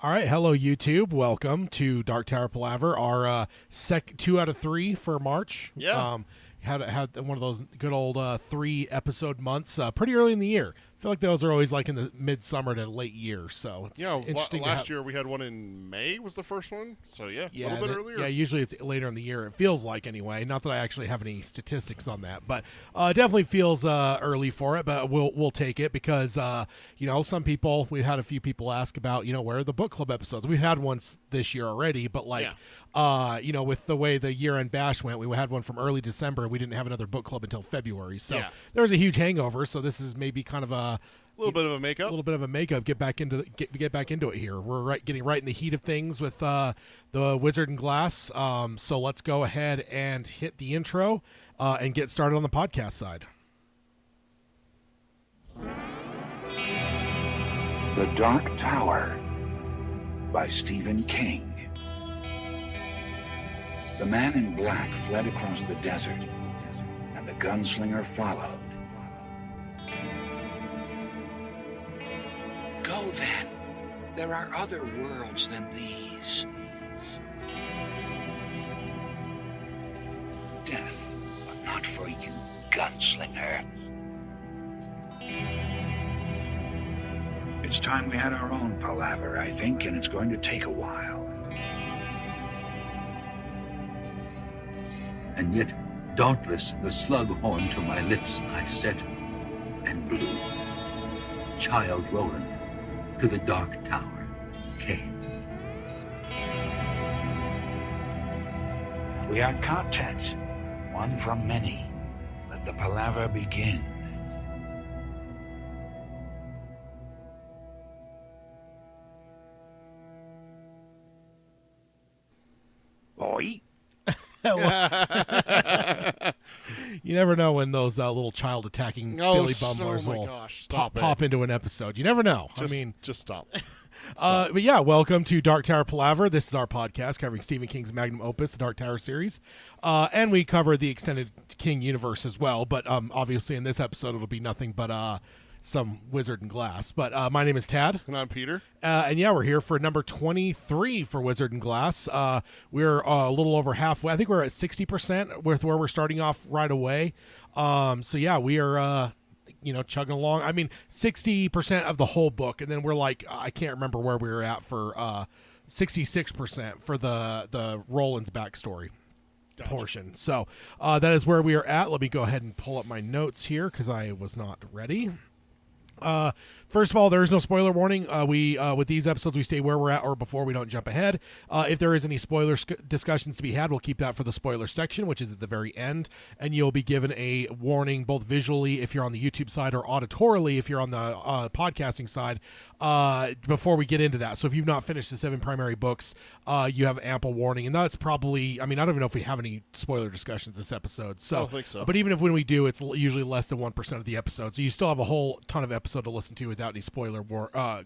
All right, hello YouTube. Welcome to Dark Tower Palaver, our 2 out of 3 for March. Yeah. Had one of those good old 3-episode months pretty early in the year. I feel like those are always like in the midsummer to late year, so it's interesting. Last year we had one in May was the first one, so a little bit earlier. Yeah, usually it's later in the year. It feels like anyway. Not that I actually have any statistics on that, but definitely feels early for it. But we'll take it because some people, we've had a few people ask about where are the book club episodes. We've had one this year already, but with the way the year-end bash went, we had one from early December. We didn't have another book club until February, so there was a huge hangover. So this is maybe kind of a little bit of a makeup. Get back into it here. We're getting right in the heat of things with the Wizard and Glass. So let's go ahead and hit the intro and get started on the podcast side. The Dark Tower by Stephen King. The man in black fled across the desert, and the gunslinger followed. Go then. There are other worlds than these. Death, but not for you, gunslinger. It's time we had our own palaver, I think, and it's going to take a while. And yet, dauntless, the slug horn to my lips I set, and blew. Child Roland to the Dark Tower came. We are content, one from many. Let the palaver begin. Boy. You never know when those little child attacking Billy Bumblers will pop into an episode. You never know. Just stop. But yeah, welcome to Dark Tower Palaver. This is our podcast covering Stephen King's magnum opus, the Dark Tower series. And we cover the extended King universe as well. But obviously in this episode, it'll be nothing but some Wizard and Glass. But my name is Tad. And I'm Peter. And yeah, we're here for number 23 for Wizard and Glass. We're a little over halfway. I think we're at 60% with where we're starting off right away. So yeah, we are chugging along. 60% of the whole book, and then we're like, I can't remember where we were at for 66% for the Roland's backstory portion. So that is where we are at. Let me go ahead and pull up my notes here because I was not ready. First of all, there is no spoiler warning. We with these episodes, we stay where we're at or before. We don't jump ahead. If there is any spoiler discussions to be had, we'll keep that for the spoiler section, which is at the very end. And you'll be given a warning both visually if you're on the YouTube side or auditorily if you're on the podcasting side before we get into that. So if you've not finished the 7 primary books, you have ample warning. And that's probably, I don't even know if we have any spoiler discussions this episode. So, I don't think so. But even if when we do, it's usually less than 1% of the episode. So you still have a whole ton of episode to listen to without any spoiler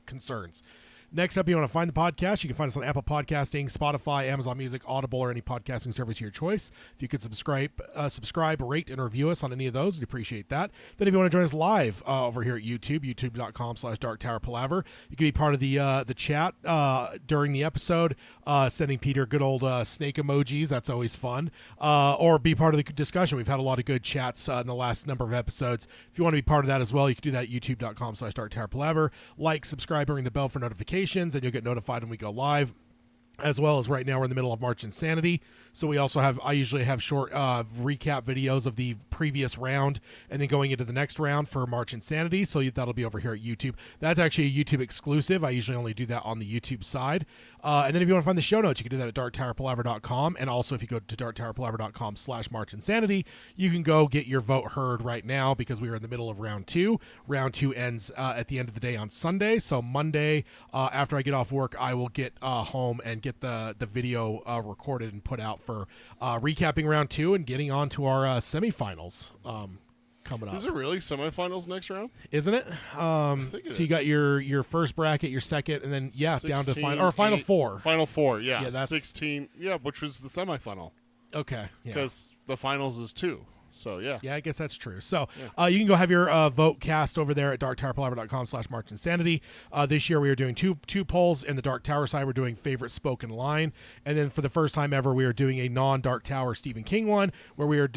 concerns. Next up, you want to find the podcast. You can find us on Apple Podcasting, Spotify, Amazon Music, Audible, or any podcasting service of your choice. If you could subscribe, rate, and review us on any of those, we'd appreciate that. Then if you want to join us live over here at YouTube, youtube.com/DarkTowerPalaver, you can be part of the chat during the episode, sending Peter good old snake emojis. That's always fun. Or be part of the discussion. We've had a lot of good chats in the last number of episodes. If you want to be part of that as well, you can do that at youtube.com/DarkTowerPalaver. Like, subscribe, ring the bell for notifications, and you'll get notified when we go live. As well as right now we're in the middle of March Insanity, so we also I usually have short recap videos of the previous round and then going into the next round for March Insanity, so that'll be over here at YouTube. That's actually a YouTube exclusive. I usually only do that on the YouTube side. And then if you want to find the show notes, you can do that at darktowerpalaver.com, and also if you go to darktowerpalaver.com/March Insanity, you can go get your vote heard right now because we are in the middle of round 2. Round 2 ends at the end of the day on Sunday, so Monday after I get off work, I will get home and get the video recorded and put out for recapping round 2 and getting on to our semifinals coming up. Is it really semifinals next round? Isn't it? So you got your first bracket, your second, and then 16, down to final 4. Final 4, yeah. That's 16, which was the semifinal. Okay. Because the finals is 2. So yeah. Yeah, I guess that's true. So you can go have your vote cast over there at darktowerpalaver.com/marchinsanity. This year we are doing two polls. In the Dark Tower side, we're doing favorite spoken line. And then for the first time ever, we are doing a non-Dark Tower Stephen King one where we are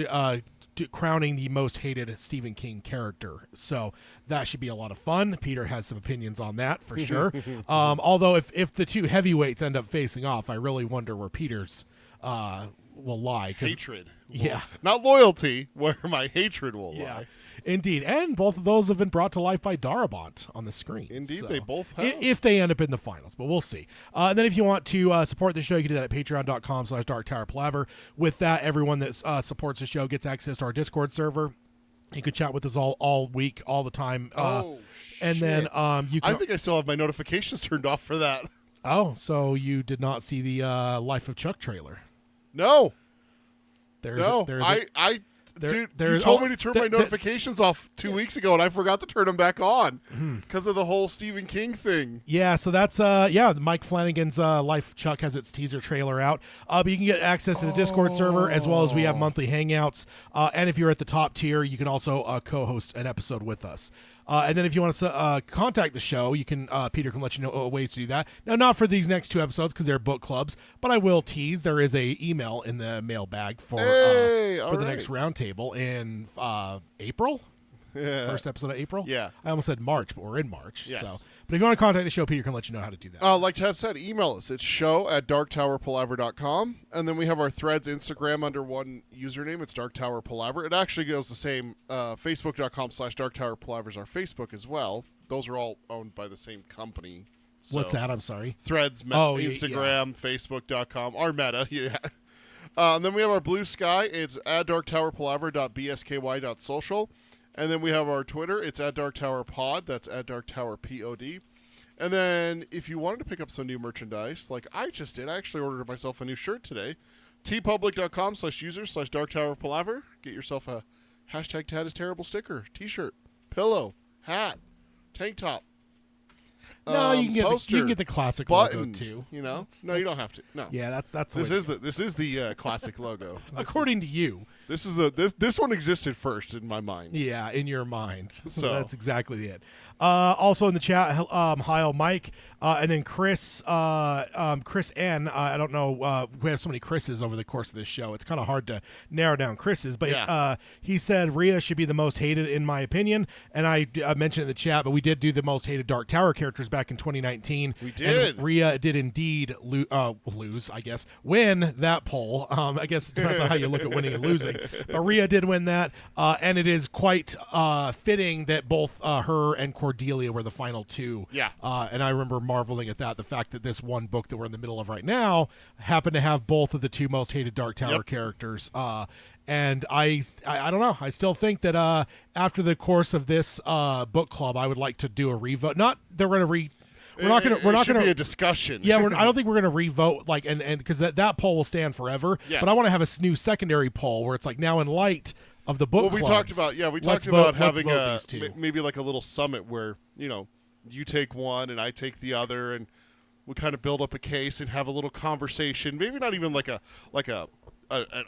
crowning the most hated Stephen King character. So that should be a lot of fun. Peter has some opinions on that for sure. Although if the two heavyweights end up facing off, I really wonder where Peter's will lie. Hatred. Yeah. Not loyalty, where my hatred will lie. Indeed. And both of those have been brought to life by Darabont on the screen. Indeed, so, they both have. If they end up in the finals, but we'll see. And then if you want to support the show, you can do that at patreon.com/darktowerpalaver. With that, everyone that supports the show gets access to our Discord server. You can chat with us all week, all the time. And then you can... I think I still have my notifications turned off for that. Oh, so you did not see the Life of Chuck trailer? No. Dude, you told me to turn my notifications off 2 weeks ago, and I forgot to turn them back on because of the whole Stephen King thing. Yeah, so that's Mike Flanagan's Life Chuck has its teaser trailer out. But you can get access to the Discord server as well as we have monthly hangouts. And if you're at the top tier, you can also co-host an episode with us. And then if you want to contact the show, you can. Peter can let you know ways to do that. Now, not for these next two episodes because they're book clubs, but I will tease there is a email in the mailbag for the next roundtable in April. Yeah. First episode of April. Yeah. I almost said March, but we're in March. Yes. So, but if you want to contact the show, Peter can let you know how to do that. Like Chad said, email us. It's show@darktowerpalaver.com. And then we have our Threads Instagram under one username. It's Dark Tower Palaver. It actually goes the same. Facebook.com/darktowerpalaver is our Facebook as well. Those are all owned by the same company. So What's that? I'm sorry. Threads, Instagram, Facebook.com, our meta. Yeah. And then we have our Blue Sky. It's @darktowerpalaver.bsky.social. And then we have our Twitter. It's @DarkTowerPod. That's @DarkTowerPod. And then if you wanted to pick up some new merchandise, like I just did, I actually ordered myself a new shirt today. tpublic.com/user/DarkTowerPalaver. Get yourself a #TadIsTerrible sticker, t-shirt, pillow, hat, tank top. No, you can poster, get the classic button, logo too. You know, you don't have to. No. Yeah, that's this is the classic logo. According to you. This one existed first in my mind. Yeah, in your mind. So that's exactly it. Also in the chat, hi, Mike, and then Chris N. I don't know. We have so many Chris's over the course of this show. It's kind of hard to narrow down Chris's. But he said Rhea should be the most hated in my opinion. And I mentioned in the chat, but we did do the most hated Dark Tower characters back in 2019. We did. And Rhea did indeed lose, I guess, win that poll. I guess it depends on how you look at winning and losing. But Rhea did win that, and it is quite fitting that both her and Cordelia were the final two. Yeah. And I remember marveling at that, the fact that this one book that we're in the middle of right now happened to have both of the two most hated Dark Tower characters. And I don't know. I still think that after the course of this book club, I would like to do a revote. Not that we're going to we're not going to be a discussion. Yeah, I don't think we're going to revote and because that poll will stand forever. Yes. But I want to have a new secondary poll where it's like now in light of the book. Well, we talked about having maybe like a little summit where you take one and I take the other, and we kind of build up a case and have a little conversation. Maybe not even like an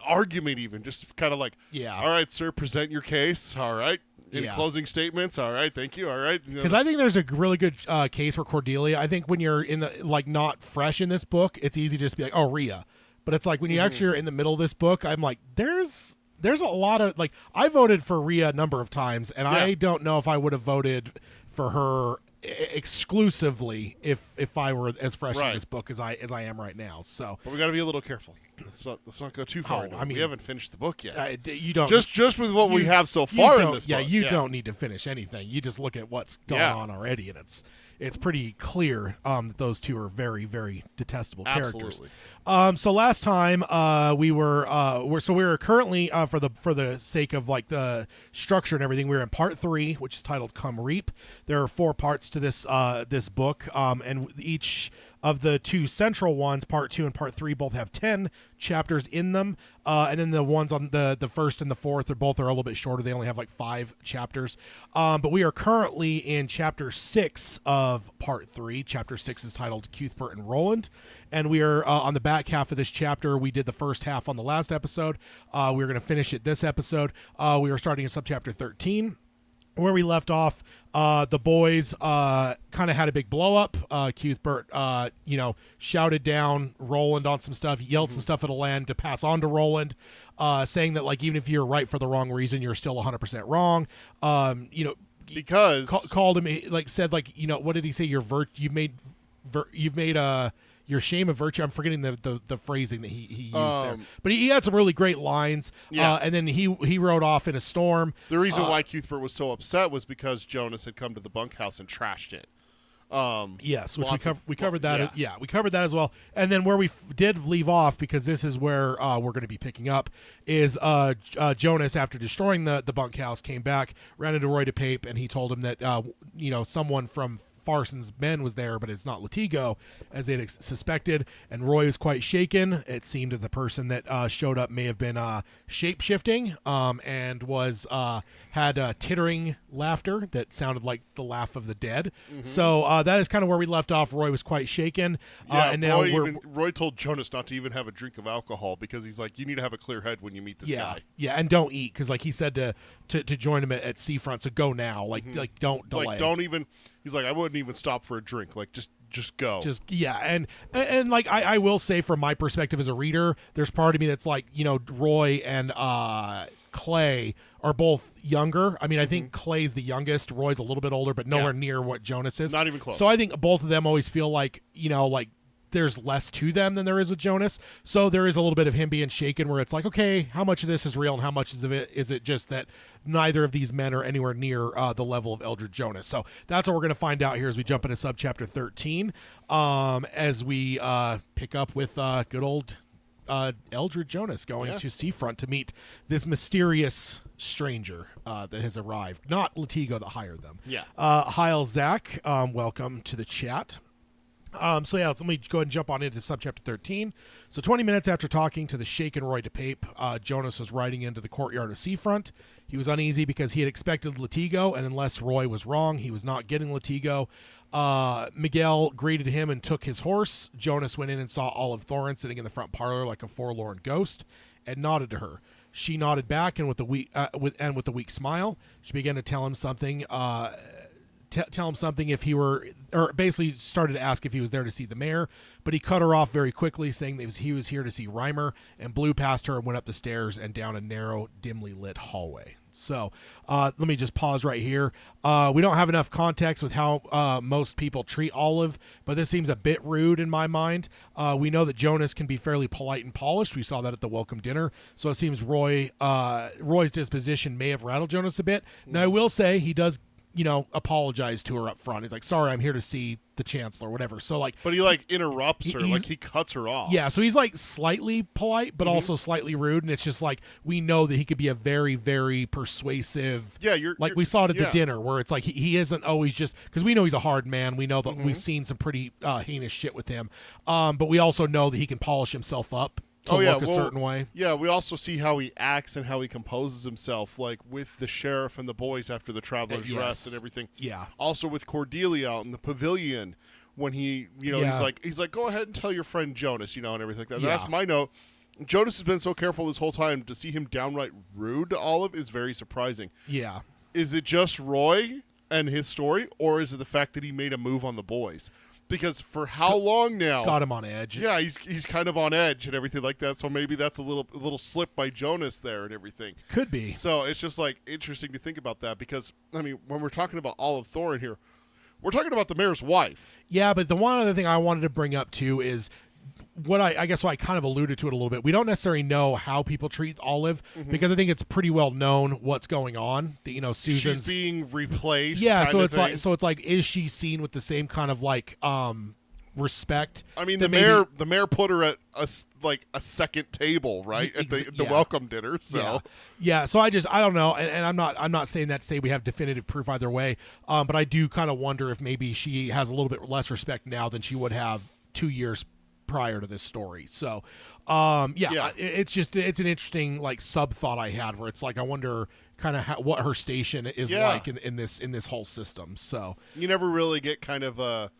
argument, even just kind of like, all right, sir, present your case. All right. In closing statements, all right, thank you, all right. Because I think there's a really good case for Cordelia. I think when you're in the not fresh in this book, it's easy to just be like, oh, Rhea. But it's like when you actually are in the middle of this book, I'm like, there's a lot of I voted for Rhea a number of times, and I don't know if I would have voted for her exclusively if I were as fresh in this book as I am right now. So, but we got to be a little careful. Let's not go too far. I mean, we haven't finished the book yet. You don't just with what we have so far in this book. Yeah, you don't need to finish anything. You just look at what's going on already, and it's pretty clear that those two are very, very detestable characters. So last time we were currently for the sake of like the structure and everything, we're in part 3, which is titled "Come Reap." There are 4 parts to this book, and each of the two central ones, Part 2 and Part 3, both have 10 chapters in them. And then the ones on the first and the fourth are a little bit shorter. They only have like 5 chapters. But we are currently in Chapter 6 of Part 3. Chapter 6 is titled Cuthbert and Roland. And we are on the back half of this chapter. We did the first half on the last episode. We're going to finish it this episode. We are starting in Subchapter 13. Where we left off, the boys kind of had a big blow up. Cuthbert, shouted down Roland on some stuff, yelled some stuff at Alain to pass on to Roland, saying that like even if you're right for the wrong reason, you're still 100% wrong. Because called him said what did he say? You've made your shame of virtue. I'm forgetting the phrasing that he used there, but he had some really great lines. Yeah. And then he rode off in a storm. The reason why Cuthbert was so upset was because Jonas had come to the bunkhouse and trashed it. Yes, which we covered that. Yeah, we covered that as well. And then where we did leave off, because this is where we're going to be picking up, is Jonas, after destroying the bunkhouse, came back, ran into Roy DePape, and he told him that someone from Farson's men was there, but it's not Latigo, as they had suspected, and Roy was quite shaken. It seemed that the person that showed up may have been shape-shifting and was had tittering laughter that sounded like the laugh of the dead. So that is kind of where we left off. Roy was quite shaken. And now Roy told Jonas not to even have a drink of alcohol because he's like, you need to have a clear head when you meet this guy. Yeah, and don't eat, because like he said to join him at Seafront, so go now. Like don't delay. Like don't even. He's like, I wouldn't even stop for a drink. Like, just go. And like I will say, from my perspective as a reader, there's part of me that's like, Roy and Clay are both younger. I mean, I think Clay's the youngest. Roy's a little bit older, but nowhere near what Jonas is. Not even close. So I think both of them always feel like, there's less to them than there is with Jonas. So there is a little bit of him being shaken, where it's like, okay, how much of this is real and how much of it is it just that neither of these men are anywhere near the level of Eldred Jonas. So that's what we're going to find out here as we jump into Subchapter 13, as we pick up with good old Eldred Jonas going to Seafront to meet this mysterious stranger that has arrived. Not Latigo that hired them. Yeah. Hi, Zach. Welcome to the chat. Let me go ahead and jump on into Subchapter 13. So 20 minutes after talking to the shaken Roy DePape, Jonas was riding into the courtyard of Seafront. He was uneasy because he had expected Latigo, and unless Roy was wrong, he was not getting Latigo. Miguel greeted him and took his horse. Jonas went in and saw Olive Thorin sitting in the front parlor like a forlorn ghost, and nodded to her. She nodded back, and with a weak smile, she began to tell him something. Tell him something if he were, or basically started to ask if he was there to see the mayor, but he cut her off very quickly, saying that he was here to see Reimer, and blew past her and went up the stairs and down a narrow, dimly lit hallway. So let me just pause right here. We don't have enough context with how most people treat Olive, but this seems a bit rude in my mind. We know that Jonas can be fairly polite and polished. We saw that at the welcome dinner. So it seems Roy's disposition may have rattled Jonas a bit. Now, I will say he does apologize to her up front. He's like, sorry, I'm here to see the Chancellor, whatever. So like, but he interrupts her, like he cuts her off. Yeah, so he's like slightly polite, but also slightly rude, and it's just like, we know that he could be a very, very persuasive. Yeah, we saw it at the dinner, where it's like he isn't always just, because we know he's a hard man. We know that we've seen some pretty heinous shit with him, but we also know that he can polish himself up to look a certain way. Yeah, we also see how he acts and how he composes himself, like with the sheriff and the boys after the Traveler's Rest and everything. Yeah. Also with Cordelia out in the pavilion when he, he's like, go ahead and tell your friend Jonas, and everything like that. Yeah. That's my note. Jonas has been so careful this whole time. To see him downright rude to Olive is very surprising. Yeah. Is it just Roy and his story, or is it the fact that he made a move on the boys? Because for how long now? Got him on edge. Yeah, he's kind of on edge and everything like that. So maybe that's a little slip by Jonas there and everything. Could be. So it's just like interesting to think about that, because I mean, when we're talking about Olive Thorin here, we're talking about the mayor's wife. Yeah, but the one other thing I wanted to bring up too is what I guess what I kind of alluded to it a little bit. We don't necessarily know how people treat Olive, because I think it's pretty well known what's going on. That, Susan's she's being replaced. Yeah, so it's like is she seen with the same kind of like respect? I mean, the mayor put her at a second table, right, at the welcome dinner. So yeah. So I don't know, and I'm not saying that to say we have definitive proof either way. But I do kind of wonder if maybe she has a little bit less respect now than she would have 2 years prior to this story. So, it's an interesting like sub thought I had where it's like I wonder kind of what her station is like in this whole system. So you never really get kind of a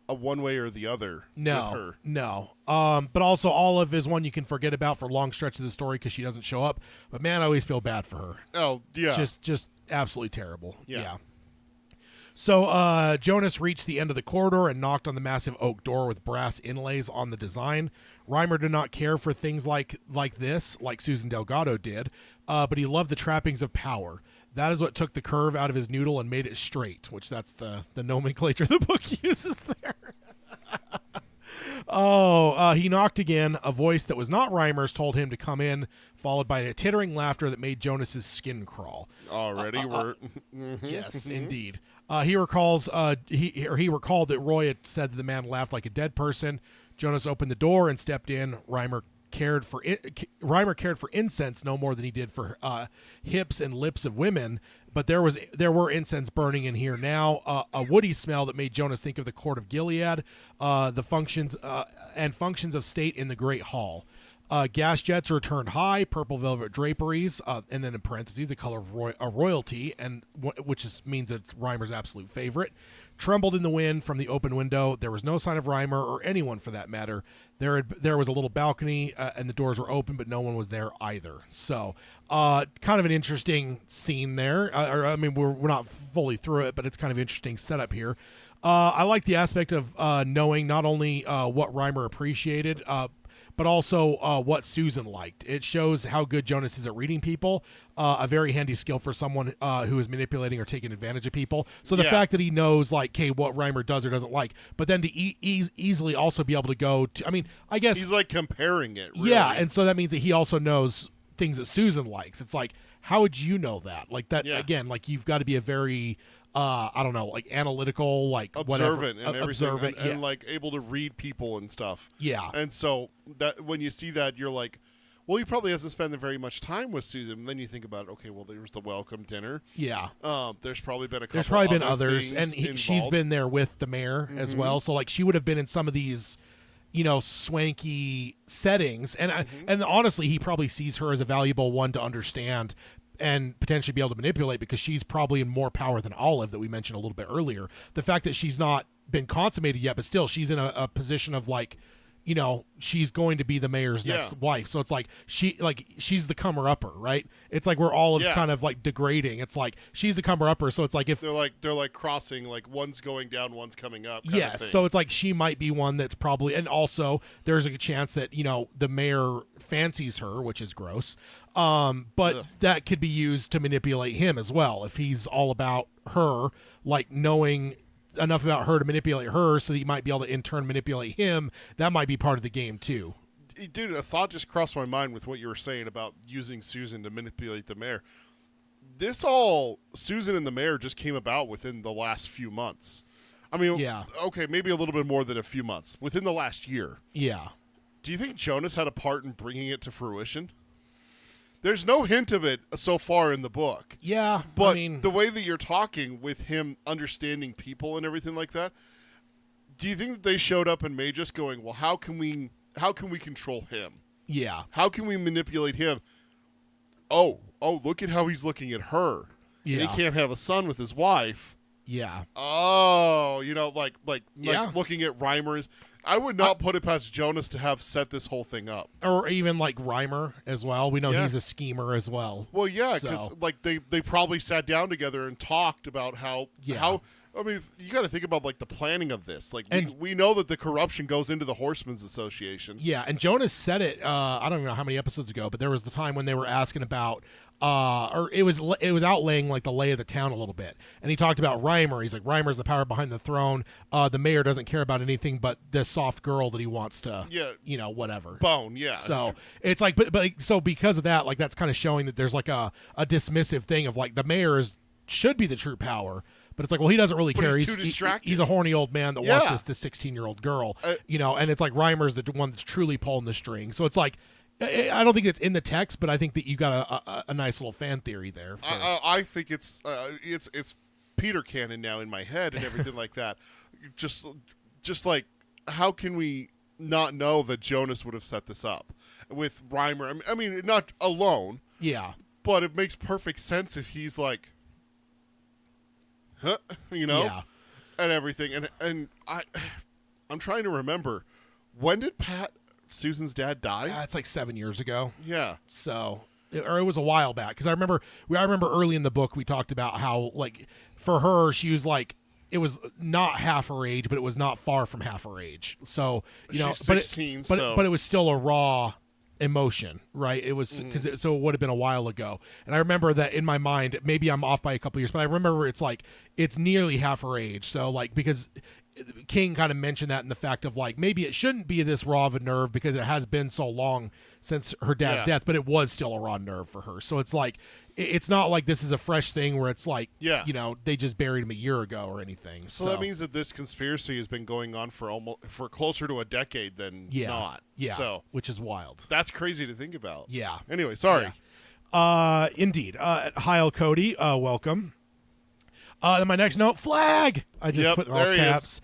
one way or the other with her. No. But also Olive is one you can forget about for long stretches of the story because she doesn't show up. But man, I always feel bad for her. Oh yeah, just absolutely terrible. Yeah. So Jonas reached the end of the corridor and knocked on the massive oak door with brass inlays on the design. Reimer did not care for things like this, like Susan Delgado did, but he loved the trappings of power. That is what took the curve out of his noodle and made it straight, which that's the nomenclature the book uses there. He knocked again. A voice that was not Reimer's told him to come in, followed by a tittering laughter that made Jonas's skin crawl. Already we're yes, indeed. He recalled that Roy had said that the man laughed like a dead person. Jonas opened the door and stepped in. Reimer cared for incense no more than he did for hips and lips of women, but there were incense burning in here now. A woody smell that made Jonas think of the court of Gilead, the functions of state in the Great Hall. Gas jets are turned high, purple velvet draperies, and then in parentheses, the color of royalty, and which means it's Reimer's absolute favorite, trembled in the wind from the open window. There was no sign of Reimer or anyone for that matter. There was a little balcony, and the doors were open, but no one was there either. So, kind of an interesting scene there. We're not fully through it, but it's kind of interesting setup here. I like the aspect of knowing not only what Reimer appreciated, but also what Susan liked. It shows how good Jonas is at reading people, a very handy skill for someone who is manipulating or taking advantage of people. So the fact that he knows, like, hey, what Reimer does or doesn't like, but then to easily also be able to go to, I guess... He's, like, comparing it, really. Yeah, and so that means that he also knows things that Susan likes. It's like, how would you know that? Like, that, again, like, you've got to be a very... like analytical, like observant whatever, and everything, observant, and like able to read people and stuff. Yeah, and so that when you see that, you're like, well, he probably hasn't spent very much time with Susan. And then you think about, okay, well, there's the welcome dinner. Yeah, there's probably been a couple. There's probably been other others, and she's been there with the mayor as well. So like she would have been in some of these, swanky settings, and and honestly, he probably sees her as a valuable one to understand and potentially be able to manipulate because she's probably in more power than Olive that we mentioned a little bit earlier. The fact that she's not been consummated yet, but still she's in a position of like, she's going to be the mayor's next wife. So it's like she's the comer upper, right? It's like where Olive's kind of like degrading. It's like she's the comer upper. So it's like if they're like crossing, like one's going down, one's coming up. Yes. So it's like she might be one that's probably, and also there's a chance that, the mayor fancies her, which is gross. But that could be used to manipulate him as well. If he's all about her, like knowing enough about her to manipulate her so that you might be able to in turn manipulate him, that might be part of the game too. Dude, a thought just crossed my mind with what you were saying about using Susan to manipulate the mayor. Susan and the mayor just came about within the last few months. Okay, maybe a little bit more than a few months. Within the last year. Yeah. Do you think Jonas had a part in bringing it to fruition? There's no hint of it so far in the book. Yeah, but the way that you're talking with him understanding people and everything like that, do you think that they showed up and May just going, well, how can we control him? Yeah. How can we manipulate him? Oh, look at how he's looking at her. Yeah. He can't have a son with his wife. Yeah. Oh, like looking at Reimer's. I would not put it past Jonas to have set this whole thing up. Or even like Reimer as well. We know he's a schemer as well. Well, yeah, because like they probably sat down together and talked about how you got to think about like the planning of this. Like we know that the corruption goes into the Horsemen's Association. Yeah, and Jonas said it. I don't even know how many episodes ago, but there was the time when they were asking about. Or it was outlaying like the lay of the town a little bit, and he talked about Reimer. He's like, Reimer's the power behind the throne. The mayor doesn't care about anything but this soft girl that he wants to, whatever bone. Yeah. So it's like, but so because of that, like that's kind of showing that there's like a dismissive thing of like the mayor should be the true power. But it's like, well, he doesn't really care. He's too distracted. He's a horny old man that wants this 16-year-old girl, and it's like Reimer's the one that's truly pulling the string. So it's like, I don't think it's in the text, but I think that you got a nice little fan theory there. I think it's Peter canon now in my head and everything like that. Just like how can we not know that Jonas would have set this up with Reimer. I mean, not alone. Yeah. But it makes perfect sense if he's like, huh, Yeah. and everything. And I'm trying to remember, when did Susan's dad die? It's like 7 years ago. Yeah. So, or it was a while back, because I remember early in the book we talked about how, like, for her, she was like, it was not half her age, but it was not far from half her age. So, she's 16, but it was still a raw emotion, right? It was so it would have been a while ago. And I remember that in my mind, maybe I'm off by a couple years, but I remember it's like it's nearly half her age. So, like, because King kind of mentioned that in the fact of, like, maybe it shouldn't be this raw of a nerve because it has been so long since her dad's death, but it was still a raw nerve for her. So it's like, it's not like this is a fresh thing where it's like, they just buried him a year ago or anything. So that means that this conspiracy has been going on for closer to a decade than not. Yeah. So, which is wild. That's crazy to think about. Yeah. Anyway, sorry. Yeah. Indeed. Heil Cody, welcome. Then my next note, Flagg. I just put in all caps.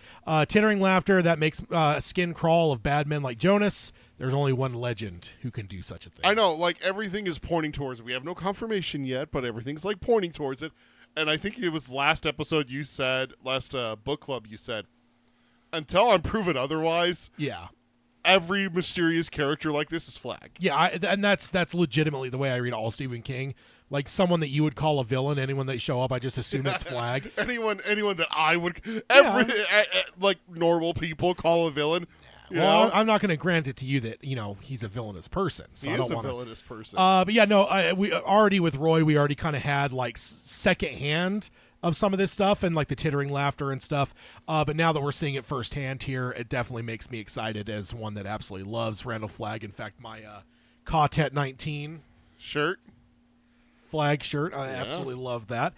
Tittering laughter that makes skin crawl of bad men like Jonas. There's only one legend who can do such a thing. I know, like, everything is pointing towards it. We have no confirmation yet, but everything's, like, pointing towards it. And I think it was last episode you said, last book club you said, until I'm proven otherwise, every mysterious character like this is Flagg. Yeah, and that's legitimately the way I read all Stephen King. Like, someone that you would call a villain, anyone that show up, I just assume it's Flagg. anyone that I would, like, normal people call a villain. Well, I'm not going to grant it to you that, he's a villainous person. So he I don't is a wanna, villainous person. But yeah, no, we already with Roy, we already kind of had, like, secondhand of some of this stuff and, like, the tittering laughter and stuff. But now that we're seeing it firsthand here, it definitely makes me excited as one that absolutely loves Randall Flagg. In fact, my Pt3 shirt. Flagg shirt. I absolutely love that.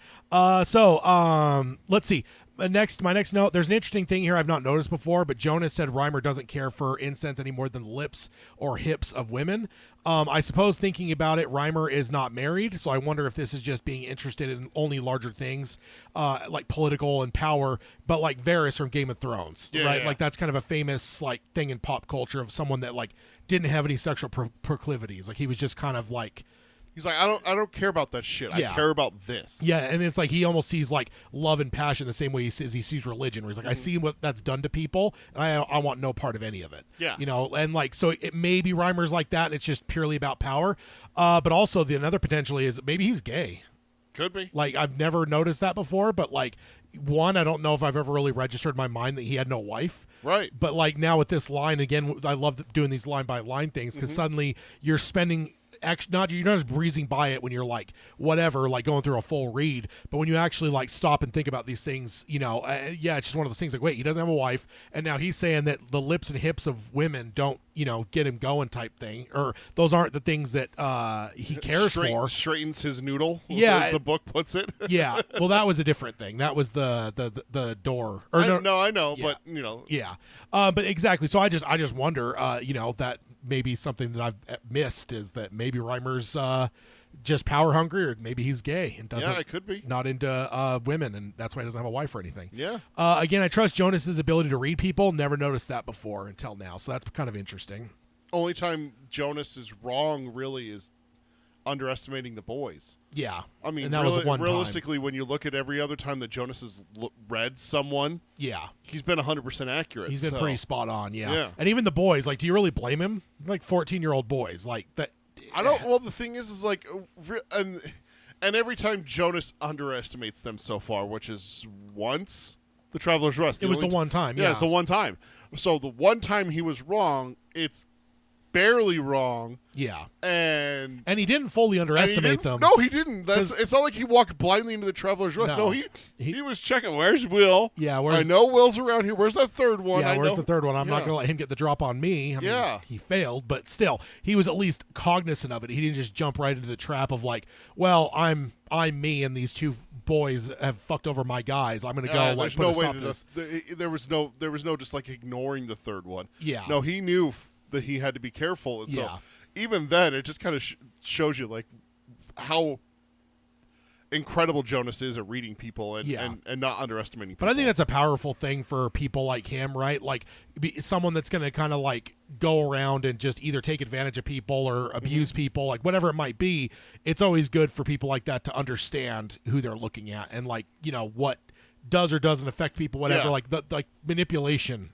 So let's see. My next note, there's an interesting thing here I've not noticed before, but Jonas said Reimer doesn't care for incense any more than the lips or hips of women. I suppose thinking about it, Reimer is not married, so I wonder if this is just being interested in only larger things, like political and power, but like Varys from Game of Thrones, right? Yeah. Like, that's kind of a famous, like, thing in pop culture of someone that, like, didn't have any sexual proclivities. Like, he was just kind of like... He's like, I don't care about that shit. I care about this. Yeah, and it's like he almost sees, like, love and passion the same way he sees religion, where he's like, I see what that's done to people, and I want no part of any of it. Yeah. And, like, so it may be Reimer's like that, and it's just purely about power. But also, another potentially is maybe he's gay. Could be. Like, I've never noticed that before, but, like, one, I don't know if I've ever really registered in my mind that he had no wife. Right. But, like, now with this line, again, I love doing these line-by-line things, because suddenly you're spending... you're not just breezing by it when you're like whatever, like going through a full read, but when you actually like stop and think about these things, it's just one of those things like, wait, he doesn't have a wife, and now he's saying that the lips and hips of women don't get him going type thing, or those aren't the things that he cares for. Straightens his noodle, as the book puts it. Yeah, well, that was a different thing. That was the door. Or I know, yeah. but yeah, but exactly. So I just wonder, that maybe something that I've missed is that maybe Reimer's just power hungry, or maybe he's gay and doesn't. Yeah, it could be. Not into women, and that's why he doesn't have a wife or anything. Yeah. Again, I trust Jonas's ability to read people. Never noticed that before until now, so that's kind of interesting. Only time Jonas is wrong really is underestimating the boys. Yeah. I mean, and that was one realistically, time. when you look at every other time that Jonas has read someone, he's been 100% accurate. He's been pretty spot on, yeah. And even the boys, like, do you really blame him? Like 14-year-old boys, like that. I don't. Well, the thing is like, and every time Jonas underestimates them so far, which is once the Traveler's Rest. It was the one time. Yeah, it's the one time. So the one time he was wrong, it's barely wrong. Yeah. And he didn't fully underestimate them. No, he didn't. It's not like he walked blindly into the Traveler's Rest. No, he was checking. Where's Will? Yeah, I know Will's around here. Where's that third one? Yeah, where's the third one? I'm not going to let him get the drop on me. I mean, he failed, but still, he was at least cognizant of it. He didn't just jump right into the trap of like, well, I'm me, and these two boys have fucked over my guys. I'm going to go. There's no way that there was no just like ignoring the third one. Yeah. No, he knew that he had to be careful. And so even then, it just kind of shows you like how incredible Jonas is at reading people and not underestimating people. But I think that's a powerful thing for people like him, right? Like someone that's going to kind of like go around and just either take advantage of people or abuse people, like whatever it might be. It's always good for people like that to understand who they're looking at and like, what does or doesn't affect people, whatever, like the manipulation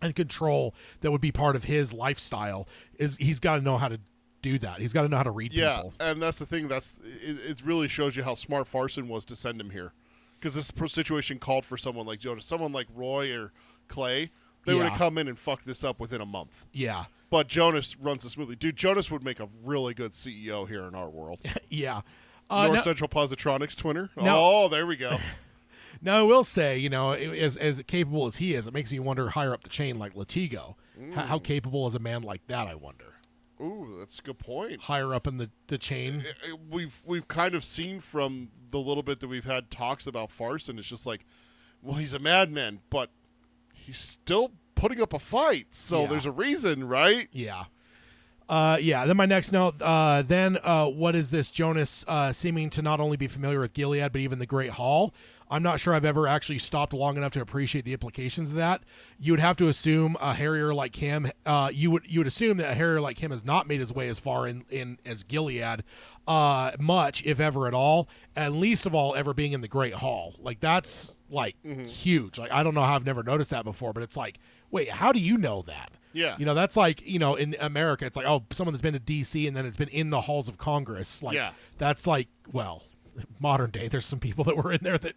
and control that would be part of his lifestyle is he's got to know how to do that. He's got to know how to read people. Yeah, and that's the thing. It really shows you how smart Farson was to send him here, because this situation called for someone like Jonas, someone like Roy or Clay. They would have come in and fucked this up within a month. Yeah, but Jonas runs it smoothly. Dude, Jonas would make a really good CEO here in our world. Yeah, North Central Positronics twinner. There we go. Now I will say, as capable as he is, it makes me wonder higher up the chain, like Latigo. How capable is a man like that? I wonder. Ooh, that's a good point. Higher up in the chain. We've kind of seen from the little bit that we've had talks about Farson, it's just like, well, he's a madman, but he's still putting up a fight, so there's a reason, right? Yeah. Then my next note, what is this? Jonas seeming to not only be familiar with Gilead, but even the Great Hall. I'm not sure I've ever actually stopped long enough to appreciate the implications of that. You would have to assume a harrier like him, you would assume that a harrier like him has not made his way as far in as Gilead, much, if ever at all, and least of all ever being in the Great Hall. Like, that's, like, huge. Like, I don't know how I've never noticed that before, but it's like, wait, how do you know that? Yeah. That's like, in America, it's like, oh, someone that's been to D.C. and then it's been in the halls of Congress. Like, that's like, well, modern day, there's some people that were in there that,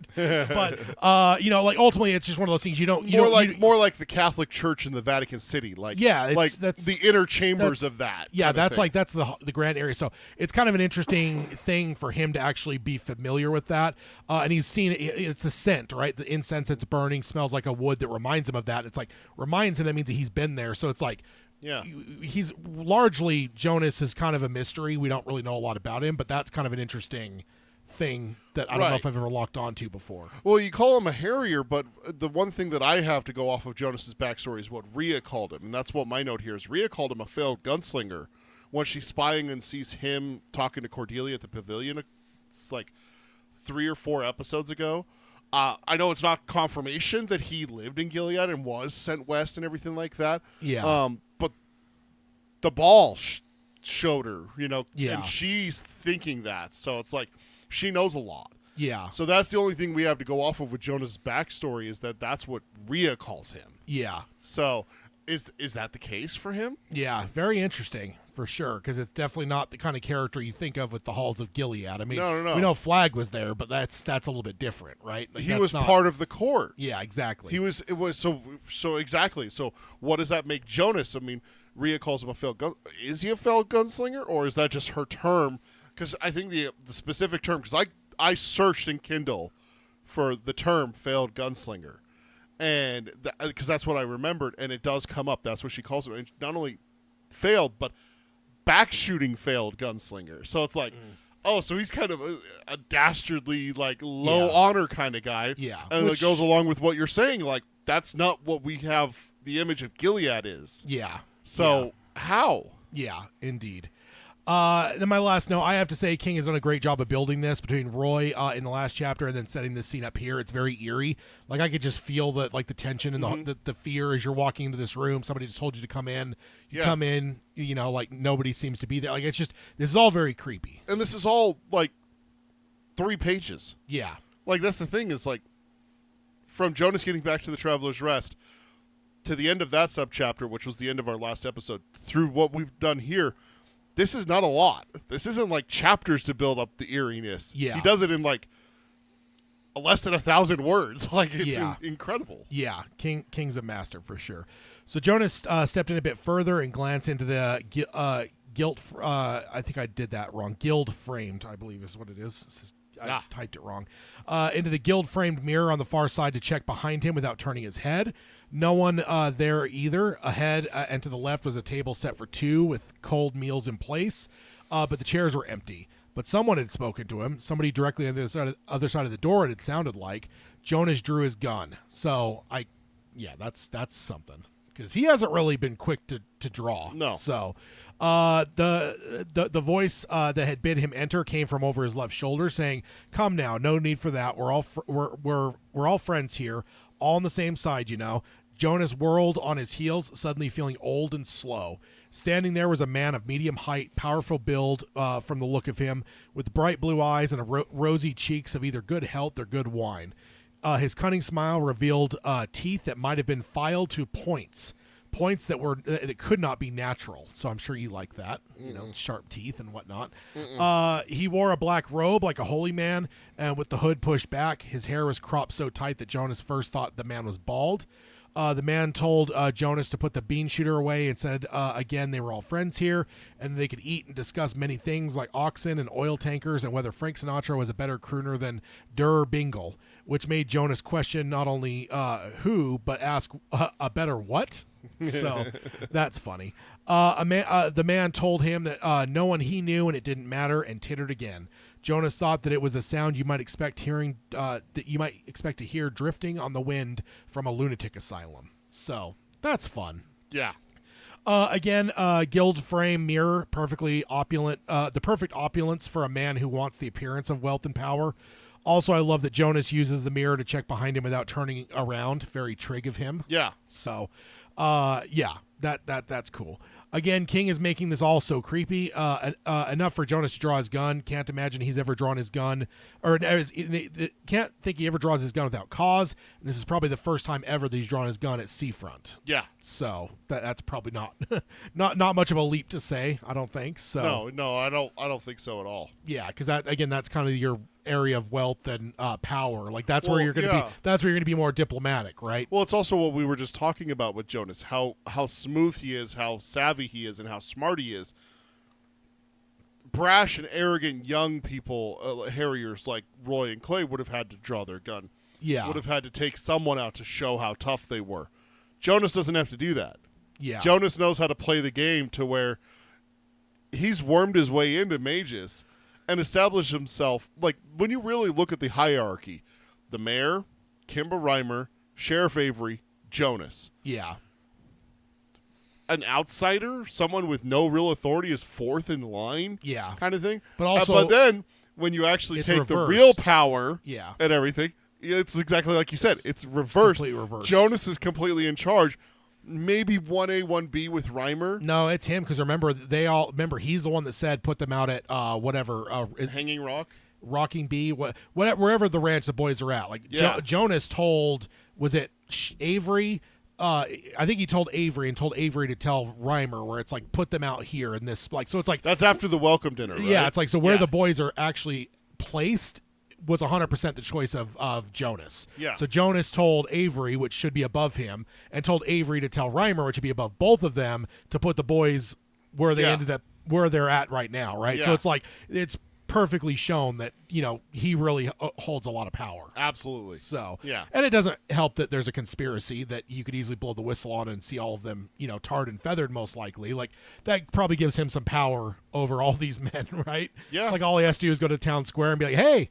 but, like, ultimately, it's just one of those things more like the Catholic Church in the Vatican City. Like, that's the inner chambers of that. Yeah, that's the grand area. So it's kind of an interesting thing for him to actually be familiar with that. And he's seen it's the scent, right? The incense that's burning smells like a wood that reminds him of that. It's like, reminds him, that means that he's been there. So it's like, he's largely, Jonas is kind of a mystery. We don't really know a lot about him, but that's kind of an interesting thing that I don't know if I've ever locked onto before. Well, you call him a harrier, but the one thing that I have to go off of Jonas's backstory is what Rhea called him, and that's what my note here is. Rhea called him a failed gunslinger when she's spying and sees him talking to Cordelia at the pavilion. It's like 3 or 4 episodes ago. I know it's not confirmation that he lived in Gilead and was sent west and everything like that. Yeah. But the ball showed her, and she's thinking that. So it's like, she knows a lot. Yeah. So that's the only thing we have to go off of with Jonas' backstory, is that's what Rhea calls him. Yeah. So is that the case for him? Yeah, very interesting for sure, because it's definitely not the kind of character you think of with the halls of Gilead. I mean, no. We know Flagg was there, but that's a little bit different, right? Like, he was part of the court. Yeah, exactly. It was so exactly. So what does that make Jonas? I mean, Rhea calls him a failed gun. Is he a failed gunslinger, or is that just her term? Because I think the specific term, because I searched in Kindle for the term failed gunslinger, and because that's what I remembered, and it does come up. That's what she calls him. And not only failed, but back shooting failed gunslinger. So it's like, so he's kind of a dastardly, like, low honor kind of guy. Yeah. And it goes along with what you're saying. Like, that's not what we have the image of Gilead is. Yeah. So how? Yeah, indeed. Then my last note, I have to say King has done a great job of building this between Roy in the last chapter and then setting this scene up here. It's very eerie. Like, I could just feel the tension and the fear as you're walking into this room. Somebody just told you to come in. You come in, like nobody seems to be there. Like, it's just, this is all very creepy. And this is all like 3 pages. Yeah. Like, that's the thing, is like, from Jonas getting back to the Traveler's Rest to the end of that subchapter, which was the end of our last episode, through what we've done here, this is not a lot. This isn't like chapters to build up the eeriness. Yeah. He does it in like less than 1,000 words. Like, it's incredible. Yeah. King's a master for sure. So Jonas stepped in a bit further and glanced into the guilt. I think I did that wrong. Guild framed, I believe is what it is. I typed it wrong. Into the guild framed mirror on the far side to check behind him without turning his head. No one there either. Ahead and to the left was a table set for 2 with cold meals in place, but the chairs were empty. But someone had spoken to him. Somebody directly on the other side of the door, it sounded like. Jonas drew his gun. So that's something. because he hasn't really been quick to draw. No. So the voice that had bid him enter came from over his left shoulder, saying, "Come now, no need for that. We're all friends here, all on the same side, you know." Jonas whirled on his heels, suddenly feeling old and slow. Standing there was a man of medium height, powerful build from the look of him, with bright blue eyes and rosy cheeks of either good health or good wine. His cunning smile revealed teeth that might have been filed to points that could not be natural. So I'm sure you like that, you know, sharp teeth and whatnot. He wore a black robe like a holy man, and with the hood pushed back, his hair was cropped so tight that Jonas first thought the man was bald. The man told Jonas to put the bean shooter away and said, again, they were all friends here, and they could eat and discuss many things like oxen and oil tankers and whether Frank Sinatra was a better crooner than Durr Bingle, which made Jonas question not only who, but ask a better what? So that's funny. The man told him that no one he knew and it didn't matter, and tittered again. Jonas thought that it was a sound you might expect to hear drifting on the wind from a lunatic asylum. So that's fun. Yeah. Again, gilt frame mirror, perfectly opulent. The perfect opulence for a man who wants the appearance of wealth and power. Also, I love that Jonas uses the mirror to check behind him without turning around. Very trig of him. Yeah. So, yeah, that's cool. Again, King is making this all so creepy. Enough for Jonas to draw his gun. Can't imagine he's ever drawn his gun, or can't think he ever draws his gun without cause. And this is probably the first time ever that he's drawn his gun at seafront. Yeah. So that's probably not much of a leap to say. I don't think so. No, I don't think so at all. Yeah, because that's kind of your area of wealth and power. Like that's where you're going to be. That's where you're going to be more diplomatic, right? Well, it's also what we were just talking about with Jonas. How smooth he is, how savvy he is, and how smart he is. Brash and arrogant young people, harriers like Roy and Clay, would have had to draw their gun. Yeah, would have had to take someone out to show how tough they were. Jonas doesn't have to do that. Yeah, Jonas knows how to play the game to where he's wormed his way into mages and established himself. Like, when you really look at the hierarchy, the mayor, Kimber Reimer, Sheriff Avery, Jonas. Yeah. An outsider, someone with no real authority, is fourth in line. Yeah. Kind of thing. But also, but then when you actually take reversed. The real power yeah. and everything, it's exactly like you said. It's reversed. Completely reversed. Jonas is completely in charge. Maybe 1A, 1B with Reimer. No, it's him, because remember he's the one that said put them out at Hanging Rock, Rocking Bee, wherever the ranch the boys are at. Like Jonas told, was it Avery? I think he told Avery to tell Reimer, where it's like put them out here in this, like, so it's like that's after the welcome dinner. Right? Yeah, it's like, so where the boys are actually placed was 100% the choice of Jonas. Yeah. So Jonas told Avery, which should be above him, and told Avery to tell Reimer, which should be above both of them, to put the boys where they ended up, where they're at right now, right? Yeah. So it's like, it's perfectly shown that, you know, he really holds a lot of power. Absolutely. So, yeah. And it doesn't help that there's a conspiracy that you could easily blow the whistle on and see all of them, you know, tarred and feathered, most likely. Like, that probably gives him some power over all these men, right? Yeah. Like, all he has to do is go to town square and be like, hey,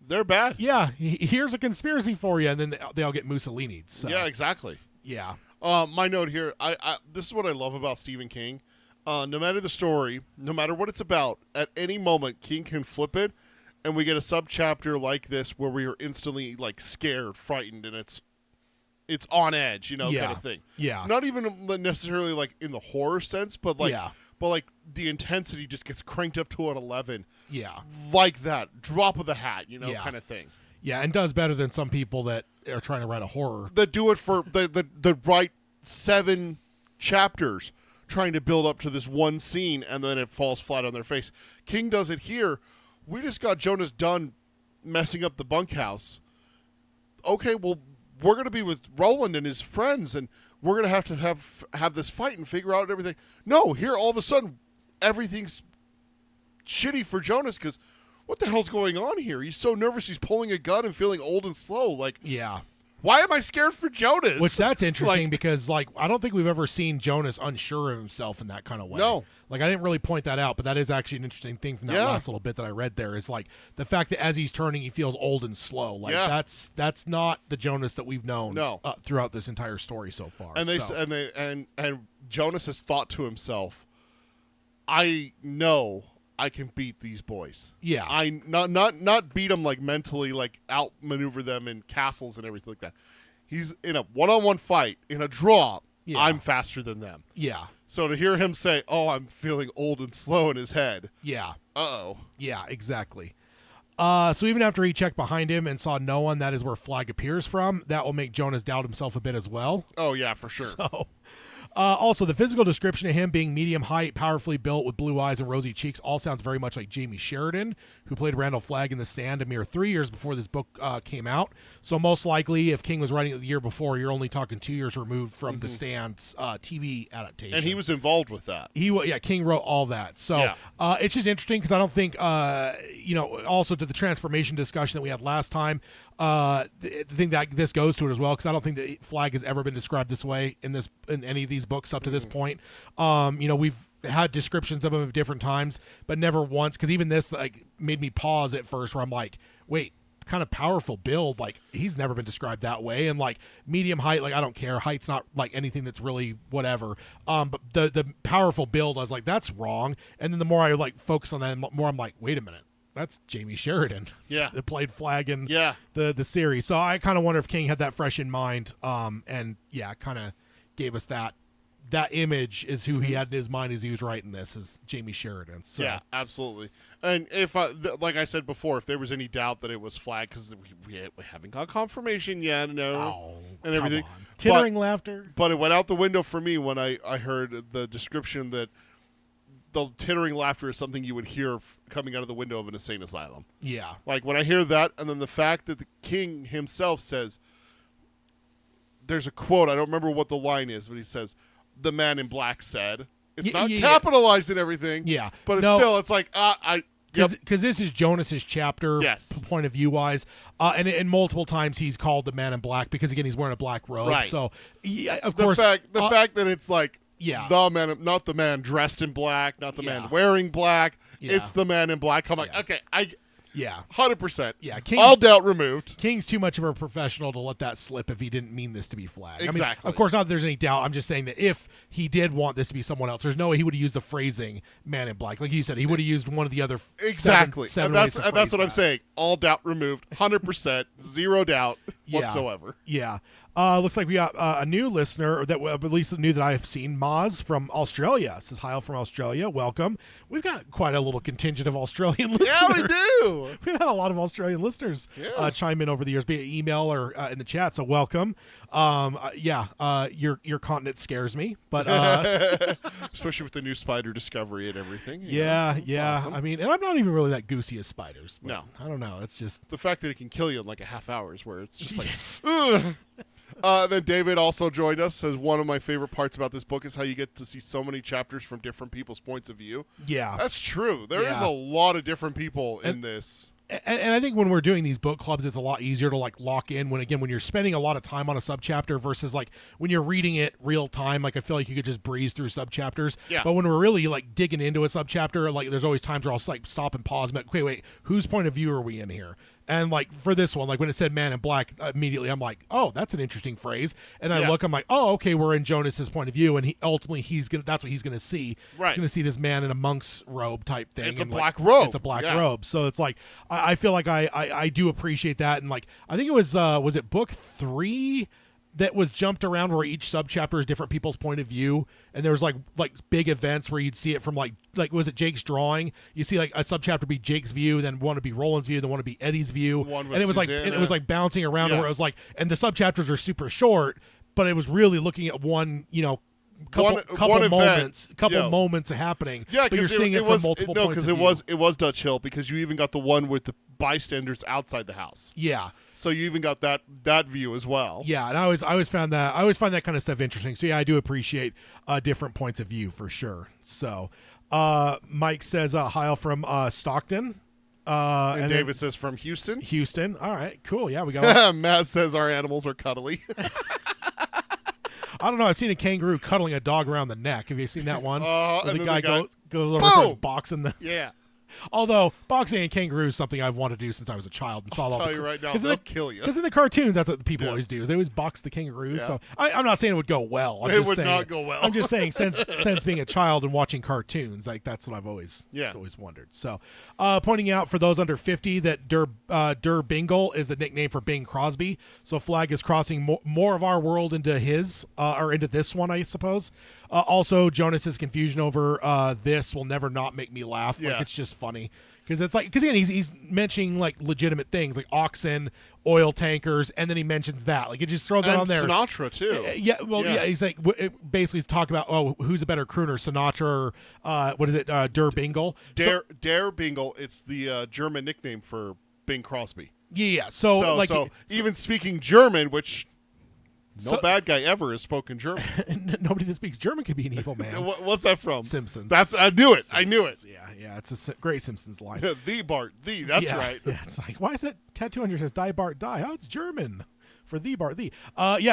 they're bad. Yeah, here's a conspiracy for you, and then they all get Mussolini'd. So. Yeah, exactly. Yeah. My note here, I this is what I love about Stephen King. No matter the story, no matter what it's about, at any moment, King can flip it, and we get a subchapter like this where we are instantly, like, scared, frightened, and it's on edge, you know, kind of thing. Yeah. Not even necessarily, like, in the horror sense, but, like, the intensity just gets cranked up to an 11. Yeah. Like that. Drop of the hat, you know, kind of thing. Yeah, and does better than some people that are trying to write a horror. That do it for the right 7 chapters trying to build up to this one scene, and then it falls flat on their face. King does it here. We just got Jonas done messing up the bunkhouse. Okay, well, we're going to be with Roland and his friends, and we're going to have this fight and figure out everything. No, here all of a sudden everything's shitty for Jonas, because what the hell's going on here? He's so nervous he's pulling a gun and feeling old and slow. Like, yeah. why am I scared for Jonas? Which that's interesting because, like, I don't think we've ever seen Jonas unsure of himself in that kind of way. No. Like, I didn't really point that out, but that is actually an interesting thing from that last little bit that I read there is, like, the fact that as he's turning, he feels old and slow. Like, that's not the Jonas that we've known throughout this entire story so far. And Jonas has thought to himself, I know I can beat these boys. Yeah. I not beat them like mentally, like outmaneuver them in castles and everything like that. He's in a one-on-one fight, in a draw. Yeah. I'm faster than them. Yeah. So to hear him say, "Oh, I'm feeling old and slow" in his head. Yeah. Uh-oh. Yeah, exactly. So even after he checked behind him and saw no one, that is where Flagg appears from. That will make Jonas doubt himself a bit as well. Oh yeah, for sure. So. Also, the physical description of him being medium height, powerfully built with blue eyes and rosy cheeks all sounds very much like Jamie Sheridan, who played Randall Flagg in The Stand a mere 3 years before this book came out. So most likely, if King was writing it the year before, you're only talking 2 years removed from The Stand's TV adaptation. And he was involved with that. King wrote all that. So it's just interesting because I don't think, also to the transformation discussion that we had last time, I think that this goes to it as well because I don't think that Flagg has ever been described this way in any of these books up to this point. We've had descriptions of him at different times, but never once, because even this like made me pause at first where I'm like, wait, kind of powerful build, like he's never been described that way. And like medium height, like I don't care, height's not like anything that's really whatever, but the powerful build, I was like, that's wrong. And then the more I like focus on that, the more I'm like, wait a minute, that's Jamie Sheridan. Yeah. That played Flagg in the series. So I kind of wonder if King had that fresh in mind. And kind of gave us that image is who he had in his mind as he was writing this is Jamie Sheridan. So. Yeah, absolutely. And if like I said before, if there was any doubt that it was Flagg, because we haven't got confirmation yet, and everything. Tittering laughter. But it went out the window for me when I heard the description that the tittering laughter is something you would hear coming out of the window of an insane asylum. Yeah. Like when I hear that, and then the fact that the King himself says, there's a quote, I don't remember what the line is, but he says, "The man in black said." It's not capitalized and everything. Yeah. But it's like, because this is Jonas's chapter point of view wise. And multiple times he's called the man in black because, again, he's wearing a black robe. Right. So, of course. The fact that it's like, the man, not the man dressed in black, not the man wearing black. It's the man in black. I'm like, okay, 100%. Yeah, all doubt removed. King's too much of a professional to let that slip if he didn't mean this to be Flagg. Exactly. I mean, of course, not that there's any doubt. I'm just saying that if he did want this to be someone else, there's no way he would have used the phrasing "man in black." Like you said, he would have used one of the other exactly. seven and that's what I'm saying. All doubt removed. 100%. Zero doubt whatsoever. Yeah. Looks like we got a new listener that at least new that I have seen. Maz from Australia says, "Hi from Australia. Welcome." We've got quite a little contingent of Australian listeners. Yeah, we do. We've had a lot of Australian listeners chime in over the years, be it email or in the chat. So welcome. Your continent scares me, but especially with the new spider discovery and everything. Yeah. Awesome. I mean, and I'm not even really that goosey as spiders. No, I don't know. It's just the fact that it can kill you in like a half hour is where it's just like. Then David also joined us, says one of my favorite parts about this book is how you get to see so many chapters from different people's points of view. Yeah. That's true. There is a lot of different people in this. And I think when we're doing these book clubs, it's a lot easier to like lock in when you're spending a lot of time on a subchapter versus like when you're reading it real time. Like I feel like you could just breeze through subchapters. Yeah. But when we're really like digging into a subchapter, like there's always times where I'll like stop and pause and be like, wait, whose point of view are we in here? And like for this one, like when it said "man in black," immediately I'm like, oh, that's an interesting phrase. And I look, I'm like, oh, okay, we're in Jonas's point of view, and that's what he's gonna see. Right. He's gonna see this man in a monk's robe type thing. It's a like, black robe. It's a black robe. So it's like I feel like I do appreciate that, and like I think it was it book 3 that was jumped around where each subchapter is different people's point of view, and there was like big events where you'd see it from like was it Jake's drawing? You see like a subchapter be Jake's view, then one to be Roland's view, then one to be Eddie's view, and it was like bouncing around where it was like, and the subchapters are super short, but it was really looking at one couple moments happening. Yeah, but you're seeing it from multiple points of view. No, because it was Dutch Hill, because you even got the one with the bystanders outside the house. Yeah. So you even got that view as well. Yeah, and I always find that kind of stuff interesting. So yeah, I do appreciate different points of view for sure. So Mike says, "Hi from Stockton." And David says from Houston. Houston. All right, cool. Yeah, we got. Matt says our animals are cuddly. I don't know. I've seen a kangaroo cuddling a dog around the neck. Have you seen that one? And the guy goes over and starts boxing the. Yeah. Although boxing and kangaroo is something I've wanted to do since I was a child. And saw I'll tell you right now, they'll kill you. Because in the cartoons, that's what the people always do. Is they always box the kangaroos. Yeah. So I'm not saying it would go well. It would not go well. I'm just saying since being a child and watching cartoons, like that's what I've always wondered. So pointing out for those under 50 that Der Bingle is the nickname for Bing Crosby. So Flagg is crossing more of our world into his or into this one, I suppose. Also, Jonas's confusion over this will never not make me laugh. Like it's just funny because it's like again he's mentioning like legitimate things like oxen, oil tankers, and then he mentions that like it just throws it on there. Sinatra too. Yeah. He's like basically talk about who's a better crooner, Sinatra or what is it, Der Bingle? Der Bingle. It's the German nickname for Bing Crosby. Yeah. So even speaking German, which. No bad guy ever has spoken German. Nobody that speaks German could be an evil man. What's that from? Simpsons. I knew it. Simpsons. I knew it. Yeah. It's a great Simpsons line. The Bart. That's right. Yeah. It's like, why is that tattoo on your says Die Bart Die? Oh, it's German for the Bart the.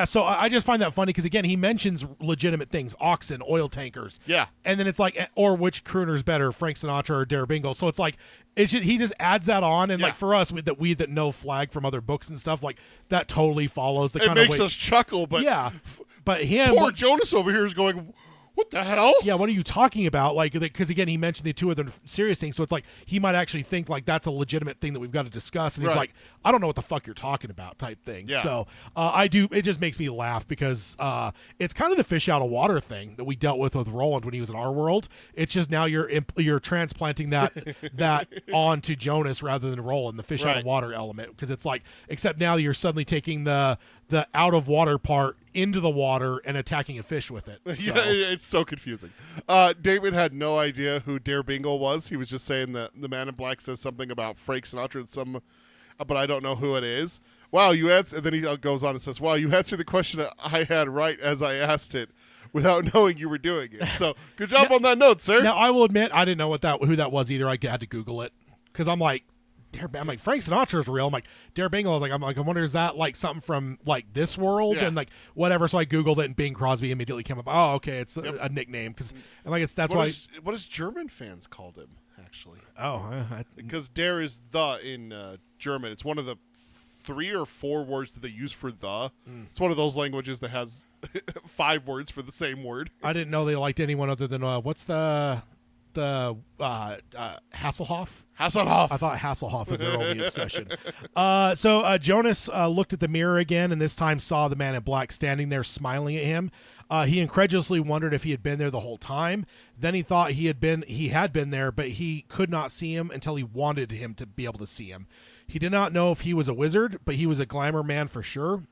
So I just find that funny because again he mentions legitimate things: oxen, oil tankers. Yeah. And then it's like, or which crooner's better, Frank Sinatra or Der Bingle? So it's like. He just adds that on, and like for us that know Flagg from other books and stuff, like that totally follows the kind of way. It makes us chuckle, but but him poor Jonas over here is going, what the hell? Yeah, what are you talking about? Like, because again, he mentioned the two other serious things, so it's like he might actually think like that's a legitimate thing that we've got to discuss, and he's like, I don't know what the fuck you're talking about, type thing. Yeah. So I do. It just makes me laugh because it's kind of the fish out of water thing that we dealt with Roland when he was in our world. It's just now you're transplanting that onto Jonas rather than Roland, the fish out of water element, because it's like, except now you're suddenly taking the out of water part into the water and attacking a fish with it. So. Yeah, it's so confusing. David had no idea who Der Bingle was. He was just saying that the Man in Black says something about Frank Sinatra but I don't know who it is. Wow, you answered, and then he goes on and says, wow, you answered the question I had right as I asked it without knowing you were doing it. So good job on that note, sir. Now, I will admit I didn't know who that was either. I had to Google it because I'm like, Frank Sinatra's real. I'm like, Der Bingle. I wonder, is that like something from like this world and like whatever? So I Googled it, and Bing Crosby immediately came up. Oh, okay, it's a nickname because, and like that's why. What has German fans called him actually? Oh, because Der is the in German. It's one of the 3 or 4 words that they use for the. It's one of those languages that has 5 words for the same word. I didn't know they liked anyone other than what's the Hasselhoff. I thought Hasselhoff was their only obsession. So Jonas looked at the mirror again, and this time saw the Man in Black standing there smiling at him. He incredulously wondered if he had been there the whole time. Then he thought he had been there, but he could not see him until he wanted him to be able to see him. He did not know if he was a wizard, but he was a glamour man for sure.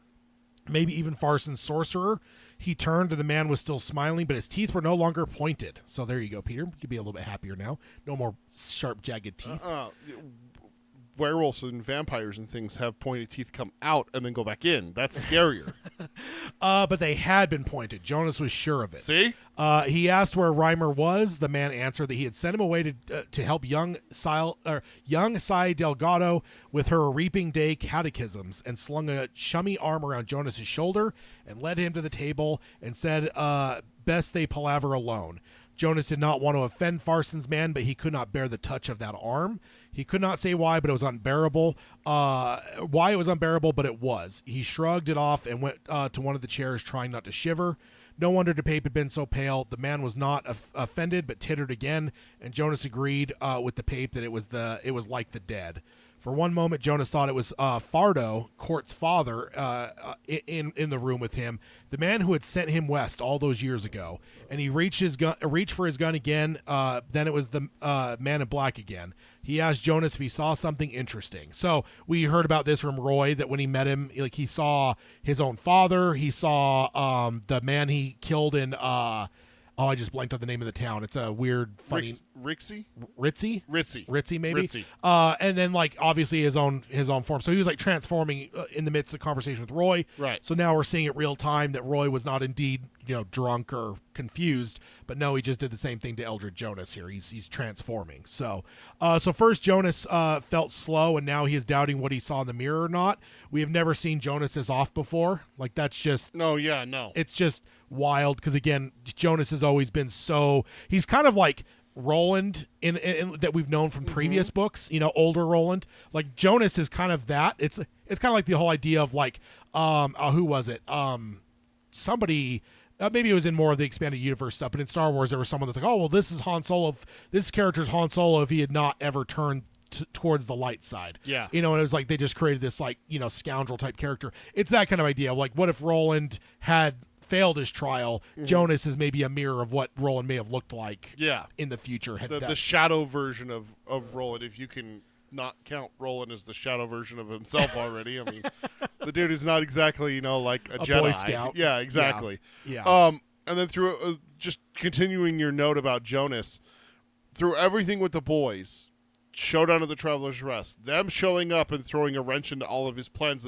Maybe even Farson's sorcerer. He turned, and the man was still smiling, but his teeth were no longer pointed. So there you go, Peter. You can be a little bit happier now. No more sharp, jagged teeth. Werewolves and vampires and things have pointed teeth come out and then go back in. That's scarier. But they had been pointed. Jonas was sure of it. See? He asked where Reimer was. The man answered that he had sent him away to help young Cy Delgado with her reaping day catechisms, and slung a chummy arm around Jonas's shoulder and led him to the table and said, best they palaver alone. Jonas did not want to offend Farson's man, but he could not bear the touch of that arm. He could not say why, but it was unbearable. Why it was unbearable, but it was. He shrugged it off and went to one of the chairs, trying not to shiver. No wonder DePape had been so pale. The man was not offended, but tittered again, and Jonas agreed with DePape that it was like the dead. For one moment, Jonas thought it was Fardo, Court's father, in the room with him, the man who had sent him west all those years ago. And he reached for his gun again. Then it was the Man in Black again. He asked Jonas if he saw something interesting. So we heard about this from Roy, that when he met him, like he saw his own father. He saw the man he killed in. I just blanked on the name of the town. It's a weird, funny. Ritzy, maybe. Ritzy. And then like obviously his own form. So he was like transforming in the midst of conversation with Roy. Right. So now we're seeing it real time that Roy was not indeed drunk or confused. But no, he just did the same thing to Eldred Jonas here. He's transforming. So first Jonas felt slow, and now he is doubting what he saw in the mirror or not. We have never seen Jonas as off before. Like, that's just no. It's just wild because, again, Jonas has always been he's kind of like Roland in that we've known from previous books, older Roland. Like, Jonas is kind of that. It's kind of like the whole idea of like who was it? Somebody maybe it was in more of the expanded universe stuff, but in Star Wars there was someone that's like, oh well, this is Han Solo. This character's Han Solo if he had not ever turned towards the light side. Yeah. And it was like they just created this like, scoundrel type character. It's that kind of idea. Like, what if Roland had failed his trial? Jonas is maybe a mirror of what Roland may have looked like in the future. The shadow version of Roland, if you can not count Roland as the shadow version of himself already. I mean, the dude is not exactly, like a Jedi. Boy Scout. Yeah, exactly. Yeah. And then through just continuing your note about Jonas, through everything with the boys, showdown of the Traveler's Rest, them showing up and throwing a wrench into all of his plans.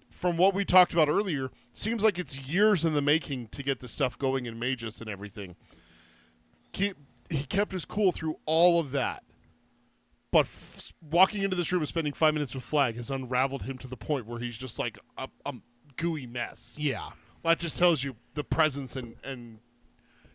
From what we talked about earlier, seems like it's years in the making to get this stuff going in Magus and everything. He kept his cool through all of that. But walking into this room and spending 5 minutes with Flagg has unraveled him to the point where he's just like a gooey mess. Yeah. That just tells you the presence and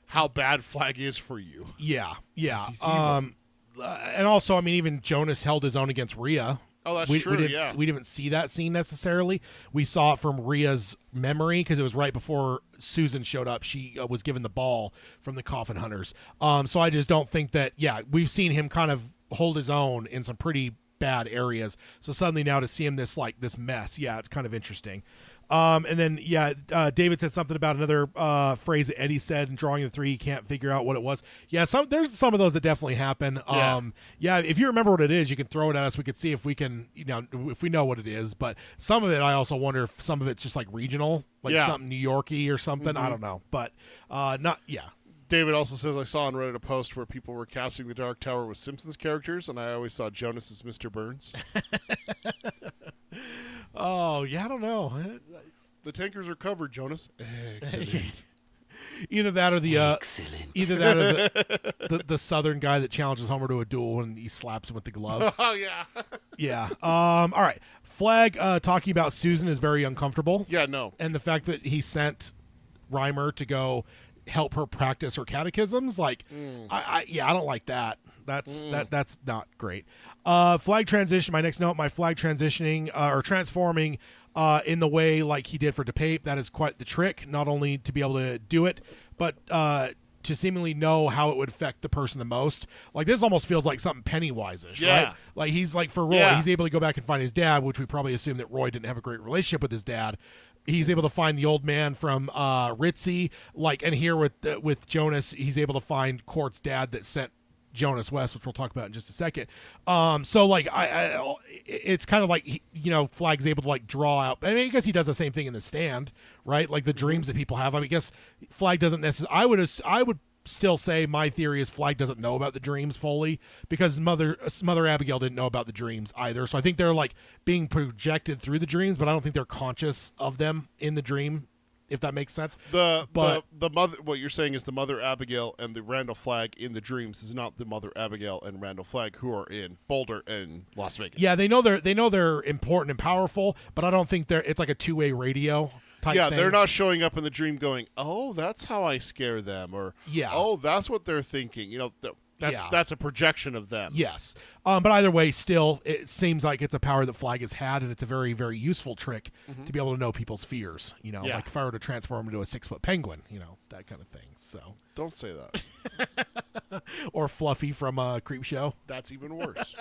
how bad Flagg is for you. Yeah. And also, I mean, even Jonas held his own against Rhea. Oh, that's true, We didn't see that scene necessarily. We saw it from Rhea's memory because it was right before Susan showed up. She was given the ball from the Coffin Hunters. So I just don't think that, we've seen him kind of hold his own in some pretty bad areas. So suddenly now to see him this mess, it's kind of interesting. And then, David said something about another phrase that Eddie said in Drawing the Three. He can't figure out what it was. Yeah, there's some of those that definitely happen. If you remember what it is, you can throw it at us. We could see if we can, if we know what it is. But some of it, I also wonder if some of it's just like regional, like something New Yorky or something. I don't know. But David also says, I saw on Reddit a post where people were casting the Dark Tower with Simpsons characters, and I always saw Jonas as Mr. Burns. Oh, I don't know. The tankers are covered, Jonas. Excellent. Either that or the the Southern guy that challenges Homer to a duel and he slaps him with the glove. Oh yeah. Yeah. All right. Flagg talking about Susan is very uncomfortable. Yeah. No. And the fact that he sent Reimer to go help her practice her catechisms, I don't like that. That's not great. Flagg transition. My next note. My Flagg transitioning or transforming in the way like he did for DePape. That is quite the trick. Not only to be able to do it, but to seemingly know how it would affect the person the most. Like, this almost feels like something Pennywise-ish, right? Like, he's like, for Roy, he's able to go back and find his dad, which we probably assume that Roy didn't have a great relationship with his dad. He's able to find the old man from Ritzy, and here with Jonas, he's able to find Court's dad that sent Jonas West, which we'll talk about in just a second. It's kind of like Flagg's able to draw out. I mean, I guess he does the same thing in The Stand, right? Like the dreams that people have. I mean, I guess Flagg doesn't necessarily. I would still say my theory is Flagg doesn't know about the dreams fully because Mother Abigail didn't know about the dreams either. So I think they're being projected through the dreams, but I don't think they're conscious of them in the dream, if that makes sense. The mother, what you're saying is the Mother Abigail and the Randall Flagg in the dreams is not the Mother Abigail and Randall Flagg who are in Boulder and Las Vegas. Yeah, they know they're important and powerful, but I don't think it's like a two-way radio type thing. They're not showing up in the dream going, "Oh, that's how I scare them," or "Oh, that's what they're thinking." That's a projection of them. Yes. But either way, still, it seems like it's a power that Flagg has had, and it's a very, very useful trick to be able to know people's fears. Like if I were to transform into a 6-foot penguin, that kind of thing. So don't say that. Or Fluffy from Creepshow. That's even worse.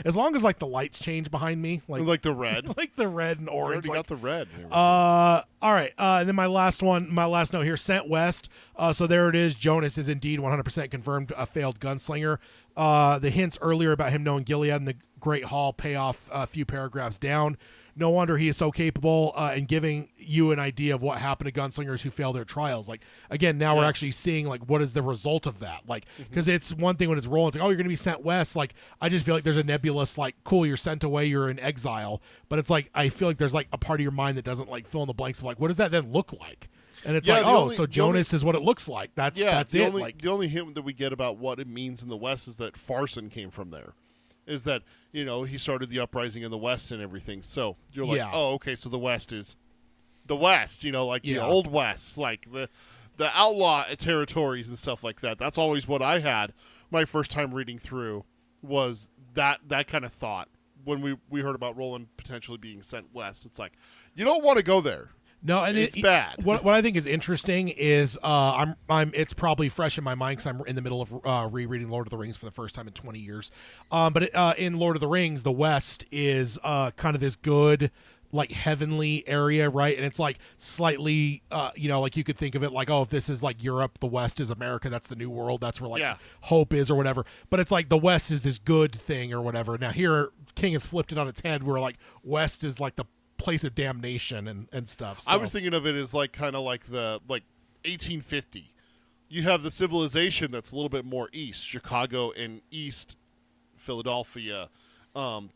As long as the lights change behind me, like the red, like the red and orange. I already got the red. All right. And then my last note here, sent west. So there it is. Jonas is indeed 100% confirmed a failed gunslinger. The hints earlier about him knowing Gilead and the Great Hall pay off a few paragraphs down. No wonder he is so capable in giving you an idea of what happened to gunslingers who fail their trials. Again, now we're actually seeing what is the result of that. Because it's one thing when it's rolling, it's oh, you're going to be sent west. I just feel like there's a nebulous cool, you're sent away, you're in exile. But it's I feel like there's a part of your mind that doesn't fill in the blanks of what does that then look like? And it's so Jonas is what it looks like. That's it. The only hint that we get about what it means in the West is that Farson came from there. Is that, he started the uprising in the West and everything. So you're like, okay, so the West is the West, the Old West, like the outlaw territories and stuff like that. That's always what I had my first time reading through, was that kind of thought when we heard about Roland potentially being sent west. It's like, you don't want to go there. No, and it's bad. What I think is interesting is it's probably fresh in my mind because I'm in the middle of rereading Lord of the Rings for the first time in 20 years. But in Lord of the Rings, the West is kind of this good, like, heavenly area, right? And it's like slightly, like you could think of it like, if this is like Europe, the West is America, that's the New World, that's where hope is or whatever. But it's like the West is this good thing or whatever. Now here, King has flipped it on its head where like West is like the place of damnation and stuff. So. I was thinking of it as like kind of like the 1850. You have the civilization that's a little bit more east, Chicago and East Philadelphia,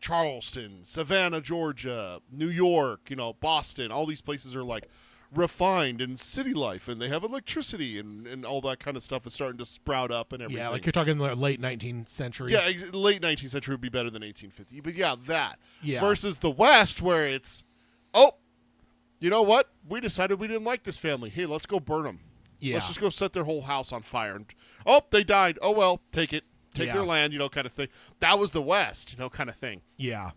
Charleston, Savannah, Georgia, New York, Boston. All these places are like refined in city life, and they have electricity and all that kind of stuff is starting to sprout up and everything. Yeah, like you're talking the late 19th century. Yeah, late 19th century would be better than 1850. But that. Yeah. Versus the West, where it's, you know what? We decided we didn't like this family. Hey, let's go burn them. Yeah. Let's just go set their whole house on fire. And, they died. Oh, well, take it. Take their land, kind of thing. That was the West, kind of thing. Yeah.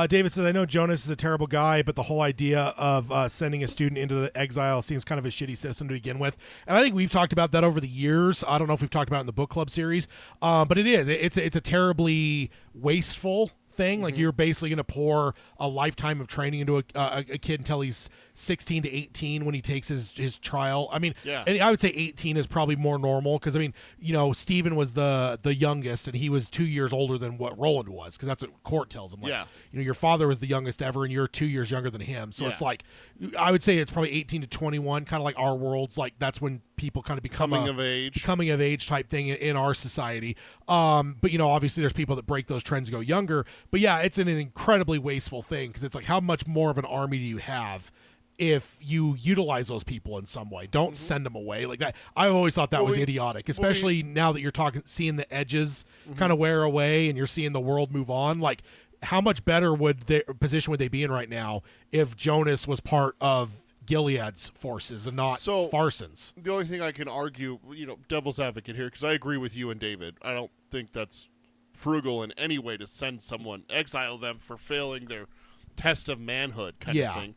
David says, I know Jonas is a terrible guy, but the whole idea of sending a student into the exile seems kind of a shitty system to begin with. And I think we've talked about that over the years. I don't know if we've talked about it in the book club series, but it is. It's a terribly wasteful thing. Like, you're basically going to pour a lifetime of training into a kid until he's 16 to 18 when he takes his trial. I mean, and I would say 18 is probably more normal because, I mean, Stephen was the youngest and he was 2 years older than what Roland was, because that's what court tells him. Like, your father was the youngest ever and you're 2 years younger than him. So it's like, I would say it's probably 18 to 21, kind of like our world's like, that's when people kind of become coming of age type thing in our society. But obviously there's people that break those trends and go younger. But it's an incredibly wasteful thing, because it's like, how much more of an army do you have if you utilize those people in some way? Don't send them away like that. I've always thought that was idiotic, especially now that you're seeing the edges kind of wear away and you're seeing the world move on. Like, how much better position would they be in right now if Jonas was part of Gilead's forces and not Farson's? The only thing I can argue, devil's advocate here, because I agree with you and David. I don't think that's frugal in any way to send someone, exile them for failing their test of manhood kind of thing.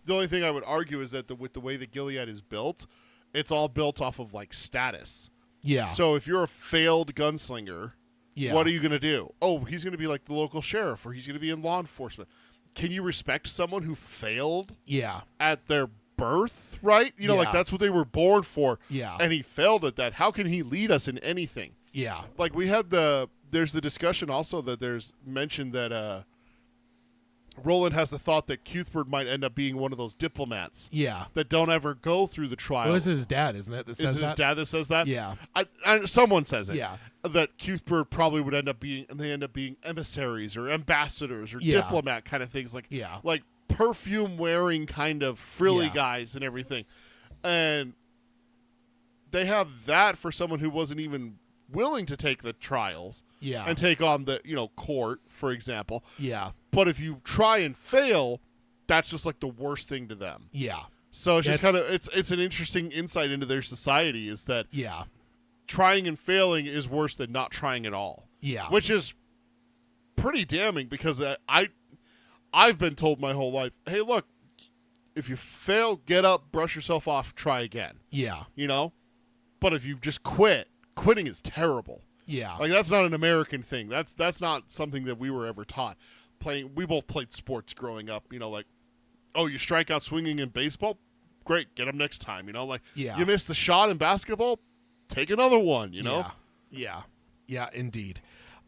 The only thing I would argue is that with the way that Gilead is built, it's all built off of like status. Yeah. So if you're a failed gunslinger, what are you going to do? Oh, he's going to be like the local sheriff, or he's going to be in law enforcement. Can you respect someone who failed at their birth, right? Like that's what they were born for. Yeah. And he failed at that. How can he lead us in anything? Yeah. Like we had there's the discussion also that there's mentioned that Roland has the thought that Cuthbert might end up being one of those diplomats. Yeah. That don't ever go through the trial. Well, this is his dad, isn't it? Is it his dad that says that? Yeah. Someone says it. Yeah. That Cuthbert probably would end up being, and they end up being emissaries or ambassadors or diplomat kind of things. Like, like perfume wearing kind of frilly guys and everything. And they have that for someone who wasn't even willing to take the trials and take on the court, for example. Yeah. But if you try and fail, that's just like the worst thing to them. Yeah. So it's just kind of it's an interesting insight into their society, is that trying and failing is worse than not trying at all. Yeah. Which is pretty damning, because I've been told my whole life, hey, look, if you fail, get up, brush yourself off, try again. Yeah. But if you just quitting is terrible. Yeah. Like, that's not an American thing. That's not something that we were ever taught. We both played sports growing up, like, oh, you strike out swinging in baseball? Great, get them next time, Like, you missed the shot in basketball? Take another one, Yeah. Yeah, indeed.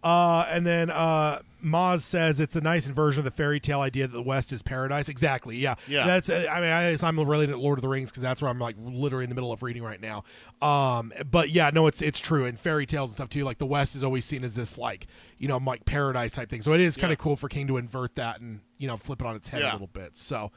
And then Maz says it's a nice inversion of the fairy tale idea that the West is paradise. Exactly. Yeah. Yeah. That's. I'm related to Lord of the Rings because that's where I'm like literally in the middle of reading right now. But yeah, no, it's true. And fairy tales and stuff too. Like the West is always seen as this like like paradise type thing. So it is kind of cool for King to invert that and flip it on its head a little bit. So.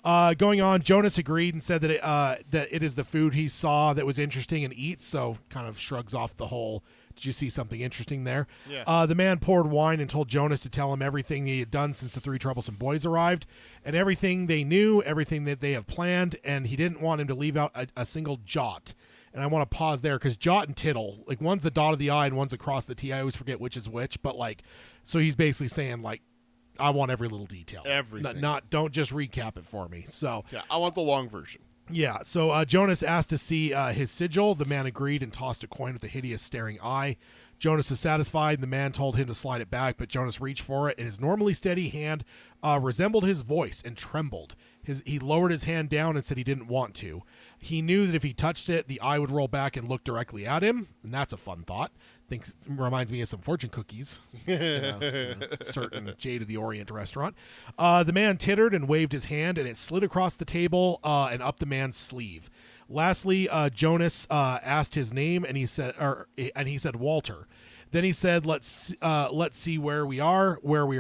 Going on, Jonas agreed and said that it is the food he saw that was interesting and eats, so kind of shrugs off the whole, did you see something interesting there? Yeah. The man poured wine and told Jonas to tell him everything he had done since the three troublesome boys arrived, and everything they knew, everything that they have planned, and he didn't want him to leave out a single jot. And I want to pause there because jot and tittle, like one's the dot of the I and one's across the T. I always forget which is which, but like, so he's basically saying like, I want every little detail. Everything. Don't just recap it for me. So yeah, I want the long version. Yeah. So Jonas asked to see his sigil. The man agreed and tossed a coin with a hideous staring eye. Jonas is satisfied, and the man told him to slide it back, but Jonas reached for it, and his normally steady hand resembled his voice and trembled. He lowered his hand down and said he didn't want to. He knew that if he touched it, the eye would roll back and look directly at him, and that's a fun thought. Reminds me of some fortune cookies. Certain Jade of the Orient restaurant. The man tittered and waved his hand, and it slid across the table and up the man's sleeve. Lastly, Jonas asked his name, and he said Walter. Then he said, "Let's see where we are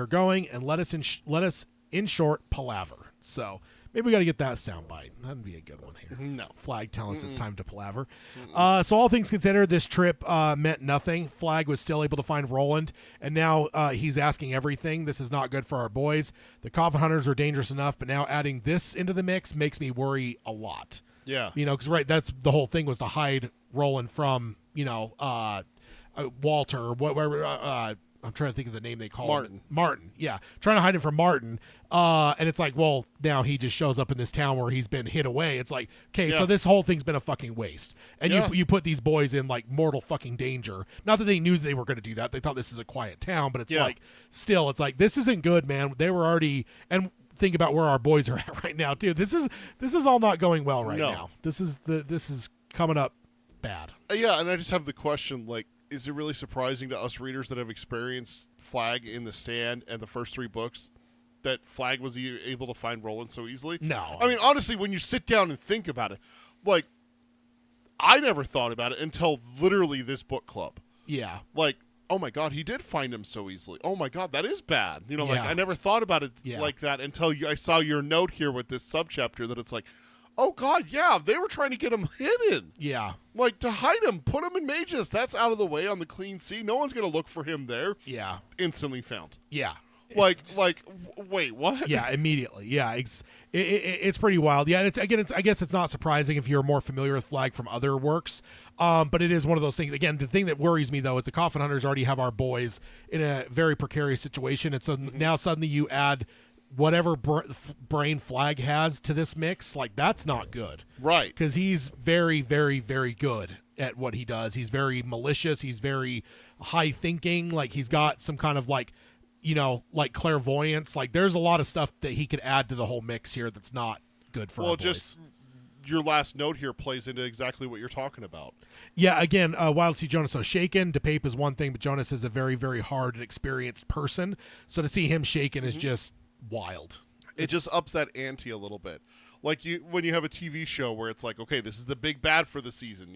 going, and let us in short palaver." So maybe we got to get that soundbite. That'd be a good one here. No. Flagg telling us it's time to palaver. So all things considered, this trip meant nothing. Flagg was still able to find Roland, and now he's asking everything. This is not good for our boys. The coffin hunters are dangerous enough, but now adding this into the mix makes me worry a lot. Yeah. Because that's the whole thing, was to hide Roland from, Walter, or whatever. I'm trying to think of the name they call him. Martin. Yeah. Trying to hide him from Martin. And it's like, well, now he just shows up in this town where he's been hid away. It's like, okay, so this whole thing's been a fucking waste. And you put these boys in like mortal fucking danger. Not that they knew they were going to do that. They thought this is a quiet town, but it's like, still, it's like, this isn't good, man. They were already, and think about where our boys are at right now, too. This is all not going well right now. This is coming up bad. Yeah. And I just have the question, like, is it really surprising to us readers that have experienced Flagg in The Stand and the first three books that Flagg was able to find Roland so easily? No. I mean, honestly, when you sit down and think about it, like, I never thought about it until literally this book club. Yeah. Like, oh my God, he did find him so easily. Oh my God, that is bad. Like, I never thought about it like that until I saw your note here with this subchapter that it's like, oh God, yeah, they were trying to get him hidden. Yeah. Like, to hide him, put him in Magus. That's out of the way on the clean sea. No one's going to look for him there. Yeah. Instantly found. Yeah. Wait, what? Yeah, immediately. Yeah, it's pretty wild. Yeah, I guess it's not surprising if you're more familiar with Flagg from other works. But it is one of those things. Again, the thing that worries me, though, is the coffin hunters already have our boys in a very precarious situation. And so now suddenly you add whatever brain Flagg has to this mix, like, that's not good. Right. Because he's very, very, very good at what he does. He's very malicious. He's very high thinking. Like, he's got some kind of, like, like clairvoyance. Like, there's a lot of stuff that he could add to the whole mix here that's not good for our boys. Just your last note here plays into exactly what you're talking about. Yeah, again, wild to see Jonas so shaken. DePape is one thing, but Jonas is a very, very hard and experienced person. So to see him shaken is just wild. It just ups that ante a little bit. Like when you have a TV show where it's like, okay, this is the big bad for the season,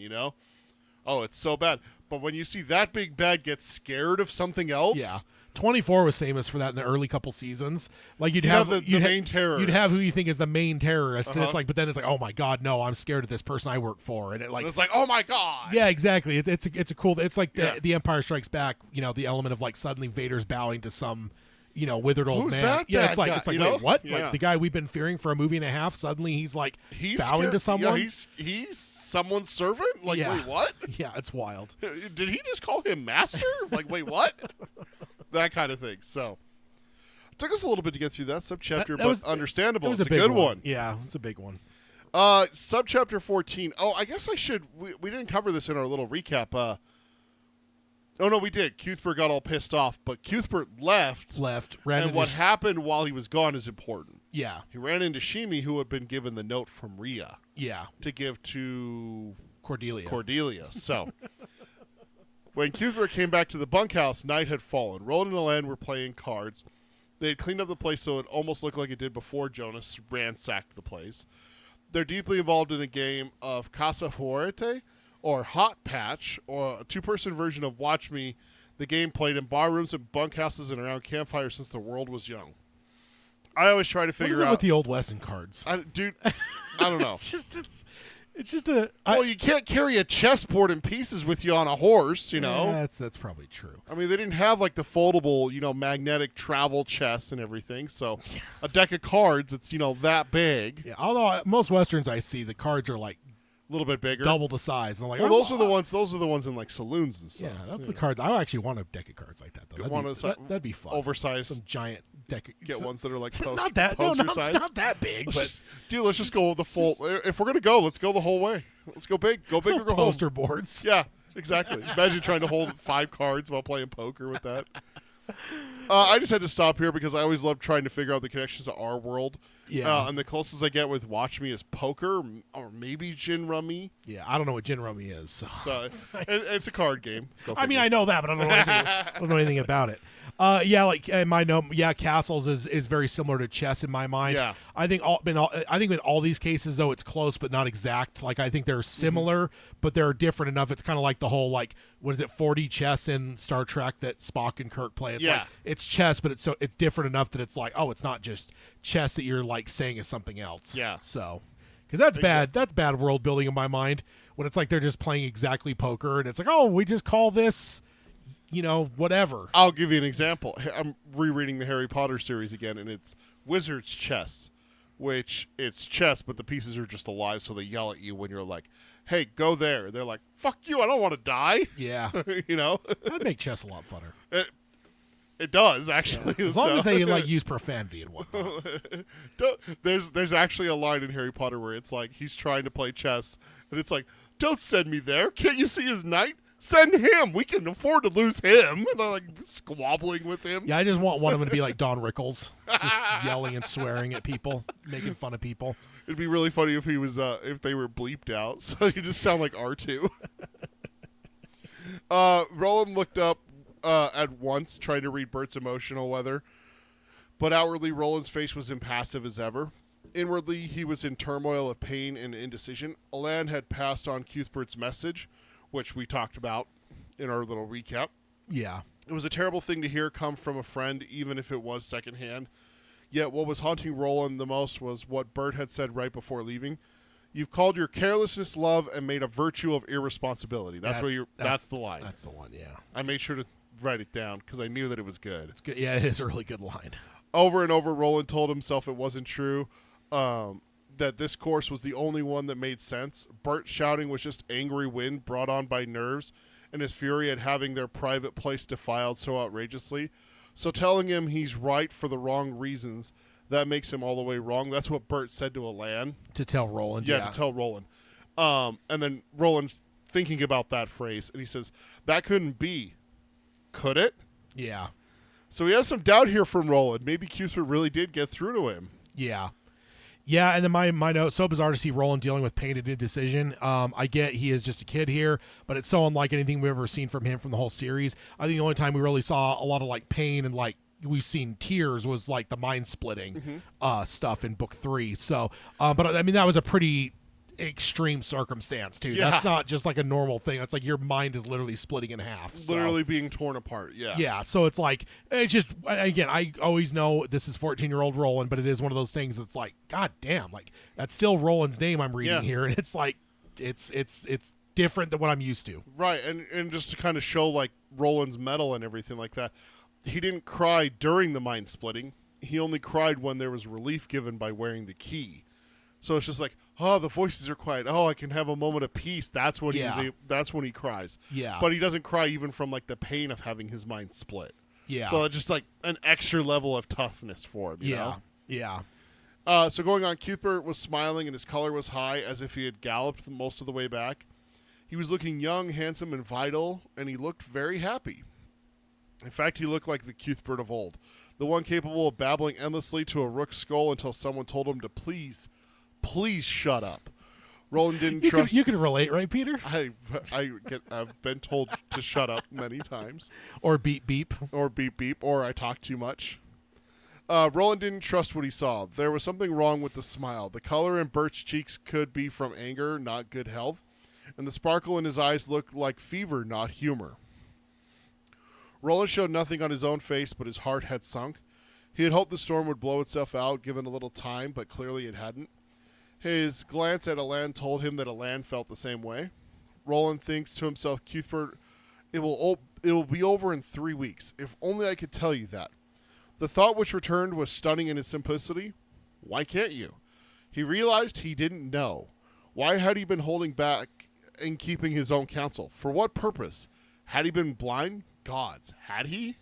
Oh, it's so bad. But when you see that big bad get scared of something else. Yeah. 24 was famous for that in the early couple seasons. Like you'd have the main terrorist. You'd have who you think is the main terrorist. And it's like, but then it's like, oh my God, no, I'm scared of this person I work for. And it's like, oh my God. Yeah, exactly. It's a cool, it's like the Empire Strikes Back, the element of like suddenly Vader's bowing to some, withered old Who's man. That yeah, it's guy, like wait, what? Yeah. Like the guy we've been fearing for a movie and a half, suddenly he's like bowing scared. to someone. Yeah, he's someone's servant? Like, wait, what? Yeah, it's wild. Did he just call him master? Like, wait, what? That kind of thing. So, it took us a little bit to get through that subchapter, but understandable. It's a good one. Yeah, it's a big one. Subchapter 14. Oh, I guess I should. We didn't cover this in our little recap. Oh, no, we did. Cuthbert got all pissed off, but Cuthbert left. And what happened while he was gone is important. Yeah. He ran into Shimi, who had been given the note from Rhea. Yeah. To give to Cordelia. So, when Cuthbert came back to the bunkhouse, night had fallen. Roland and Alain were playing cards. They had cleaned up the place so it almost looked like it did before Jonas ransacked the place. They're deeply involved in a game of Casa Fuerte, or Hot Patch, or a two-person version of Watch Me, the game played in bar rooms and bunkhouses and around campfires since the world was young. I always try to figure out with the old Wesson cards. Dude, I don't know. It's just a. Well, you can't carry a chessboard in pieces with you on a horse, you know. Yeah, that's probably true. I mean, they didn't have like the foldable, magnetic travel chess and everything. So, a deck of cards, it's that big. Yeah, although most westerns I see, the cards are like a little bit bigger, double the size. And I'm like, well, those are the ones. Those are the ones in like saloons and stuff. Yeah, that's the cards. I actually want a deck of cards like that though. That'd be fun. Oversized, some giant deck. Get ones that are like not that size. Not that big. But dude, let's just go with the full. If we're gonna go, let's go the whole way. Let's go big. Go big or go poster home. boards. Yeah, exactly. Imagine trying to hold 5 cards while playing poker with that. I just had to stop here because I always love trying to figure out the connections to our world. Yeah. And the closest I get with Watch Me is poker or maybe gin rummy. Yeah, I don't know what gin rummy is. So it's a card game. I mean, I know that, but I don't know anything about it. Like in my note, castles is very similar to chess in my mind. Yeah. I think in all these cases though it's close but not exact. Like I think they're similar, but they're different enough. It's kind of like the whole 4D chess in Star Trek that Spock and Kirk play. It's like it's chess, but it's different enough that it's like, oh, it's not just chess that you're like saying is something else. Yeah. So, because that's bad. That's bad world building in my mind when it's like they're just playing exactly poker and it's like, oh, we just call this. Whatever. I'll give you an example. I'm rereading the Harry Potter series again, and it's Wizard's Chess, which it's chess, but the pieces are just alive, so they yell at you when you're like, hey, go there. They're like, fuck you, I don't want to die. Yeah. That'd make chess a lot funner. It does, actually. Yeah. As long as they use profanity and whatnot. There's actually a line in Harry Potter where it's like he's trying to play chess, and it's like, don't send me there. Can't you see his knight? Send him. We can afford to lose him. And they're like squabbling with him. Yeah, I just want one of them to be like Don Rickles, just yelling and swearing at people, making fun of people. It'd be really funny if he was if they were bleeped out, so you just sound like R2. Roland looked up at once, trying to read Bert's emotional weather, but outwardly Roland's face was impassive as ever. Inwardly, he was in turmoil of pain and indecision. Alain had passed on Cuthbert's message, which we talked about in our little recap. Yeah. It was a terrible thing to hear come from a friend, even if it was secondhand. Yet what was haunting Roland the most was what Bert had said right before leaving. You've called your carelessness love and made a virtue of irresponsibility. That's the line. That's the one, yeah. I made sure to write it down because I knew that it was good. It's good. Yeah, it is a really good line. Over and over, Roland told himself it wasn't true. That this course was the only one that made sense. Bert's shouting was just angry wind brought on by nerves and his fury at having their private place defiled so outrageously. So telling him he's right for the wrong reasons, that makes him all the way wrong. That's what Bert said to Alain. To tell Roland, yeah. To tell Roland. And then Roland's thinking about that phrase, and he says, that couldn't be. Could it? Yeah. So he has some doubt here from Roland. Maybe Cuthbert really did get through to him. Yeah. Yeah, and then my note, so bizarre to see Roland dealing with pain and indecision. I get he is just a kid here, but it's so unlike anything we've ever seen from him from the whole series. I think the only time we really saw a lot of pain and we've seen tears was the mind splitting stuff in book 3. So, but I mean that was a pretty extreme circumstance too. Yeah. That's not just a normal thing. That's your mind is literally splitting in half. Literally being torn apart. Yeah. Yeah. So it's it's just, again, I always know this is 14-year-old Roland, but it is one of those things that's God damn, that's still Roland's name I'm reading here. And it's it's different than what I'm used to. Right. And just to kind of show Roland's mettle and everything like that, he didn't cry during the mind splitting. He only cried when there was relief given by wearing the key. So it's just the voices are quiet. Oh, I can have a moment of peace. That's what that's when he cries. Yeah. But he doesn't cry even from the pain of having his mind split. Yeah. So it's just an extra level of toughness for him. You know? Yeah. So going on, Cuthbert was smiling and his color was high as if he had galloped most of the way back. He was looking young, handsome, and vital, and he looked very happy. In fact, he looked like the Cuthbert of old, the one capable of babbling endlessly to a rook's skull until someone told him to please shut up. Roland didn't trust. You can relate, right, Peter? I've been told to shut up many times. Or beep beep. Or beep beep. Or I talk too much. Roland didn't trust what he saw. There was something wrong with the smile. The color in Bert's cheeks could be from anger, not good health, and the sparkle in his eyes looked like fever, not humor. Roland showed nothing on his own face, but his heart had sunk. He had hoped the storm would blow itself out, given a little time, but clearly it hadn't. His glance at Alain told him that Alain felt the same way. Roland thinks to himself, Cuthbert, it will be over in 3 weeks. If only I could tell you that. The thought which returned was stunning in its simplicity. Why can't you? He realized he didn't know. Why had he been holding back and keeping his own counsel? For what purpose? Had he been blind? Gods. Had he?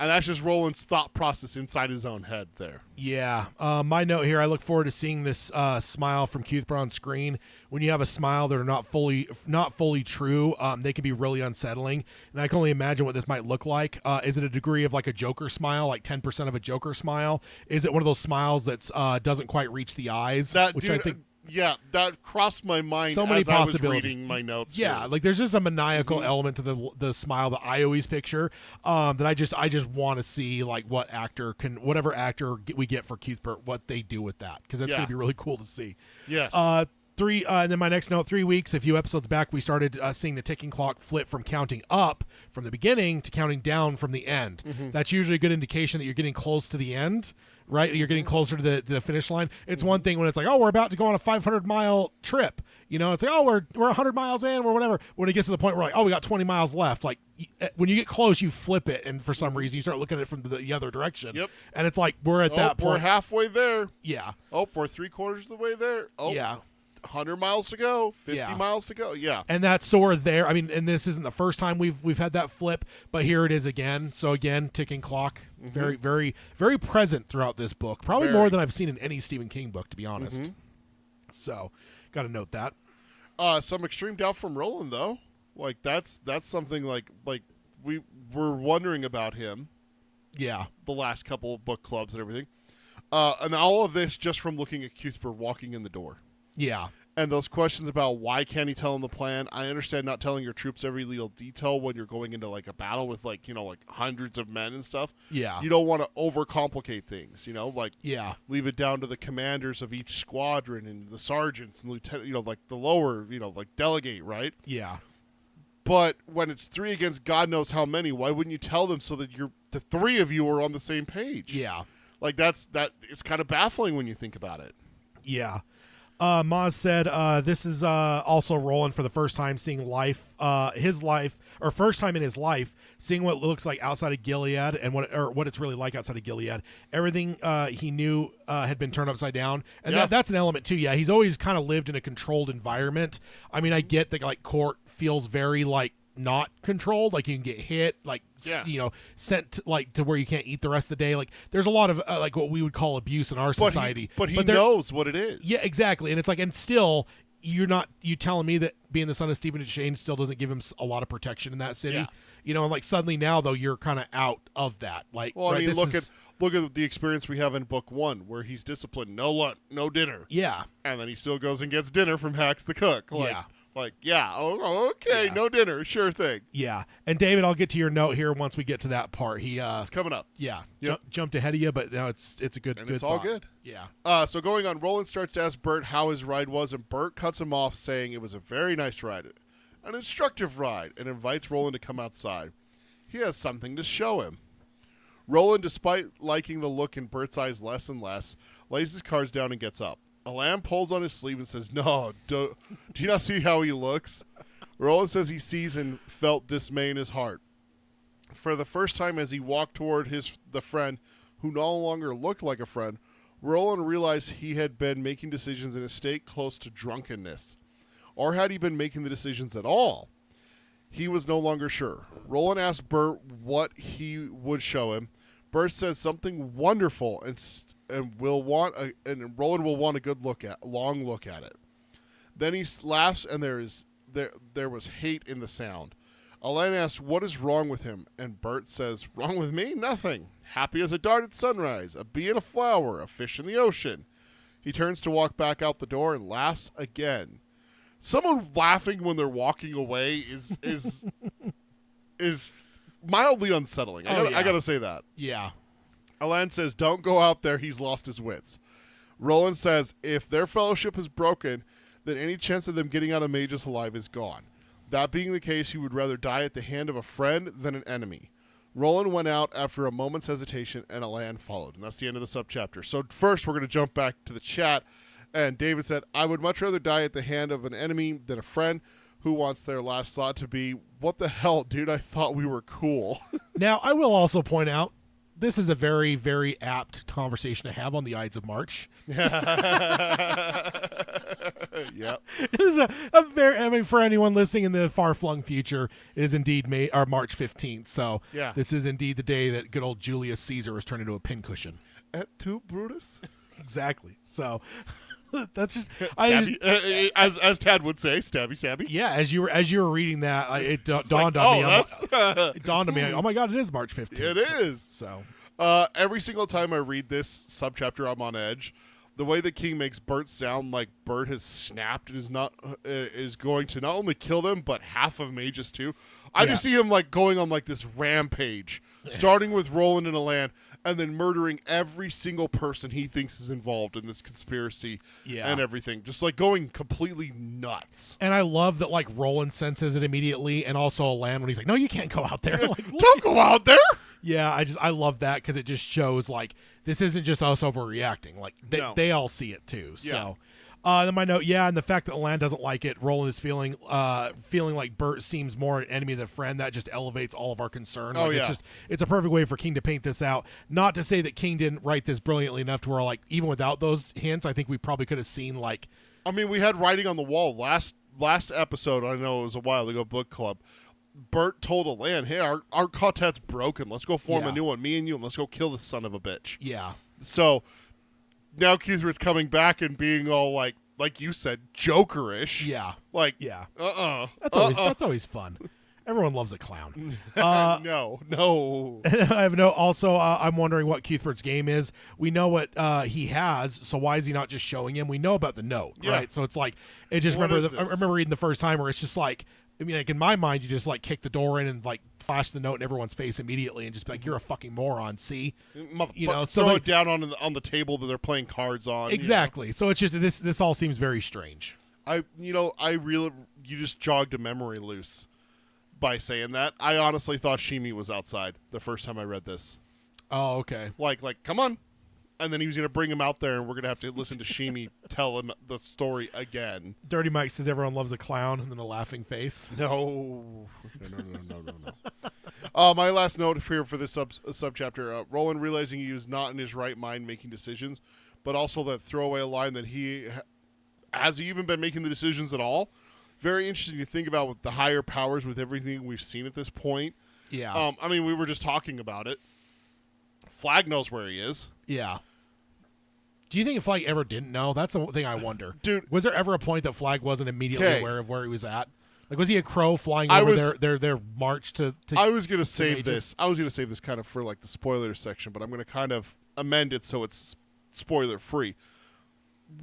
And that's just Roland's thought process inside his own head there. Yeah. My note here, I look forward to seeing this smile from Cuthbert on screen. When you have a smile that are not fully true, they can be really unsettling. And I can only imagine what this might look like. Is it a degree of like a Joker smile, like 10% of a Joker smile? Is it one of those smiles that doesn't quite reach the eyes? I think. Yeah, that crossed my mind so many as possibilities. I was reading my notes. Yeah, here. like there's just a maniacal element to the smile that I always picture. That I just want to see like whatever actor we get for Cuthbert, what they do with that, because that's going to be really cool to see. Yes. And then my next note, 3 weeks, a few episodes back, we started seeing the ticking clock flip from counting up from the beginning to counting down from the end. That's usually a good indication that you're getting close to the end. Right, you're getting closer to the finish line. It's one thing when it's like, oh, we're about to go on a 500-mile trip. You know, it's like, oh, we're 100 miles in or whatever. When it gets to the point where like, oh, we got 20 miles left. Like when you get close, you flip it, and for some reason you start looking at it from the other direction. Yep. And it's like we're at that point. We're halfway there. Yeah. Oh, we're 3/4 of the way there. Oh, yeah. 100 miles to go, 50 miles to go. Yeah. And that's sort of there. I mean, and this isn't the first time we've had that flip, but here it is again. So again, ticking clock, very, very, very present throughout this book. Probably more than I've seen in any Stephen King book, to be honest. So, got to note that. Some extreme doubt from Roland, though. Like that's something like we were wondering about him. Yeah. The last couple of book clubs and everything. And all of this just from looking at Cuthbert walking in the door. Yeah. And those questions about why can't he tell him the plan. I understand not telling your troops every little detail when you're going into like a battle with like hundreds of men and stuff. Yeah. You don't want to overcomplicate things, like leave it down to the commanders of each squadron and the sergeants and lieutenant, like the lower, like delegate, right? Yeah. But when it's 3 against God knows how many, why wouldn't you tell them so that the 3 of you are on the same page? Yeah. Like it's kind of baffling when you think about it. Yeah. Maz said this is also Roland for the first time seeing first time in his life seeing what it looks like outside of Gilead and what it's really like outside of Gilead. Everything he knew had been turned upside down, and that's an element too. Yeah, he's always kind of lived in a controlled environment. I mean, I get that like Court feels very like not controlled, like you can get hit, like sent like to where you can't eat the rest of the day. Like there's a lot of like what we would call abuse in our society. But he knows what it is. Yeah, exactly. And it's like, and still you telling me that being the son of Stephen Shane still doesn't give him a lot of protection in that city. Yeah. And like suddenly now though you're kind of out of that. Like, well, I mean, look at the experience we have in book 1 where he's disciplined, no lunch, no dinner. Yeah. And then he still goes and gets dinner from Hax the cook. Okay, no dinner, sure thing. Yeah, and David, I'll get to your note here once we get to that part. It's coming up. Yeah, jumped ahead of you, but now it's a good. And it's thought. all good. Yeah. So going on, Roland starts to ask Bert how his ride was, and Bert cuts him off, saying it was a very nice ride, an instructive ride, and invites Roland to come outside. He has something to show him. Roland, despite liking the look in Bert's eyes less and less, lays his cards down and gets up. Alain pulls on his sleeve and says, "No, do you not see how he looks?" Roland says he sees and felt dismay in his heart. For the first time as he walked toward the friend who no longer looked like a friend, Roland realized he had been making decisions in a state close to drunkenness. Or had he been making the decisions at all? He was no longer sure. Roland asked Bert what he would show him. Bert says something wonderful and Roland will want a long look at it. Then he laughs, and there was hate in the sound. Alain asks what is wrong with him, and Bert says, "Wrong with me? Nothing. Happy as a dart at sunrise, a bee in a flower, a fish in the ocean." He turns to walk back out the door and laughs again. Someone laughing when they're walking away is mildly unsettling. I gotta say that. Yeah. Alain says, "Don't go out there, he's lost his wits." Roland says, if their fellowship is broken, then any chance of them getting out of Magus alive is gone. That being the case, he would rather die at the hand of a friend than an enemy. Roland went out after a moment's hesitation, and Alain followed. And that's the end of the subchapter. So first, we're going to jump back to the chat. And David said, I would much rather die at the hand of an enemy than a friend who wants their last thought to be, what the hell, dude? I thought we were cool. Now, I will also point out, this is a very, very apt conversation to have on the Ides of March. Yep. It is a very, I mean, for anyone listening in the far-flung future, it is indeed March 15th. So yeah. This is indeed the day that good old Julius Caesar was turned into a pincushion. Et tu, Brutus? Exactly. So that's just, as Tad would say, stabby, stabby. Yeah, as you were reading that, it dawned on me. It dawned on me. Oh my God, it is March 15th. It is. So every single time I read this subchapter, I'm on edge. The way the king makes Bert sound like Bert has snapped and is going to not only kill them but half of Magus too. I just see him like going on like this rampage, starting with Roland and Alain, and then murdering every single person he thinks is involved in this conspiracy and everything. Just like going completely nuts. And I love that like Roland senses it immediately, and also Alain when he's like, "No, you can't go out there." Like, don't go out there. Yeah, I love that because it just shows like this isn't just us overreacting. Like they all see it too. Yeah. So, then my note, and the fact that Alain doesn't like it, Roland is feeling like Bert seems more an enemy than a friend. That just elevates all of our concern. It's a perfect way for King to paint this out. Not to say that King didn't write this brilliantly enough to where like even without those hints, I think we probably could have seen like. I mean, we had writing on the wall last episode. I know it was a while ago. Book club. Bert told Alain, hey, our quartet's broken. Let's go form a new one. Me and you, and let's go kill this son of a bitch. Yeah. So now Cuthbert's coming back and being all like you said, Jokerish. Yeah. Like, That's always fun. Everyone loves a clown. No. I have no. Also, I'm wondering what Cuthbert's game is. We know what he has, so why is he not just showing him? We know about the note, right? So it's like, I remember reading the first time where it's just like, I mean, like in my mind, you just like kick the door in and like flash the note in everyone's face immediately and just be like, "You're a fucking moron." See, so throw it down on the table that they're playing cards on. Exactly. So it's just this all seems very strange. You just jogged a memory loose by saying that. I honestly thought Shimi was outside the first time I read this. Oh, okay. Like, come on. And then he was going to bring him out there, and we're going to have to listen to Shimi tell him the story again. Dirty Mike says everyone loves a clown, and then a laughing face. No. My last note here for this subchapter, Roland realizing he was not in his right mind making decisions, but also that throwaway line that has he even been making the decisions at all? Very interesting to think about with the higher powers, with everything we've seen at this point. Yeah. I mean, we were just talking about it. Flagg knows where he is. Yeah. Do you think Flagg ever didn't know? That's the thing I wonder. Dude. Was there ever a point that Flagg wasn't immediately aware of where he was at? Like, was he a crow flying over their march to I was going to save this. I was going to save this kind of for, like, the spoiler section, but I'm going to kind of amend it so it's spoiler-free.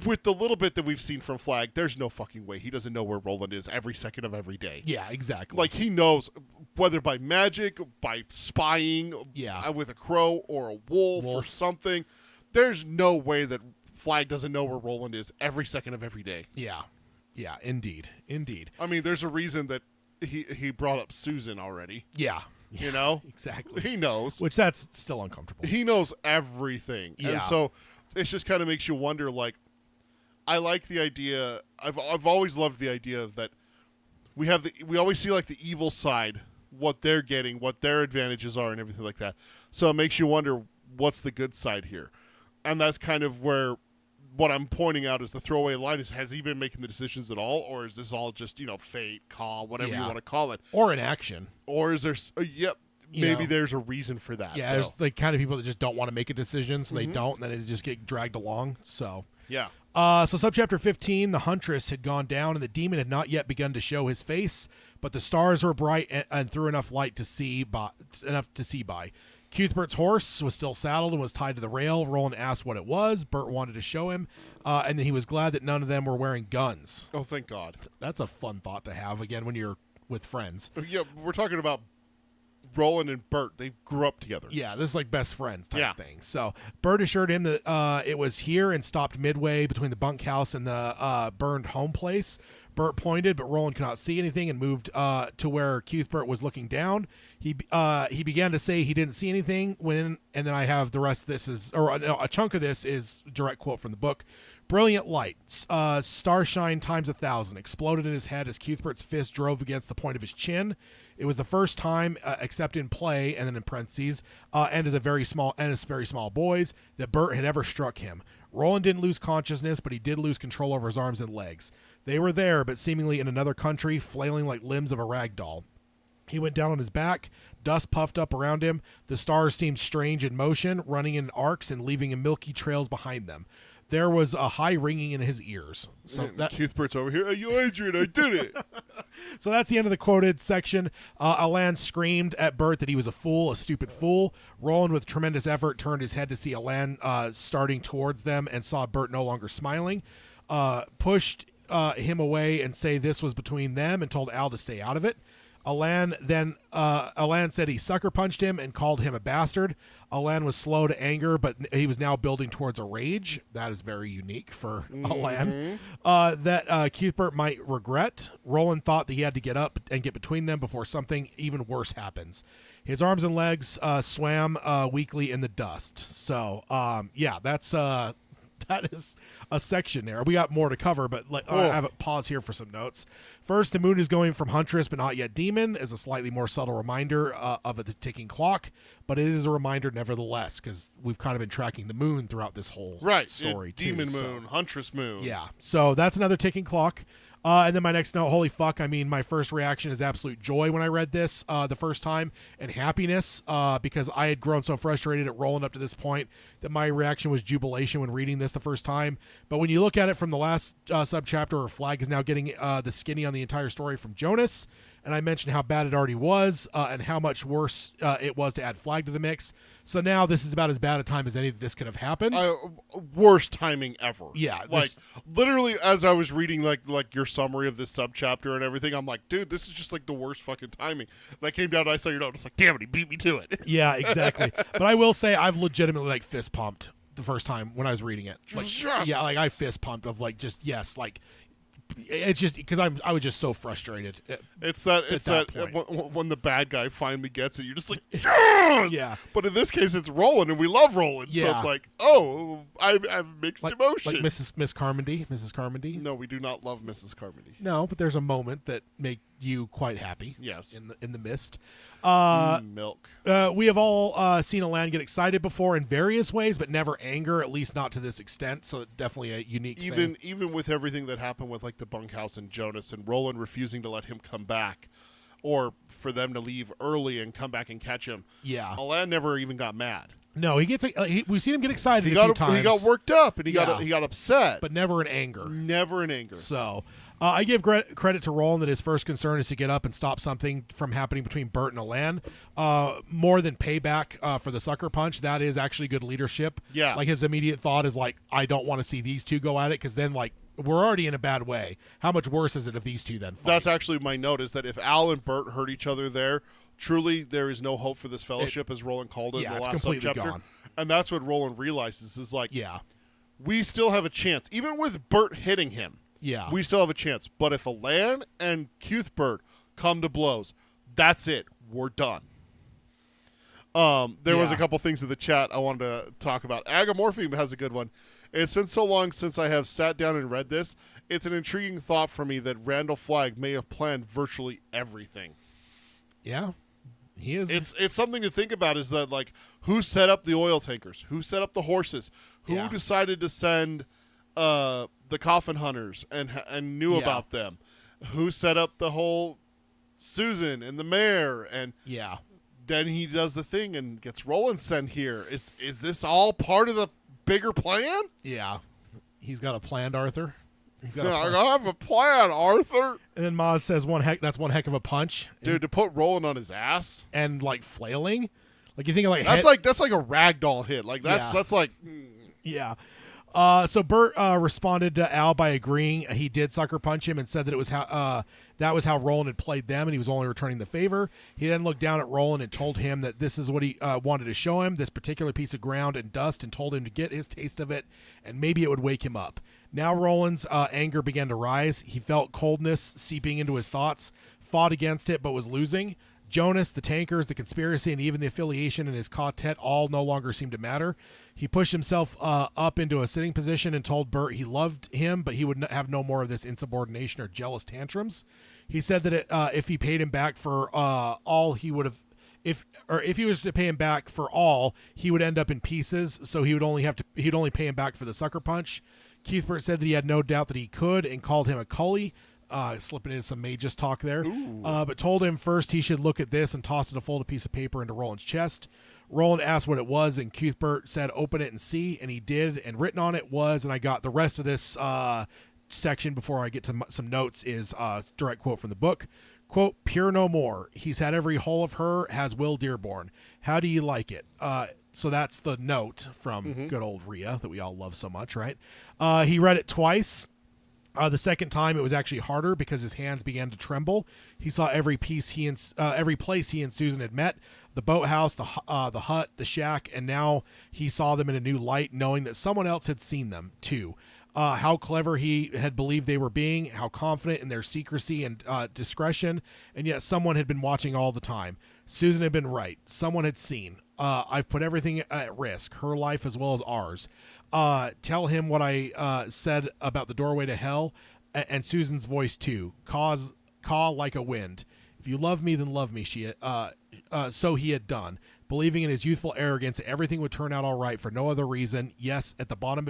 With the little bit that we've seen from Flagg, there's no fucking way he doesn't know where Roland is every second of every day. Yeah, exactly. Like, he knows, whether by magic, by spying, with a crow or a wolf or something. There's no way that Flagg doesn't know where Roland is every second of every day. Yeah. Yeah, indeed. I mean, there's a reason that he brought up Susan already. Yeah. You know? Exactly. He knows. Which that's still uncomfortable. He knows everything. Yeah. And so it just kind of makes you wonder, like, I like the idea. I've always loved the idea that we always see like the evil side, what they're getting, what their advantages are, and everything like that. So it makes you wonder what's the good side here, and that's kind of where what I'm pointing out is the throwaway line is: has he been making the decisions at all, or is this all just fate, call, whatever you want to call it, or an action, or is there? Maybe there's a reason for that. Yeah, there's the kind of people that just don't want to make a decision, so they don't, and then it just get dragged along. So yeah. So subchapter 15, the Huntress had gone down, and the demon had not yet begun to show his face, but the stars were bright and threw enough light to see by. Cuthbert's horse was still saddled and was tied to the rail. Roland asked what it was. Bert wanted to show him, and then he was glad that none of them were wearing guns. Oh, thank God. That's a fun thought to have, again, when you're with friends. Yeah, we're talking about Roland and Bert. They grew up together. Yeah, this is like best friends type thing. So Bert assured him that it was here and stopped midway between the bunkhouse and the burned home place. Bert pointed, but Roland could not see anything and moved to where Cuthbert was looking down. He began to say he didn't see anything and then I have the rest of this a chunk of this is direct quote from the book. Brilliant light, starshine times 1,000, exploded in his head as Cuthbert's fist drove against the point of his chin. It was the first time, except in play, and then in parentheses, and as very small boys, that Bert had ever struck him. Roland didn't lose consciousness, but he did lose control over his arms and legs. They were there, but seemingly in another country, flailing like limbs of a rag doll. He went down on his back, dust puffed up around him. The stars seemed strange in motion, running in arcs and leaving in milky trails behind them. There was a high ringing in his ears. So Cuthbert's over here. Hey, you Adrian, I did it. So that's the end of the quoted section. Alain screamed at Bert that he was a fool, a stupid fool. Roland, with tremendous effort, turned his head to see Alain starting towards them and saw Bert no longer smiling. Pushed him away and say this was between them and told Al to stay out of it. Alain said he sucker punched him and called him a bastard. Alain was slow to anger, but he was now building towards a rage. That is very unique for Alain. That Cuthbert might regret. Roland thought that he had to get up and get between them before something even worse happens. His arms and legs swam weakly in the dust. So, that is a section there. We got more to cover, but I have a pause here for some notes. First, the moon is going from huntress but not yet demon as a slightly more subtle reminder of the ticking clock, but it is a reminder nevertheless because we've kind of been tracking the moon throughout this whole story too. Demon moon, huntress moon. Yeah, so that's another ticking clock. And then my next note, holy fuck, I mean, my first reaction is absolute joy when I read this the first time, and happiness because I had grown so frustrated at Roland up to this point that my reaction was jubilation when reading this the first time. But when you look at it from the last subchapter, where Flagg is now getting the skinny on the entire story from Jonas, and I mentioned how bad it already was and how much worse it was to add Flagg to the mix. So now this is about as bad a time as any of this could have happened. Worst timing ever. Yeah. Like, literally, as I was reading, like your summary of this subchapter and everything, I'm like, dude, this is just, like, the worst fucking timing. And I came down and I saw your note, it's like, damn it, he beat me to it. Yeah, exactly. But I will say I've legitimately, like, fist pumped the first time when I was reading it. Like, yes! Yeah, like, I fist pumped of, like, just, yes, like... It's just because I was just so frustrated. It's that when the bad guy finally gets it, you're just like, yes! Yeah. But in this case, it's Roland, and we love Roland, so it's like, I have mixed emotions. Like Mrs. Carmody. No, we do not love Mrs. Carmody. No, but there's a moment that make you quite happy. Yes. In the mist. Milk. We have all seen Alain get excited before in various ways, but never anger, at least not to this extent. So it's definitely a unique thing. Even with everything that happened with like the bunkhouse and Jonas and Roland refusing to let him come back, or for them to leave early and come back and catch him. Yeah. Alain never even got mad. No, he gets. We've seen him get excited a few times. He got worked up and he got upset, but never in anger. Never in anger. So. I give credit to Roland that his first concern is to get up and stop something from happening between Bert and Alain. More than payback for the sucker punch, that is actually good leadership. Yeah. Like his immediate thought is like, I don't want to see these two go at it because then like we're already in a bad way. How much worse is it if these two then fight? That's actually my note is that if Al and Bert hurt each other there, truly there is no hope for this fellowship, as Roland called it in the last subchapter. Gone. And that's what Roland realizes is like, we still have a chance. Even with Bert hitting him. Yeah. We still have a chance. But if Alain and Cuthbert come to blows, that's it. We're done. There was a couple things in the chat I wanted to talk about. Agamorphium has a good one. It's been so long since I have sat down and read this. It's an intriguing thought for me that Randall Flagg may have planned virtually everything. Yeah. He is. It's something to think about is that, like, who set up the oil tankers? Who set up the horses? Who decided to send... the coffin hunters and knew about them, who set up the whole Susan and the mayor, and then he does the thing and gets Roland sent here. Is this all part of the bigger plan? Yeah, he's got a plan, Arthur. I have a plan, Arthur. And then Maz says, that's one heck of a punch, dude. To put Roland on his ass and like flailing, like you think of like that's like a ragdoll hit. Like that's like So Bert responded to Al by agreeing he did sucker punch him and said that it was that was how Roland had played them and he was only returning the favor. He then looked down at Roland and told him that this is what he wanted to show him, this particular piece of ground and dust, and told him to get his taste of it and maybe it would wake him up. Now Roland's anger began to rise. He felt coldness seeping into his thoughts, fought against it, but was losing. Jonas, the tankers, the conspiracy, and even the affiliation in his quartet all no longer seemed to matter. He pushed himself up into a sitting position and told Bert he loved him, but he would have no more of this insubordination or jealous tantrums. He said that if he paid him back for all, he would have, if he was to pay him back for all, he would end up in pieces. So he'd only pay him back for the sucker punch. Cuthbert said that he had no doubt that he could, and called him a cully. Slipping into some magus talk there, but told him first he should look at this and tossed a folded piece of paper into Roland's chest. Roland asked what it was, and Cuthbert said, "Open it and see," and he did, and written on it was, and I got the rest of this section before I get to some notes, is direct quote from the book. Quote, "Pure no more. He's had every hole of her, has Will Dearborn. How do you like it?" So that's the note from good old Rhea that we all love so much, right? He read it twice. The second time it was actually harder because his hands began to tremble. He saw every place he and Susan had met, the boathouse, the hut, the shack, and now he saw them in a new light, knowing that someone else had seen them too. How clever he had believed they were being, how confident in their secrecy and discretion, and yet someone had been watching all the time. Susan had been right. Someone had seen. I've put everything at risk, her life as well as ours. Tell him what I said about the doorway to hell, and Susan's voice too. Caw like a wind. If you love me, then love me. So he had done, believing in his youthful arrogance that everything would turn out all right for no other reason. Yes, at the bottom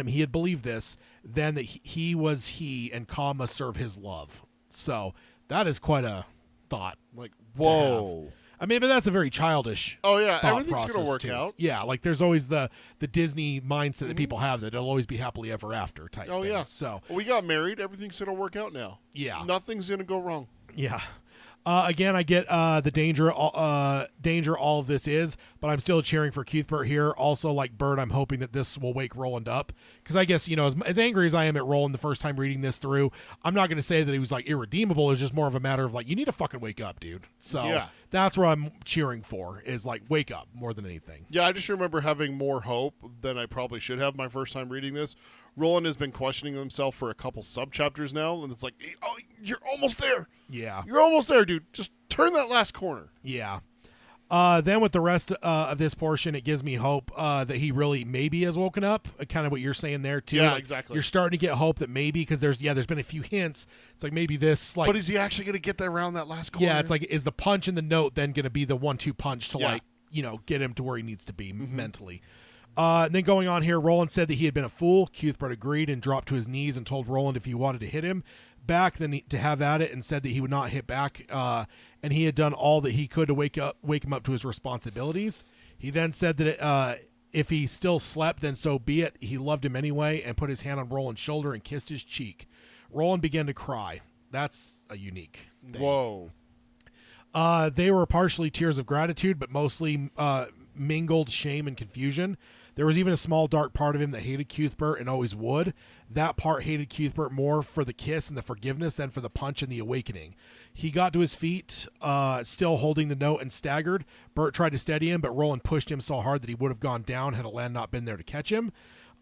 he had believed this. Then that he was he, and Caw must serve his love. So that is quite a thought. Like, whoa. I mean, but that's a very childish. Oh yeah, thought everything's gonna work too. out. Yeah, like there's always the Disney mindset that people have that it'll always be happily ever after type. Oh thing. yeah. So we got married. Everything's gonna work out now. Yeah. Nothing's gonna go wrong. Yeah. Again, I get the danger all of this is, but I'm still cheering for Cuthbert here. Also, like Bert, I'm hoping that this will wake Roland up, because I guess, as angry as I am at Roland the first time reading this through, I'm not going to say that he was like irredeemable. It's just more of a matter of like, you need to fucking wake up, dude. So that's what I'm cheering for, is like wake up more than anything. Yeah, I just remember having more hope than I probably should have my first time reading this. Roland has been questioning himself for a couple subchapters now, and it's like, oh, you're almost there. Yeah. You're almost there, dude. Just turn that last corner. Yeah. Then with the rest of this portion, it gives me hope that he really maybe has woken up. Kind of what you're saying there too. Yeah, like, exactly. You're starting to get hope that maybe, because there's been a few hints. It's like maybe this, like, but is he actually going to get there around that last corner? Yeah, it's like, is the punch in the note then going to be the 1-2 punch to get him to where he needs to be mentally? And then going on here, Roland said that he had been a fool. Cuthbert agreed and dropped to his knees and told Roland if he wanted to hit him back, then to have at it, and said that he would not hit back, and he had done all that he could to wake him up to his responsibilities. He then said that if he still slept, then so be it. He loved him anyway, and put his hand on Roland's shoulder and kissed his cheek. Roland began to cry. That's a unique thing. Whoa. They were partially tears of gratitude, but mostly mingled shame and confusion. There was even a small dark part of him that hated Cuthbert and always would. That part hated Cuthbert more for the kiss and the forgiveness than for the punch and the awakening. He got to his feet, still holding the note, and staggered. Bert tried to steady him, but Roland pushed him so hard that he would have gone down had Alain not been there to catch him.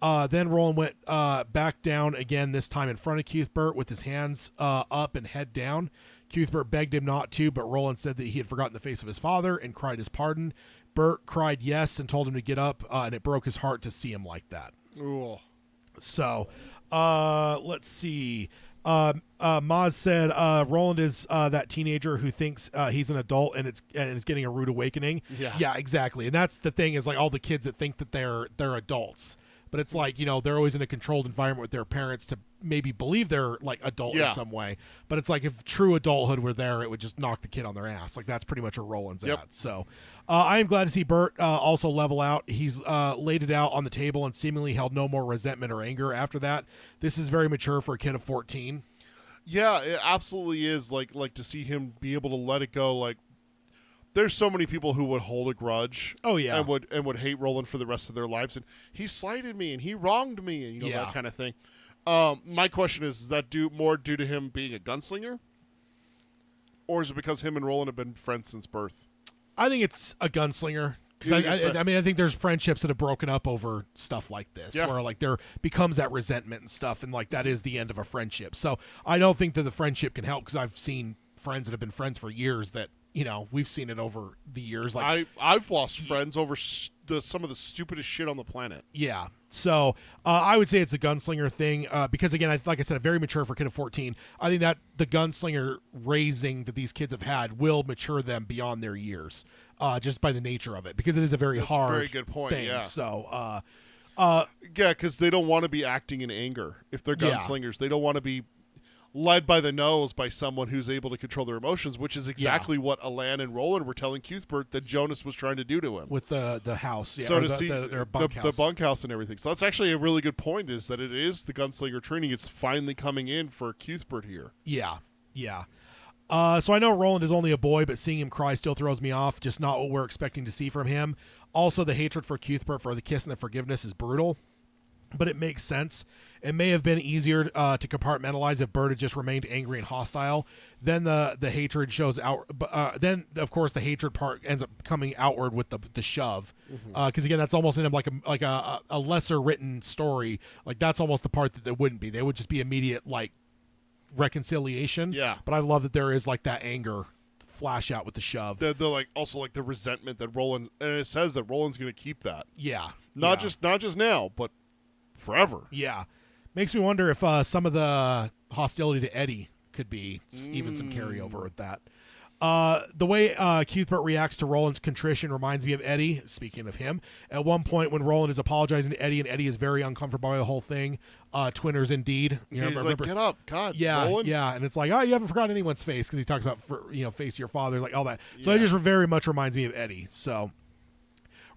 Then Roland went back down again, this time in front of Cuthbert with his hands up and head down. Cuthbert begged him not to, but Roland said that he had forgotten the face of his father and cried his pardon. Bert cried yes and told him to get up, and it broke his heart to see him like that. Ooh. So, let's see. Maz said Roland is that teenager who thinks he's an adult and is getting a rude awakening. Yeah, exactly. And that's the thing, is like all the kids that think that they're adults. But it's like, they're always in a controlled environment with their parents to maybe believe they're like adult in some way. But it's like, if true adulthood were there, it would just knock the kid on their ass. Like, that's pretty much where Roland's at. So I am glad to see Bert also level out. He's laid it out on the table and seemingly held no more resentment or anger after that. This is very mature for a kid of 14. Yeah, it absolutely is. Like to see him be able to let it go. Like, there's so many people who would hold a grudge. Oh yeah, and would hate Roland for the rest of their lives. And he slighted me and he wronged me, and that kind of thing. My question is that more due to him being a gunslinger, or is it because him and Roland have been friends since birth? I think it's a gunslinger, I mean, I think there's friendships that have broken up over stuff like this, where like there becomes that resentment and stuff, and like that is the end of a friendship. So I don't think that the friendship can help, because I've seen friends that have been friends for years that, you know, we've seen it over the years. Like I've lost friends over some of the stupidest shit on the planet. Yeah. So I would say it's a gunslinger thing, because again, like I said, very mature for a kid of 14. I think that the gunslinger raising that these kids have had will mature them beyond their years, just by the nature of it, because it is a very hard, very good point. thing. Yeah. So because they don't want to be acting in anger. If they're gunslingers, they don't want to be led by the nose by someone who's able to control their emotions, which is exactly what Alain and Roland were telling Cuthbert that Jonas was trying to do to him with the house, so to see their bunkhouse. the bunkhouse and everything. So that's actually a really good point, is that it is the gunslinger training. It's finally coming in for Cuthbert here. Yeah. So I know Roland is only a boy, but seeing him cry still throws me off. Just not what we're expecting to see from him. Also, the hatred for Cuthbert for the kiss and the forgiveness is brutal, but it makes sense. It may have been easier to compartmentalize if Bert had just remained angry and hostile. Then the hatred shows out. Then, of course, the hatred part ends up coming outward with the shove. Because, again, that's almost in like a lesser written story. Like, that's almost the part that wouldn't be. They would just be immediate, like, reconciliation. Yeah. But I love that there is, like, that anger flash out with the shove. The like, also, like, the resentment that Roland... And it says that Roland's going to keep that. Yeah. Not just now, but forever. Yeah. Makes me wonder if some of the hostility to Eddie could be even some carryover with that. The way Cuthbert reacts to Roland's contrition reminds me of Eddie, speaking of him. At one point when Roland is apologizing to Eddie, and Eddie is very uncomfortable by the whole thing, twinners indeed. You know, he's like, get up, God, yeah, Roland. Yeah, and it's like, oh, you haven't forgotten anyone's face, because he talks about, face of your father, like all that. So it just very much reminds me of Eddie, so...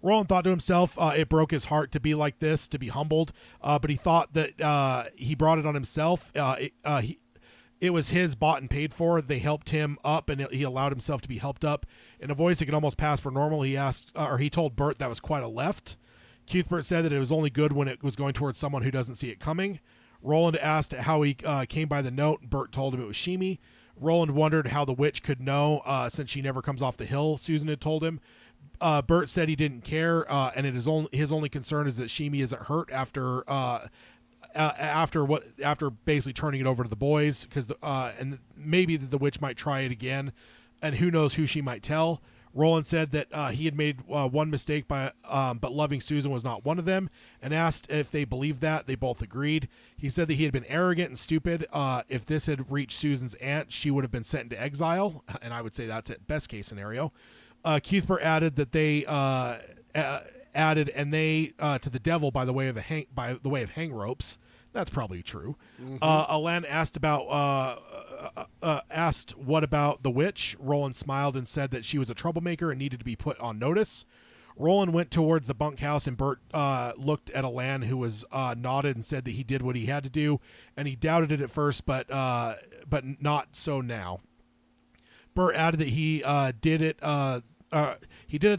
Roland thought to himself, it broke his heart to be like this, to be humbled, but he thought that he brought it on himself. It was his, bought and paid for. They helped him up, and he allowed himself to be helped up. In a voice that could almost pass for normal, he told Bert that was quite a left. Cuthbert said that it was only good when it was going towards someone who doesn't see it coming. Roland asked how he came by the note, and Bert told him it was Shimi. Roland wondered how the witch could know, since she never comes off the hill, Susan had told him. Bert said he didn't care, and his only concern is that Shimi isn't hurt after basically turning it over to the boys, because and maybe the witch might try it again, and who knows who she might tell. Roland said that he had made one mistake but loving Susan was not one of them, and asked if they believed that. They both agreed. He said that he had been arrogant and stupid. If this had reached Susan's aunt, she would have been sent into exile, and I would say that's at best case scenario. Cuthbert added that they added to the devil by the way of hang ropes. That's probably true. Alain asked what about the witch. Roland smiled and said that she was a troublemaker and needed to be put on notice. Roland went towards the bunkhouse, and Bert looked at Alain, who was nodded and said that he did what he had to do, and he doubted it at first, but not so now. Bert added that he did it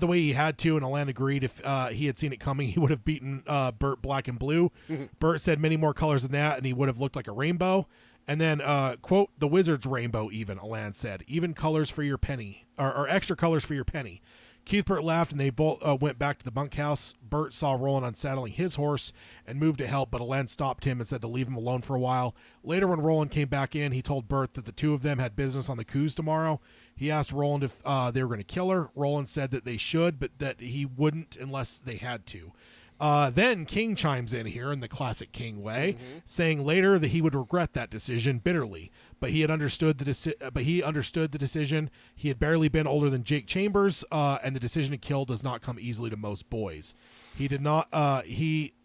the way he had to, and Alain agreed. If he had seen it coming, he would have beaten Bert black and blue. Bert said many more colors than that, and he would have looked like a rainbow. And then, quote, the wizard's rainbow even, Alain said. Even colors for your penny, or extra colors for your penny. Cuthbert laughed, and they both went back to the bunkhouse. Bert saw Roland unsaddling his horse and moved to help, but Alain stopped him and said to leave him alone for a while. Later, when Roland came back in, he told Bert that the two of them had business on the coos tomorrow. He asked Roland if they were going to kill her. Roland said that they should, but that he wouldn't unless they had to. Then King chimes in here in the classic King way, saying later that he would regret that decision bitterly. But he understood the decision. He had barely been older than Jake Chambers, and the decision to kill does not come easily to most boys. He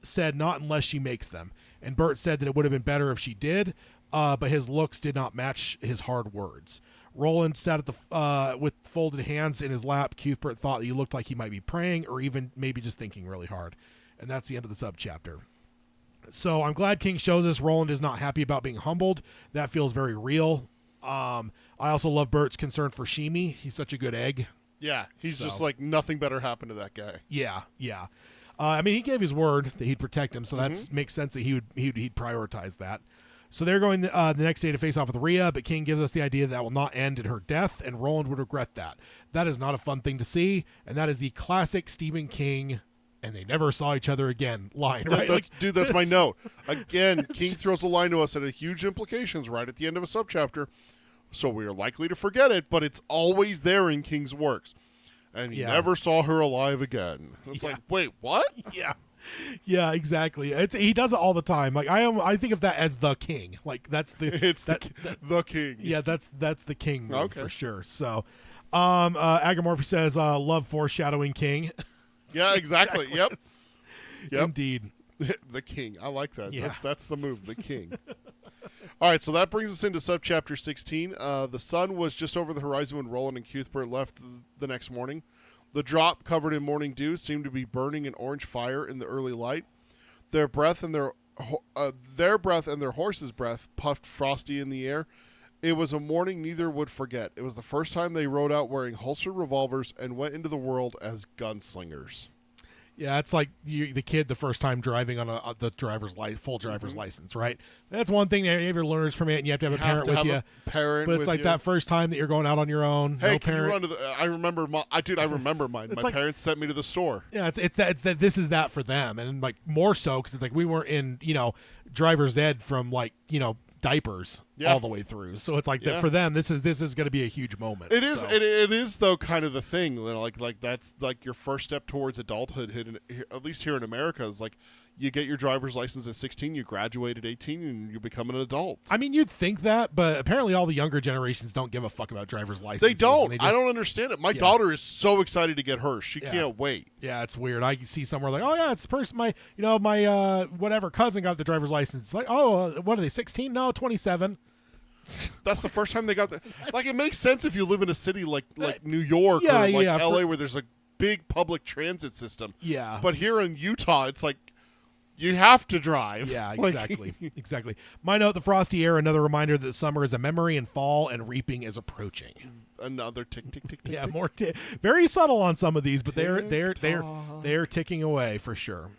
said not unless she makes them. And Bert said that it would have been better if she did, but his looks did not match his hard words. Roland sat at with folded hands in his lap. Cuthbert thought that he looked like he might be praying, or even maybe just thinking really hard. And that's the end of the subchapter. So I'm glad King shows us Roland is not happy about being humbled. That feels very real. I also love Bert's concern for Shimi. He's such a good egg. Yeah, he's just like, nothing better happened to that guy. Yeah. I mean, he gave his word that he'd protect him, so that makes sense that he'd prioritize that. So they're going the next day to face off with Rhea, but King gives us the idea that will not end in her death, and Roland would regret that. That is not a fun thing to see, and that is the classic Stephen King, and they never saw each other again line, right? That's my note. Again, King throws a line to us that had huge implications right at the end of a subchapter, so we are likely to forget it, but it's always there in King's works. And he never saw her alive again. It's like, wait, what? Yeah, exactly. He does it all the time. Like I think of that as the King. Like that's the the King. Yeah, that's the King move for sure. So, Agamorphy says, "Love foreshadowing King." Yeah, exactly. Yep. Indeed. The King. I like that. Yeah. That's the move. The King. All right, so that brings us into subchapter 16. The sun was just over the horizon when Roland and Cuthbert left the next morning. The drop, covered in morning dew, seemed to be burning an orange fire in the early light. Their breath and their horse's breath puffed frosty in the air. It was a morning neither would forget. It was the first time they rode out wearing holstered revolvers and went into the world as gunslingers. Yeah, it's like the kid the first time driving on the full driver's license, right? That's one thing. You have your learner's permit, and you have to have a parent with you. But it's like that first time that you're going out on your own. Hey, no can parent. you run to the? I remember mine. My parents sent me to the store. Yeah, it's that this is that for them, and like more so because it's like we weren't in driver's ed from diapers all the way through. So it's like that for them. This is going to be a huge moment. It is. So. It is though kind of the thing. Like that's like your first step towards adulthood. At least here in America, is like you get your driver's license at 16, you graduate at 18, and you become an adult. I mean, you'd think that, but apparently all the younger generations don't give a fuck about driver's licenses. They don't. I don't understand it. My daughter is so excited to get hers. She can't wait. Yeah, it's weird. I see somewhere like, oh yeah, it's my whatever cousin got the driver's license. It's like, oh, what are they, 16? No, 27. That's the first time they got that. Like, it makes sense if you live in a city like New York or LA where there's a big public transit system. Yeah. But here in Utah, it's like you have to drive. Yeah, exactly. Exactly. My note, the frosty air, another reminder that summer is a memory and fall and reaping is approaching. Another tick, tick, tick, tick. Yeah, more very subtle on some of these, but they're ticking away for sure.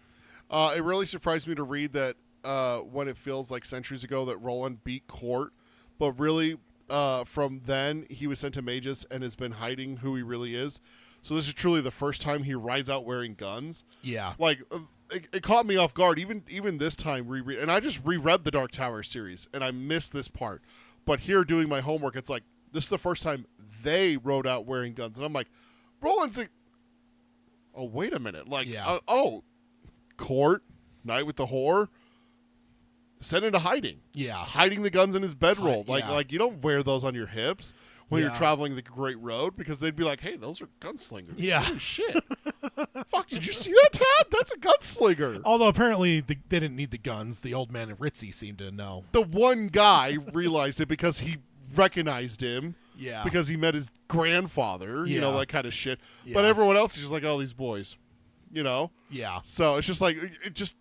It really surprised me to read that when it feels like centuries ago that Roland beat Court, but really from then he was sent to Magus and has been hiding who he really is. So this is truly the first time he rides out wearing guns. Yeah. Like, it caught me off guard, even this time, and I just reread the Dark Tower series, and I missed this part. But here, doing my homework, it's like, this is the first time they rode out wearing guns. And I'm like, Roland's like, oh, wait a minute. Like, Court, Night with the Whore, sent into hiding. Yeah. Hiding the guns in his bedroll. Like you don't wear those on your hips when you're traveling the Great Road, because they'd be like, hey, those are gunslingers. Yeah. Holy shit. Fuck, did you see that, Tad? That's a gunslinger. Although apparently they didn't need the guns. The old man and Ritzy seemed to know. The one guy realized it because he recognized him. Yeah. Because he met his grandfather, that kind of shit. Yeah. But everyone else is just like, oh, these boys, Yeah. So it's just like, it's just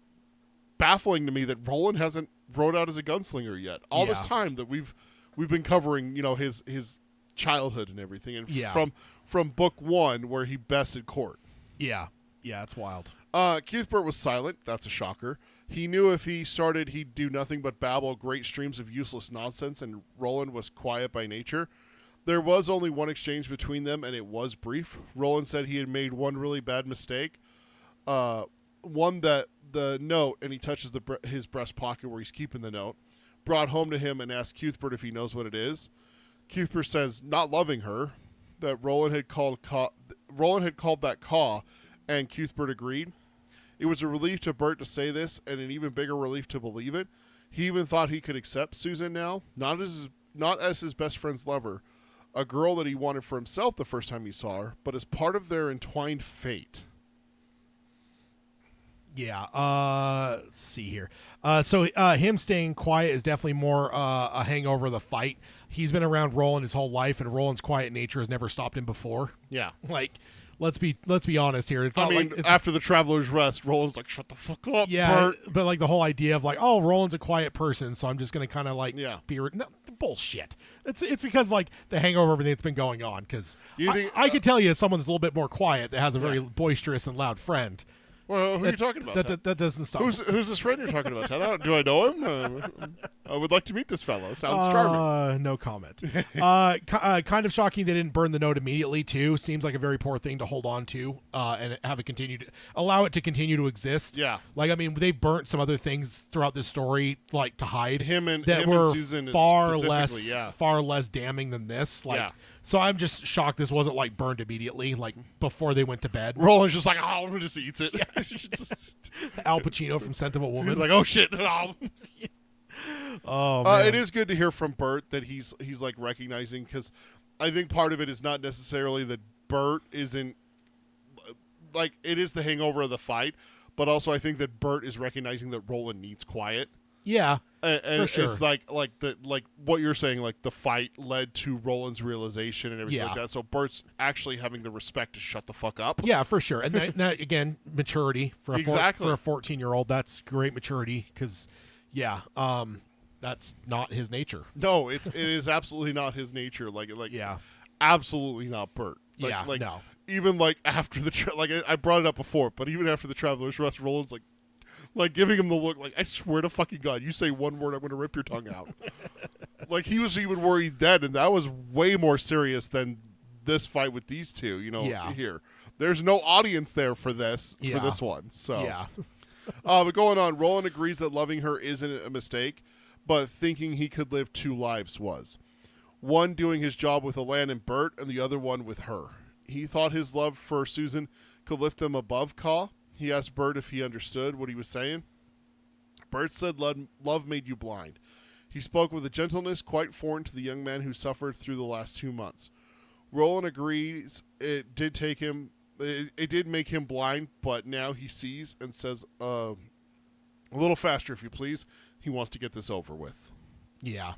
baffling to me that Roland hasn't rode out as a gunslinger yet. All this time that we've been covering, his childhood and everything, and from book 1 where he bested Court. Yeah, it's wild. Cuthbert was silent. That's a shocker. He knew if he started, he'd do nothing but babble great streams of useless nonsense, and Roland was quiet by nature. There was only one exchange between them, and it was brief. Roland said he had made one really bad mistake, one that the note, and he touches his breast pocket where he's keeping the note, brought home to him and asked Cuthbert if he knows what it is. Cuthbert says, not loving her, that Roland had called that caw, and Cuthbert agreed. It was a relief to Bert to say this, and an even bigger relief to believe it. He even thought he could accept Susan now, not as his best friend's lover, a girl that he wanted for himself the first time he saw her, but as part of their entwined fate. Yeah, let's see here. So him staying quiet is definitely more a hangover of the fight. He's been around Roland his whole life, and Roland's quiet nature has never stopped him before. Yeah. Like, let's be honest here. It's after the Traveler's Rest, Roland's like, shut the fuck up, Bert. But like the whole idea of like, oh, Roland's a quiet person, so I'm just going to kind of like be... No, bullshit. It's because like the hangover of everything that's been going on, because I could tell you as someone that's a little bit more quiet that has a very boisterous and loud friend, Well, who are you talking about? That doesn't stop. Who's this friend you're talking about, Ted? Do I know him? I would like to meet this fellow. Sounds charming. No comment. Kind of shocking they didn't burn the note immediately, too. Seems like a very poor thing to hold on to and have it allow it to continue to exist. Yeah. Like, I mean, they burnt some other things throughout this story, like, to hide. Him and Susan far less damning than this. Like, yeah. So I'm just shocked this wasn't, like, burned immediately, like, before they went to bed. Roland's just like, oh, just eats it. Yeah. Al Pacino from Scent of a Woman. He's like, oh, shit. Oh, man. It is good to hear from Bert that he's like recognizing, because I think part of it is not necessarily that Bert isn't like, it is the hangover of the fight, but also I think that Bert is recognizing that Roland needs quiet. Yeah, and for sure. It's like what you're saying, like the fight led to Roland's realization and everything like that. So Bert's actually having the respect to shut the fuck up. Yeah, for sure. And that again, maturity for a 14-year-old. That's great maturity because, that's not his nature. No, it is absolutely not his nature. Absolutely not Bert. No. Even like after I brought it up before, but even after the Traveler's Rest, Roland's like giving him the look, like, I swear to fucking God, you say one word, I'm going to rip your tongue out. Like, he was even worried then, and that was way more serious than this fight with these two, here. There's no audience there for this one. So. Yeah. But going on, Roland agrees that loving her isn't a mistake, but thinking he could live two lives was. One doing his job with Alain and Bert, and the other one with her. He thought his love for Susan could lift them above Caw. He asked Bert if he understood what he was saying. Bert said love made you blind. He spoke with a gentleness quite foreign to the young man who suffered through the last 2 months. Roland agrees it did make him blind, but now he sees and says, a little faster if you please. He wants to get this over with. Yeah.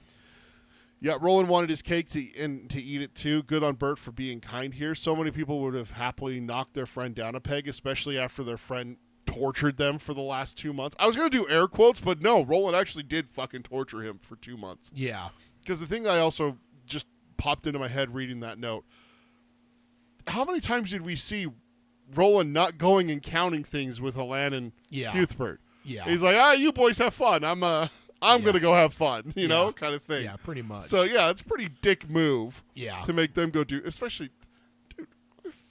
Yeah, Roland wanted his cake to eat it too. Good on Bert for being kind here. So many people would have happily knocked their friend down a peg, especially after their friend tortured them for the last 2 months. I was going to do air quotes, but no, Roland actually did fucking torture him for 2 months. Yeah. Because the thing I also just popped into my head reading that note, how many times did we see Roland not going and counting things with Alain and Cuthbert? Yeah. He's like, you boys have fun. I'm going to go have fun, kind of thing. Yeah, pretty much. So, it's a pretty dick move to make them go do, especially, dude,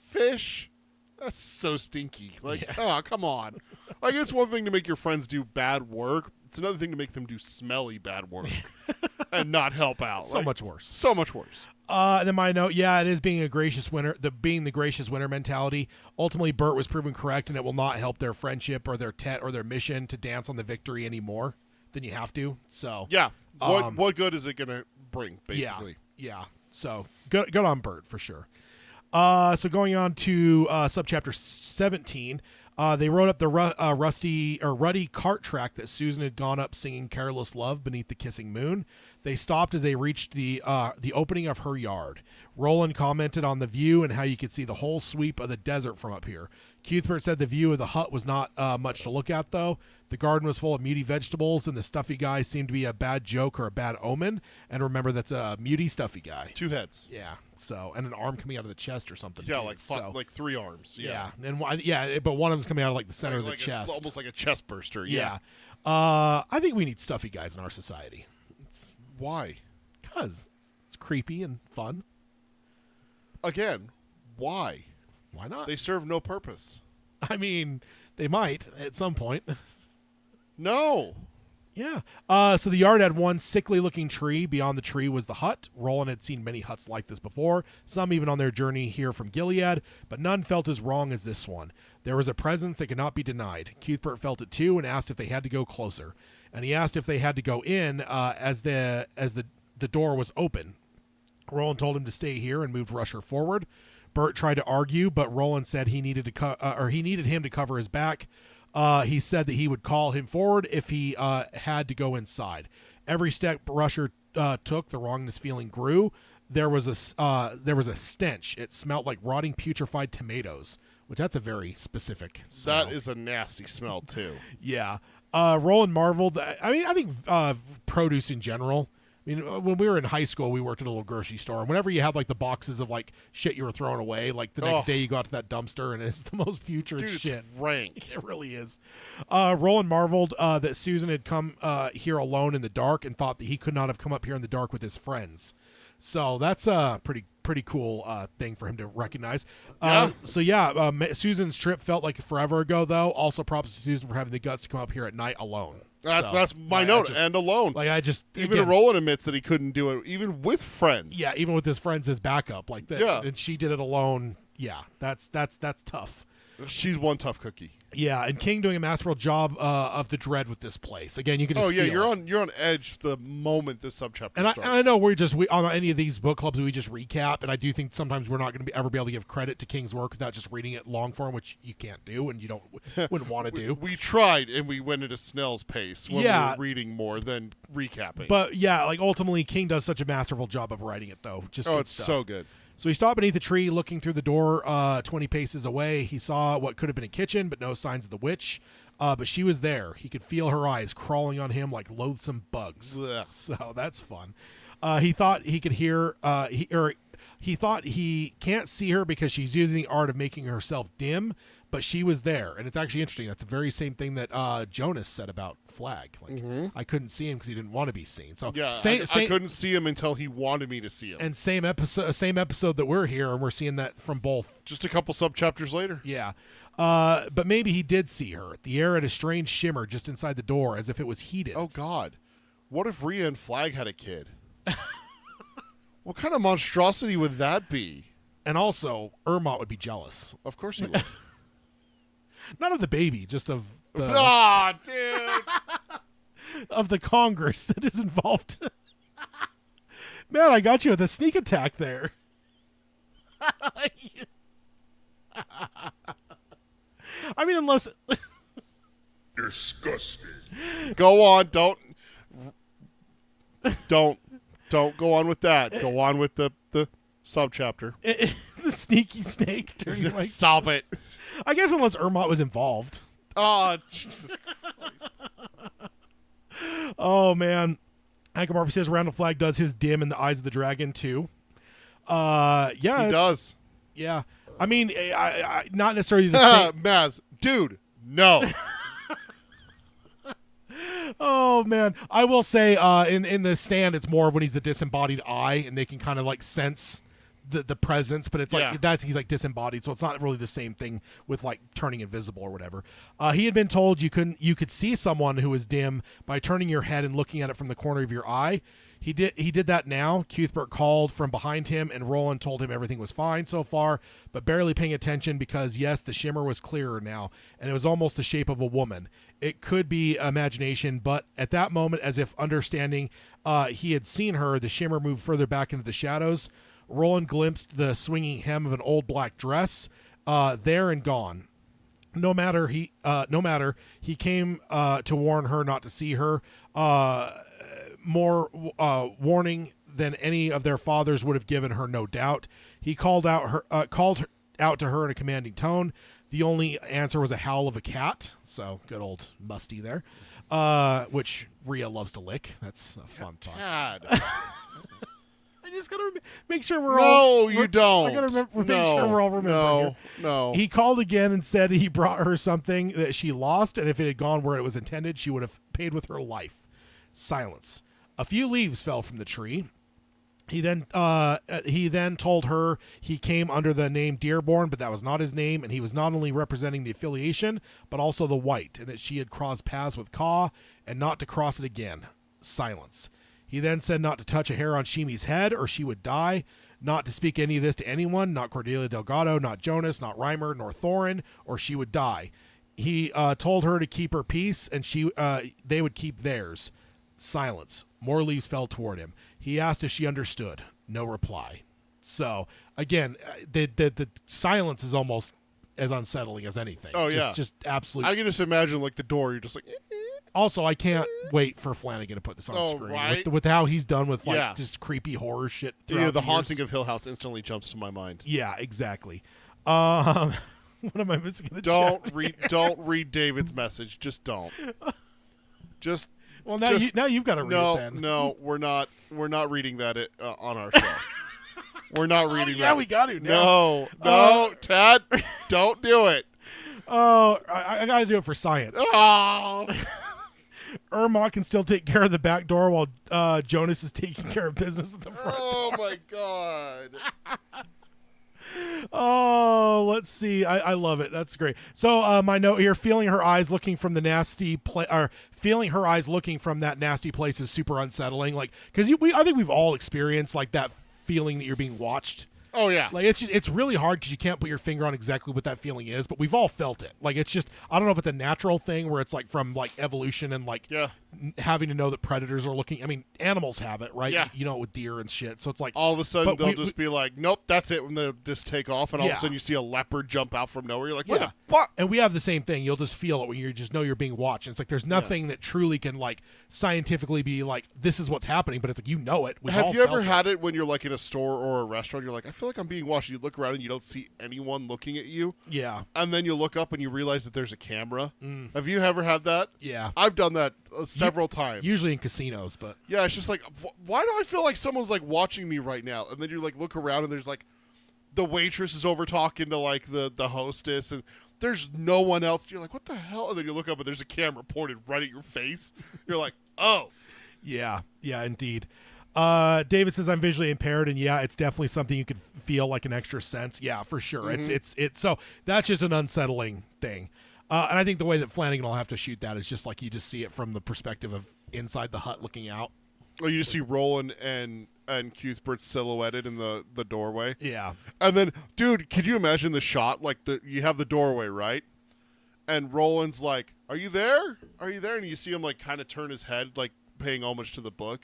fish, that's so stinky. Oh, come on. It's one thing to make your friends do bad work. It's another thing to make them do smelly bad work and not help out. So much worse. So much worse. And then my note, it is being a gracious winner, being the gracious winner mentality. Ultimately, Bert was proven correct, and it will not help their friendship or their or their mission to dance on the victory anymore. Then you have to. So what good is it going to bring, basically? Yeah. So good on Bert for sure. So going on to subchapter 17, they wrote up the ruddy cart track that Susan had gone up singing "Careless Love" beneath the kissing moon. They stopped as they reached the opening of her yard. Roland commented on the view and how you could see the whole sweep of the desert from up here. Cuthbert said the view of the hut was not much to look at, though. The garden was full of muty vegetables, and the stuffy guy seemed to be a bad joke or a bad omen. And remember, that's a muty stuffy guy. 2 heads. Yeah. So, and an arm coming out of the chest or something. Yeah, too. like 3 arms. Yeah. And but one of them's coming out of like the center of the chest. Almost like a chest burster. Yeah. I think we need stuffy guys in our society. Why? Because it's creepy and fun. Again, why? Why not? They serve no purpose. I mean, they might at some point. No. Yeah. So the yard had one sickly-looking tree. Beyond the tree was the hut. Roland had seen many huts like this before, some even on their journey here from Gilead, but none felt as wrong as this one. There was a presence that could not be denied. Cuthbert felt it too and asked if they had to go closer. And he asked if they had to go in as the door was open. Roland told him to stay here and moved Rusher forward. Bert tried to argue, but Roland said he needed him to cover his back. He said that he would call him forward if he had to go inside. Every step Rusher took, the wrongness feeling grew. There was a stench. It smelled like rotting, putrefied tomatoes, which that's a very specific smell. That is a nasty smell too. Yeah. Roland marveled. I mean, I think produce in general, mean, when we were in high school, we worked at a little grocery store, and whenever you had like the boxes of like shit you were throwing away, like the next day you go out to that dumpster, and it's the most putrid shit. It's rank. It really is. Roland marveled that Susan had come here alone in the dark and thought that he could not have come up here in the dark with his friends. So that's a pretty cool thing for him to recognize. Susan's trip felt like forever ago, though. Also, props to Susan for having the guts to come up here at night alone. That's my note. And alone. Even Roland admits that he couldn't do it, even with friends. Yeah, even with his friends as backup, like that. Yeah. And she did it alone. Yeah, that's tough. She's one tough cookie. Yeah, and King doing a masterful job of the dread with this place. Again, you can just feel you're on edge the moment this subchapter starts. And I know we on any of these book clubs we just recap, and I do think sometimes we're not going to ever be able to give credit to King's work without just reading it long form, which you can't do and you wouldn't want to do. We tried, and we went at a snail's pace when we were reading more than recapping. But yeah, like ultimately King does such a masterful job of writing it, though. Just good it's stuff. So good. So he stopped beneath a tree, looking through the door 20 paces away. He saw what could have been a kitchen, but no signs of the witch. But she was there. He could feel her eyes crawling on him like loathsome bugs. Ugh. So that's fun. He thought he could hear. He thought he can't see her because she's using the art of making herself dim, but she was there, and it's actually interesting. That's the very same thing that Jonas said about Flagg. Like I couldn't see him because he didn't want to be seen. So yeah, I couldn't see him until he wanted me to see him. And same episode that we're here, and we're seeing that from both. Just a couple subchapters later. Yeah. But maybe he did see her. The air had a strange shimmer just inside the door, as if it was heated. Oh God, what if Rhea and Flagg had a kid? What kind of monstrosity would that be? And also, Ermot would be jealous. Of course he would. Not of the baby, just of the... dude! Of the Congress that is involved. Man, I got you with a sneak attack there. I mean, unless... Disgusting. Go on, don't go on with that. Go on with the subchapter. The sneaky snake. Stop it. I guess unless Ermot was involved. Oh, Jesus Christ. Oh, man. Hank Murphy says Randall Flagg does his dim in the eyes of the dragon, too. Yeah. He does. Yeah. I mean, I not necessarily the same. Maz, dude, no. Oh man, I will say in the stand it's more of when he's the disembodied eye and they can kind of like sense the presence, but it's like he's like disembodied, so it's not really the same thing with like turning invisible or whatever. He had been told you could see someone who was dim by turning your head and looking at it from the corner of your eye. He did that now. Cuthbert called from behind him, and Roland told him everything was fine so far, but barely paying attention because, yes, the shimmer was clearer now, and it was almost the shape of a woman. It could be imagination, but at that moment, as if understanding he had seen her, the shimmer moved further back into the shadows. Roland glimpsed the swinging hem of an old black dress, there and gone. No matter, he came to warn her not to see her. More warning than any of their fathers would have given her, no doubt. He called out to her in a commanding tone. The only answer was a howl of a cat. So good old Musty there, which Rhea loves to lick. That's a fun thought. I just gotta make sure we're all. No, you don't. I gotta make sure we're all remembering. No. He called again and said he brought her something that she lost, and if it had gone where it was intended, she would have paid with her life. Silence. A few leaves fell from the tree. He then told her he came under the name Dearborn, but that was not his name, and he was not only representing the affiliation, but also the white, and that she had crossed paths with Ka, and not to cross it again. Silence. He then said not to touch a hair on Shimi's head, or she would die, not to speak any of this to anyone, not Cordelia Delgado, not Jonas, not Reimer, nor Thorin, or she would die. He told her to keep her peace, and they would keep theirs. Silence. More leaves fell toward him. He asked if she understood. No reply. So, again, the silence is almost as unsettling as anything. Oh, yeah. Just absolutely. I can just imagine, like, the door, you're just like... Also, I can't wait for Flanagan to put this on screen. Right? With how he's done with, like, just creepy horror shit throughout the Haunting of Hill House instantly jumps to my mind. Yeah, exactly. What am I missing in the chat? Don't read David's message. Just don't. Just Well, now you've got to read it then. No, we're not reading that on our show. We're not reading that. Yeah, we got to now. No, Tad, don't do it. Oh, I got to do it for science. Oh. Ermot can still take care of the back door while Jonas is taking care of business at the front door. My God. Oh, let's see. I love it. That's great. So my note here: feeling her eyes looking from the nasty feeling her eyes looking from that nasty place is super unsettling. Like, because I think we've all experienced like that feeling that you're being watched. Oh yeah. Like it's really hard because you can't put your finger on exactly what that feeling is, but we've all felt it. Like it's just, I don't know if it's a natural thing where it's like from like evolution and like having to know that predators are looking. I mean, animals have it, right? Yeah. You know, with deer and shit. So it's like all of a sudden they'll just be like, nope, that's it. When they'll just take off, and all of a sudden you see a leopard jump out from nowhere. You're like, what the fuck? And we have the same thing. You'll just feel it when you just know you're being watched. And it's like there's nothing that truly can like scientifically be like, this is what's happening, but it's like, you know it. Have you ever had it when you're like in a store or a restaurant? You're like, I feel like I'm being watched. You look around and you don't see anyone looking at you. Yeah. And then you look up and you realize that there's a camera. Have you ever had that? Yeah. I've done that several times. Usually in casinos, but yeah, it's just like, why do I feel like someone's like watching me right now? And then you like look around and there's like the waitress is over talking to like the hostess, and there's no one else. You're like, what the hell? And then you look up and there's a camera pointed right at your face. You're like, oh. Yeah, indeed. David says I'm visually impaired, and yeah, it's definitely something you could feel like an extra sense. Yeah, for sure. Mm-hmm. It's so that's just an unsettling thing. And I think the way that Flanagan will have to shoot that is just like you just see it from the perspective of inside the hut looking out. Well, you just see Roland and Cuthbert silhouetted in the doorway. Yeah. And then, dude, could you imagine the shot? Like you have the doorway, right? And Roland's like, "Are you there? Are you there?" And you see him like kind of turn his head, like paying homage to the book.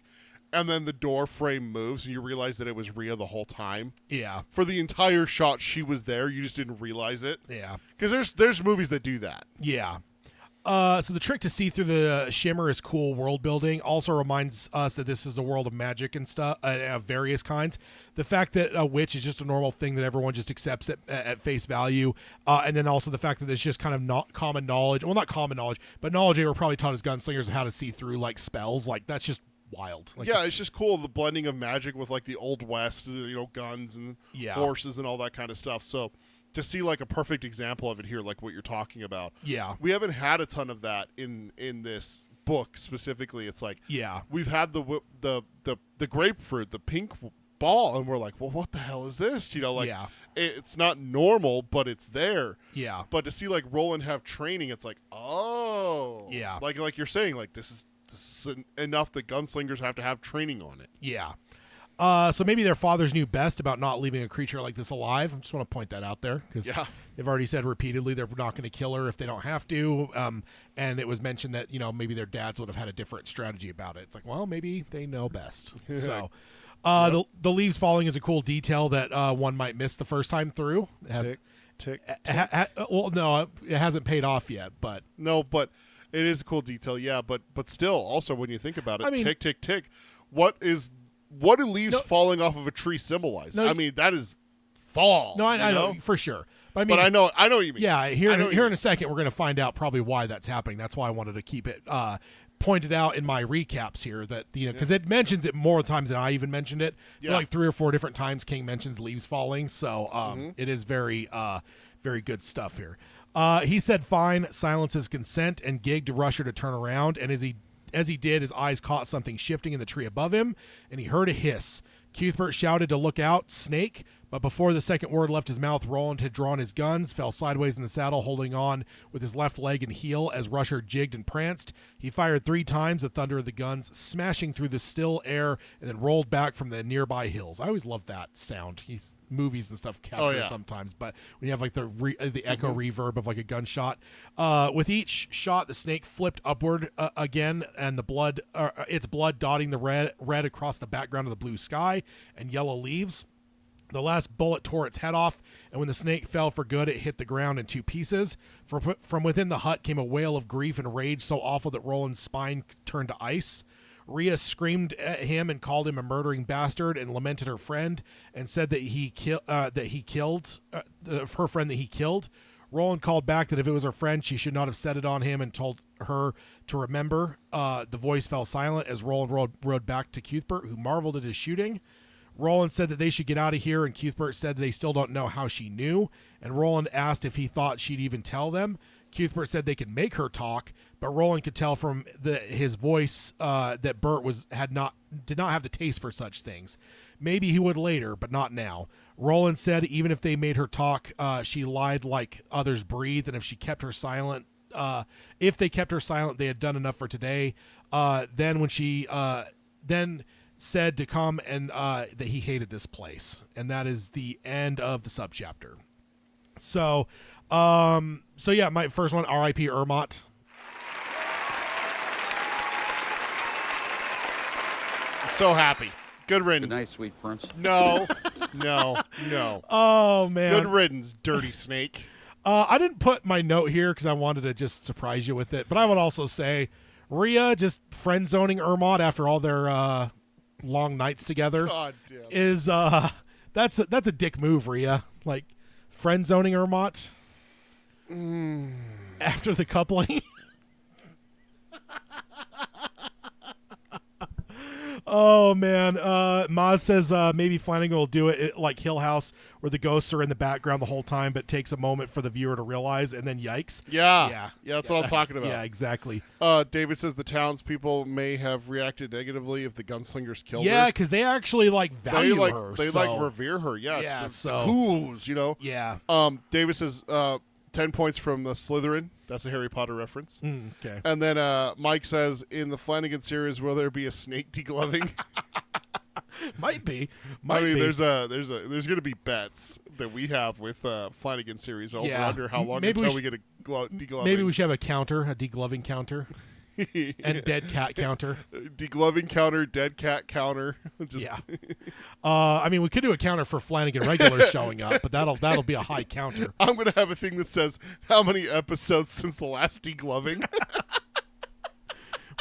And then the door frame moves, and you realize that it was Rhea the whole time. Yeah. For the entire shot, she was there. You just didn't realize it. Yeah. Because there's movies that do that. Yeah. So the trick to see through the shimmer is cool world building. Also reminds us that this is a world of magic and stuff of various kinds. The fact that a witch is just a normal thing that everyone just accepts at face value, and then also the fact that it's just kind of not common knowledge. Well, not common knowledge, but knowledge they were probably taught as gunslingers how to see through like spells. Like that's just wild. Like, yeah, it's just cool, the blending of magic with like the Old West, guns and horses and all that kind of stuff. So to see like a perfect example of it here, like what you're talking about. Yeah. We haven't had a ton of that in this book specifically. It's like we've had the grapefruit, the pink ball, and we're like, well, what the hell is this? It's not normal, but it's there. Yeah. But to see like Roland have training, it's like, oh. Yeah. Like you're saying, like this is enough that gunslingers have to have training on it. Yeah. So maybe their fathers knew best about not leaving a creature like this alive. I just want to point that out there because they've already said repeatedly they're not going to kill her if they don't have to. And it was mentioned that, maybe their dads would have had a different strategy about it. It's like, well, maybe they know best. So the leaves falling is a cool detail that one might miss the first time through. It has, tick. Well, no, it hasn't paid off yet, but. No, but it is a cool detail, yeah. But still, also, when you think about it, I mean, tick, tick, tick, what do leaves falling off of a tree symbolize? I mean, that is fall. No, I know for sure. But I know what you mean. Yeah, here in a second, we're going to find out probably why that's happening. That's why I wanted to keep it pointed out in my recaps here that because it mentions it more times than I even mentioned it. Yeah. Like 3 or 4 different times, King mentions leaves falling. So it is very, very good stuff here. He said, "Fine." Silences consent and gigged to Rusher to turn around, and as he did, his eyes caught something shifting in the tree above him, and he heard a hiss. Cuthbert shouted to look out, snake, but before the second word left his mouth, Roland had drawn his guns, fell sideways in the saddle, holding on with his left leg and heel as Rusher jigged and pranced. He fired 3 times, the thunder of the guns smashing through the still air, and then rolled back from the nearby hills. I always love that sound. Movies and stuff capture sometimes, but when you have like the echo reverb of like a gunshot, with each shot the snake flipped upward again, and its blood dotting the red across the background of the blue sky and yellow leaves. The last bullet tore its head off, and when the snake fell for good, it hit the ground in 2 pieces. From within the hut came a wail of grief and rage so awful that Roland's spine turned to ice. Rhea screamed at him and called him a murdering bastard and lamented her friend and said that he killed her friend that he killed. Roland called back that if it was her friend, she should not have set it on him and told her to remember. The voice fell silent as Roland rode back to Cuthbert, who marveled at his shooting. Roland said that they should get out of here, and Cuthbert said they still don't know how she knew, and Roland asked if he thought she'd even tell them. Cuthbert said they could make her talk, but Roland could tell from his voice that Bert did not have the taste for such things. Maybe he would later, but not now. Roland said even if they made her talk, she lied like others breathe, and if she kept her silent, if they kept her silent, they had done enough for today. Then when she said to come and that he hated this place, and that is the end of the subchapter. So yeah, my first one, R.I.P. Ermot. I'm so happy. Good riddance. Good night, sweet prince. No. Oh man. Good riddance, dirty snake. I didn't put my note here because I wanted to just surprise you with it, but I would also say Rhea just friend zoning Ermot after all their long nights together God damn. is that's a dick move, Rhea. Like friend zoning Ermot after the coupling. Oh man, Maz says maybe Flanagan will do it like Hill House, where the ghosts are in the background the whole time, but takes a moment for the viewer to realize, and then yikes. Yeah, that's what I'm talking about. Yeah, exactly. David says the townspeople may have reacted negatively if the gunslingers killed her. Yeah, because they actually value her. They revere her. Yeah, it's the coos, you know. Yeah. David says 10 points from the Slytherin. That's a Harry Potter reference. Okay. And then Mike says, in the Flanagan series, will there be a snake degloving? Might be. There's going to be bets that we have with Flanagan series over under how long until we get a degloving. Maybe we should have a degloving counter. And dead cat counter. Degloving counter, dead cat counter. Yeah. We could do a counter for Flanagan regulars showing up, but that'll be a high counter. I'm going to have a thing that says how many episodes since the last degloving.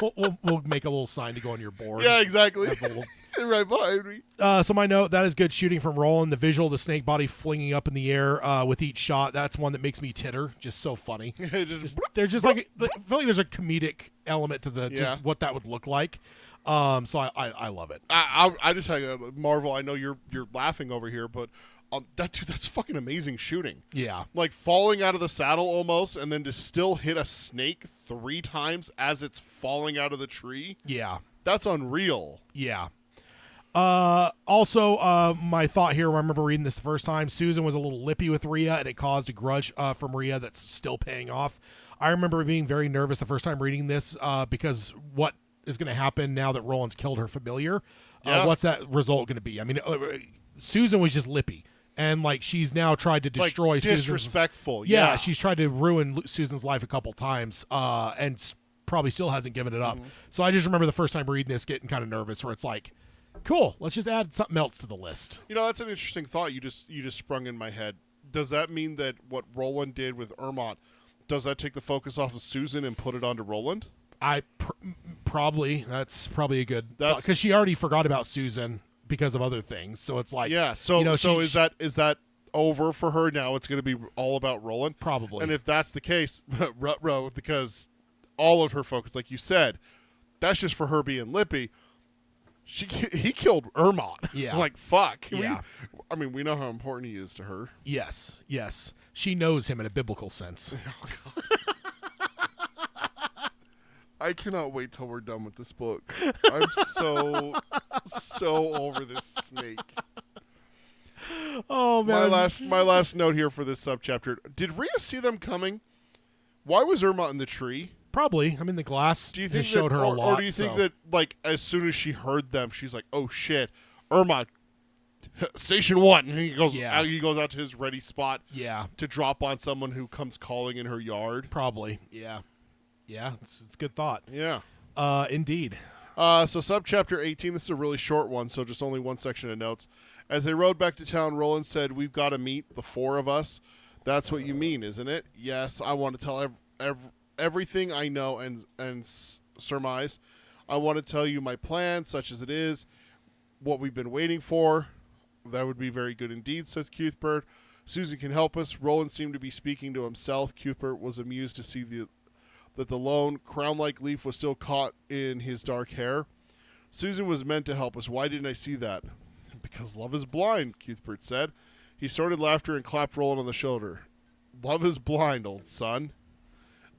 We'll make a little sign to go on your board. Yeah, exactly. Right behind me. So my note, that is good shooting from Roland. The visual of the snake body flinging up in the air with each shot, that's one that makes me titter. Just so funny. There's just like, I feel like there's a comedic element to just what that would look like. So I love it. I just marvel. I know you're laughing over here, but that's fucking amazing shooting. Yeah. Like falling out of the saddle almost, and then to still hit a snake 3 times as it's falling out of the tree. Yeah. That's unreal. Yeah. Also, my thought here, I remember reading this the first time, Susan was a little lippy with Rhea, and it caused a grudge from Rhea that's still paying off. I remember being very nervous the first time reading this because what is going to happen now that Roland's killed her familiar? What's that result going to be? I mean, Susan was just lippy, and she's now tried to destroy Susan's... disrespectful. Yeah, she's tried to ruin Susan's life a couple times, and probably still hasn't given it up. So I just remember the first time reading this getting kind of nervous, where it's like, cool, let's just add something else to the list. That's an interesting thought you just sprung in my head. Does that mean that what Roland did with Ermot, does that take the focus off of Susan and put it onto Roland? Probably. That's probably a good... Because she already forgot about Susan because of other things. So it's like... Yeah, so is that over for her now? It's going to be all about Roland? Probably. And if that's the case, ruh-roh, because all of her focus, like you said, that's just for her being lippy. He killed Ermot. Yeah. Fuck. Yeah. We know how important he is to her. Yes. She knows him in a biblical sense. I cannot wait till we're done with this book. I'm so over this snake. Oh man. My last note here for this subchapter. Did Rhea see them coming? Why was Ermot in the tree? Probably. The glass showed her a lot. Or do you think that, as soon as she heard them, she's like, oh, shit, Ermot, Station 1. And he goes out to his ready spot to drop on someone who comes calling in her yard. Probably. Yeah. Yeah, it's a good thought. Yeah. Indeed. So subchapter 18, this is a really short one, so just only one section of notes. As they rode back to town, Roland said, we've got to meet, the 4 of us. That's what you mean, isn't it? Yes, I want to tell everything I know and surmise. I want to tell you my plan, such as it is, what we've been waiting for. That would be very good indeed, says Cuthbert. Susan can help us. Roland seemed to be speaking to himself. Cuthbert was amused to see that the lone crown-like leaf was still caught in his dark hair. Susan was meant to help us. Why didn't I see that? Because love is blind, Cuthbert said. He started laughter and clapped Roland on the shoulder. Love is blind, old son.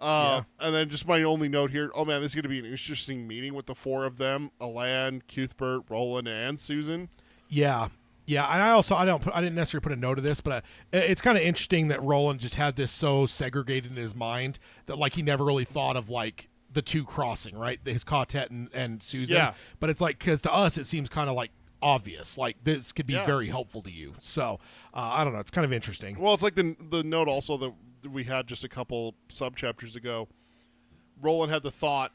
And then just my only note here. Oh, man, this is going to be an interesting meeting with the four of them. Alain, Cuthbert, Roland, and Susan. Yeah. Yeah, and I didn't necessarily put a note of this, but it's kind of interesting that Roland just had this so segregated in his mind that, like, he never really thought of, like, the two crossing, right? His quartet and Susan. Yeah. But it's like, because to us, it seems kind of, like, obvious. Like, this could be very helpful to you. So, I don't know. It's kind of interesting. Well, it's like the note also that we had just a couple subchapters ago. Roland had the thought,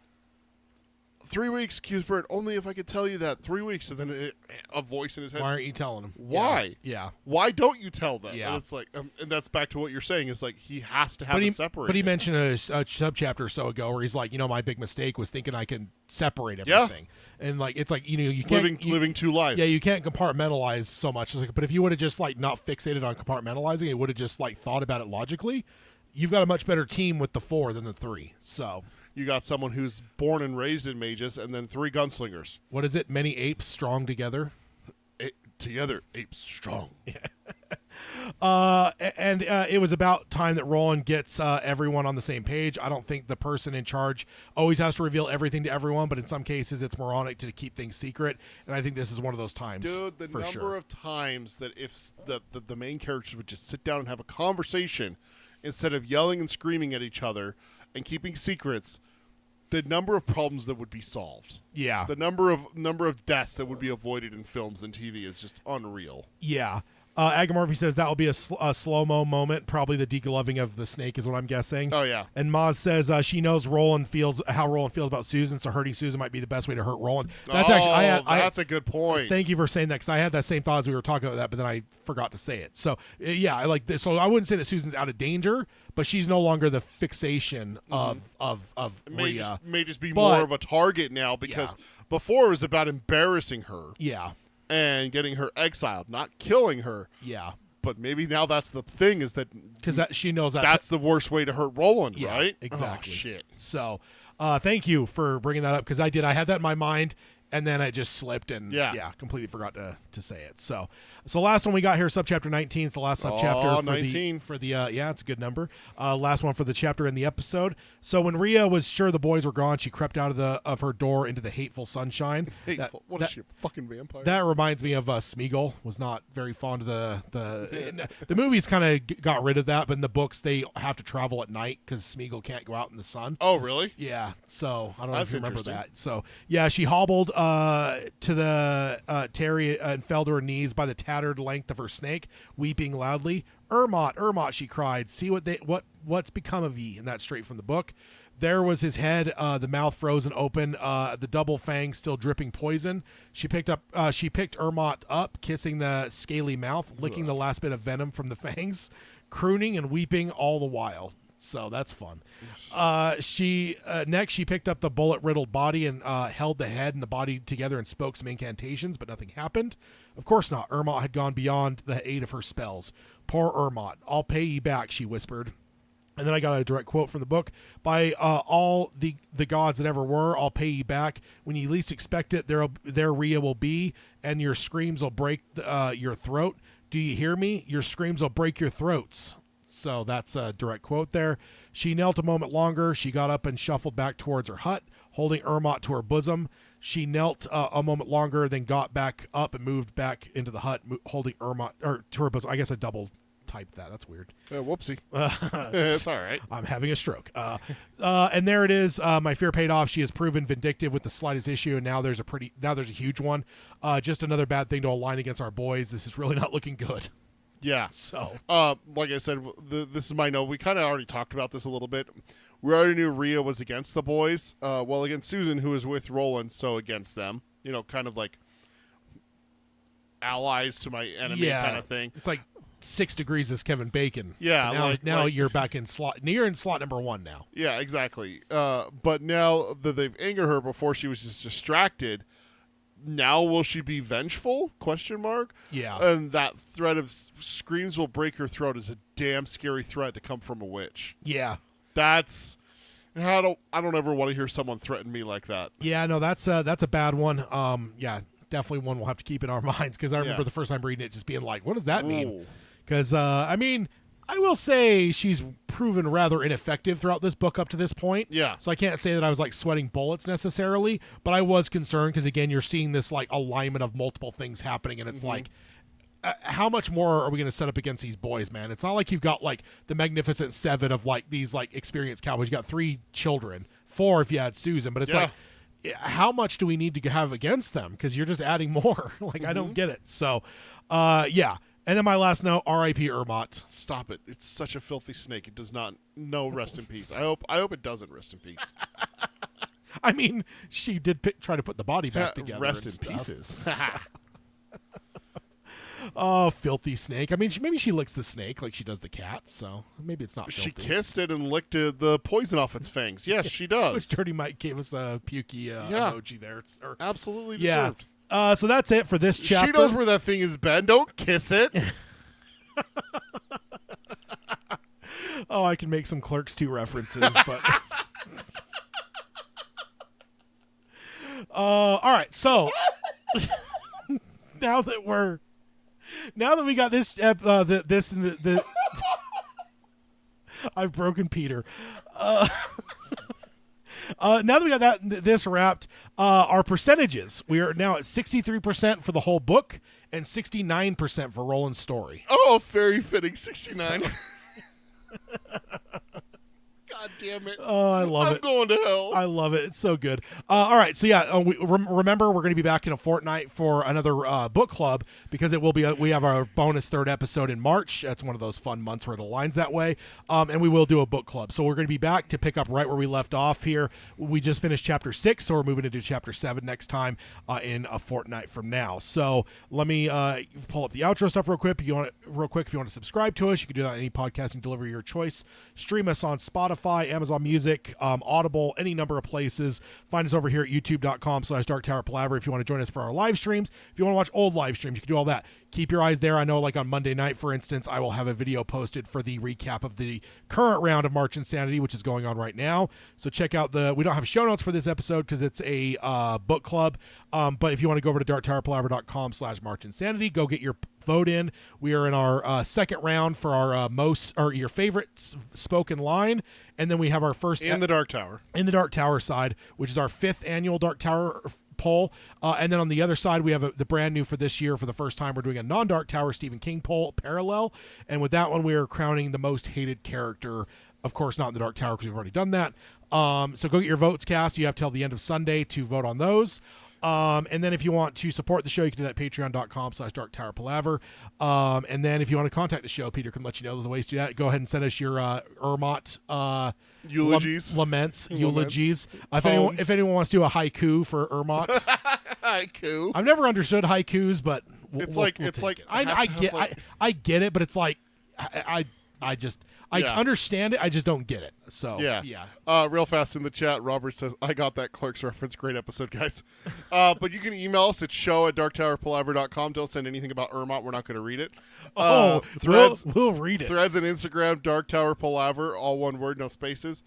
3 weeks, Cuthbert, only if I could tell you that. 3 weeks. And then a voice in his head. Why aren't you telling him? Why? Yeah. Why don't you tell them? Yeah. And it's like, and that's back to what you're saying. It's like he has to have it separated. But he mentioned a subchapter or so ago where he's like, my big mistake was thinking I can separate everything. Yeah. And, like, it's like, you can't. Living two lives. Yeah, you can't compartmentalize so much. It's like, but if you would have just, like, not fixated on compartmentalizing, it would have just, like, thought about it logically. You've got a much better team with the 4 than the 3. So. You got someone who's born and raised in mages, and then 3 gunslingers. What is it? Many apes strong together? Together, apes strong. And it was about time that Roland gets everyone on the same page. I don't think the person in charge always has to reveal everything to everyone, but in some cases it's moronic to keep things secret, and I think this is one of those times. Dude, the number of times that if the main characters would just sit down and have a conversation instead of yelling and screaming at each other and keeping secrets, the number of problems that would be solved. Yeah. The number of deaths that would be avoided in films and TV is just unreal. Yeah. Agamorphy says that will be a slow-mo moment. Probably the degloving of the snake is what I'm guessing. Oh, yeah. And Maz says she knows how Roland feels about Susan, so hurting Susan might be the best way to hurt Roland. That's that's a good point. Thank you for saying that, because I had that same thought as we were talking about that, but then I forgot to say it. So, yeah, I like this. So I wouldn't say that Susan's out of danger, but she's no longer the fixation of Rhea. May just be more of a target now, because before it was about embarrassing her. Yeah. And getting her exiled, not killing her. Yeah. But maybe now that's the thing, is that because she knows that's the worst way to hurt Roland, right? Exactly. Oh, shit. So, thank you for bringing that up, because I had that in my mind, and then I just slipped and completely forgot to say it. So last one we got here, Subchapter 19. It's the last subchapter for 19. It's a good number. Last one for the chapter in the episode. So when Rhea was sure the boys were gone, she crept out of her door into the hateful sunshine. Hateful. What is she, a fucking vampire? That reminds me of Smeagol. Was not very fond of the movies. Kind of got rid of that, but in the books they have to travel at night because Smeagol can't go out in the sun. Oh, really? Yeah. So I don't know if you remember that. So yeah, she hobbled to the Terry and fell to her knees by the tattered length of her snake, weeping loudly. Ermot, she cried, see what's become of ye. And that's straight from the book. There was his head, the mouth frozen open, the double fangs still dripping poison. She picked Ermot up, kissing the scaly mouth, licking the last bit of venom from the fangs, crooning and weeping all the while. So that's fun. Next she picked up the bullet-riddled body and held the head and the body together and spoke some incantations, but nothing happened. Of course not. Ermot had gone beyond the aid of her spells. Poor Ermot. I'll pay ye back, she whispered. And then I got a direct quote from the book. By all the gods that ever were, I'll pay ye back. When you least expect it, there Rhea will be, and your screams will break your throat. Do you hear me? Your screams will break your throats. So that's a direct quote there. She knelt a moment longer. She got up and shuffled back towards her hut, holding Ermot to her bosom. She knelt a moment longer, then got back up and moved back into the hut, holding Ermot to her bosom. I guess I double typed that. That's weird. Whoopsie. It's all right. I'm having a stroke. And there it is. My fear paid off. She has proven vindictive with the slightest issue, and now there's a huge one. Just another bad thing to align against our boys. This is really not looking good. Yeah. So, like I said, this is my note. We kind of already talked about this a little bit. We already knew Rhea was against the boys. Well, against Susan, who was with Roland, so against them. You know, kind of like allies to my enemy kind of thing. It's like 6 degrees is Kevin Bacon. Yeah. Now you're back in slot. You're in slot number 1 now. Yeah, exactly. But now that they've angered her before she was just distracted, now will she be vengeful? ? Yeah. And that threat of screams will break her throat is a damn scary threat to come from a witch. Yeah. That's I don't ever want to hear someone threaten me like that. Yeah, no, that's a bad one. Yeah, definitely one we'll have to keep in our minds, because I remember the first time reading it just being like, what does that mean? Because, I mean, I will say she's proven rather ineffective throughout this book up to this point. Yeah. So I can't say that I was like sweating bullets necessarily, but I was concerned because, again, you're seeing this like alignment of multiple things happening, and it's like, how much more are we going to set up against these boys, man? It's not like you've got like the Magnificent Seven of like these like experienced cowboys. You got 3 children, 4 if you had Susan, but it's like, how much do we need to have against them? Because you're just adding more. Like, I don't get it. So, yeah. And then my last note, R.I.P. Ermot. Stop it. It's such a filthy snake. It does not know rest in peace. I hope it doesn't rest in peace. I mean, she did try to put the body back together. Rest in pieces. Oh, filthy snake. I mean, maybe she licks the snake like she does the cat, so maybe it's not filthy. She kissed it and licked the poison off its fangs. Yes, she does. Which Dirty Mike gave us a pukey emoji there. Absolutely deserved. So that's it for this chapter. She knows where that thing is, Ben. Don't kiss it. Oh, I can make some Clerks 2 references, but... all right, so... now that we got this, this and the I've broken Peter. Now that we got this wrapped, our percentages, we are now at 63% for the whole book and 69% for Roland's story. Oh, very fitting, 69. God damn it. Oh, I love it. I'm going to hell. I love it. It's so good. All right. So, yeah, remember, we're going to be back in a fortnight for another book club, because it will be we have our bonus 3rd episode in March. That's one of those fun months where it aligns that way. And we will do a book club. So we're going to be back to pick up right where we left off here. We just finished chapter 6, so we're moving into chapter 7 next time in a fortnight from now. So let me pull up the outro stuff real quick. If you want to subscribe to us, you can do that on any podcasting delivery of your choice. Stream us on Spotify, Amazon Music, Audible, any number of places. Find us over here at youtube.com/darktowerpalaver if you want to join us for our live streams. If you want to watch old live streams, you can do all that. Keep your eyes there. I know, like on Monday night, for instance, I will have a video posted for the recap of the current round of March Insanity, which is going on right now. So check out we don't have show notes for this episode because it's a book club. But if you want to go over to darktowerpalaver.com/March Insanity, go get your vote in. We are in our second round for our your favorite spoken line. And then we have our first in the Dark Tower. In the Dark Tower side, which is our 5th annual Dark Tower poll. And then on the other side, we have the brand new for this year. For the first time, we're doing a non-Dark Tower Stephen King poll parallel. And with that one, we are crowning the most hated character. Of course, not in the Dark Tower, because we've already done that. So go get your votes cast. You have till the end of Sunday to vote on those. And then if you want to support the show, you can do that at patreon.com/darktowerpalaver. And then if you want to contact the show, Peter can let you know the ways to do that. Go ahead and send us your Ermot eulogies. Eulogies. If anyone wants to do a haiku for Ermot. Haiku. I've never understood haikus, but I get it, but it's like I understand it. I just don't get it. So yeah. Real fast in the chat, Robert says, "I got that Clerks reference. Great episode, guys." But you can email us at show@darktowerpalaver.com. Don't send anything about Ermot. We're not going to read it. Threads, we'll read it. Threads and Instagram, Dark Tower Palaver, all one word, no spaces.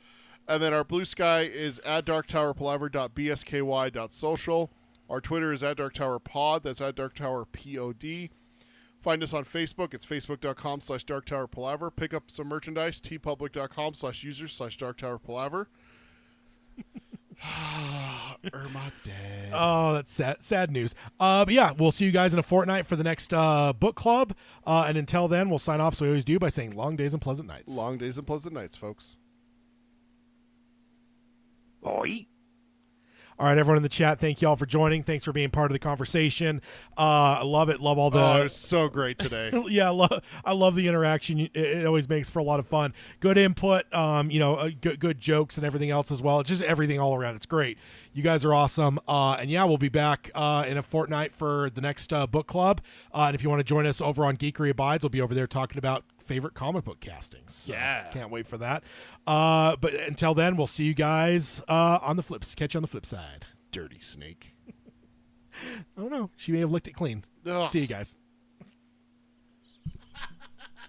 And then our Blue Sky is at darktowerpalaver.bsky.social. Our Twitter is at darktowerpod. That's at darktowerpod. Find us on Facebook. It's facebook.com/darktowerpalaver. Pick up some merchandise. tpublic.com/users/darktowerpalaver. Ermot's dead. Oh, that's sad news. But yeah, we'll see you guys in a fortnight for the next book club. And until then, we'll sign off, so we always do, by saying long days and pleasant nights. Long days and pleasant nights, folks. Boy. All right, everyone in the chat, thank you all for joining. Thanks for being part of the conversation. I love it. Love all the... Oh, it was so great today. Yeah, I love the interaction. It always makes for a lot of fun. Good input, good jokes and everything else as well. It's just everything all around. It's great. You guys are awesome. And yeah, we'll be back in a fortnight for the next book club. And if you want to join us over on Geekery Abides, we'll be over there talking about favorite comic book castings. So can't wait for that. But until then, we'll see you guys on the flips. Catch you on the flip side. Dirty snake. I don't know. She may have licked it clean. Ugh. See you guys.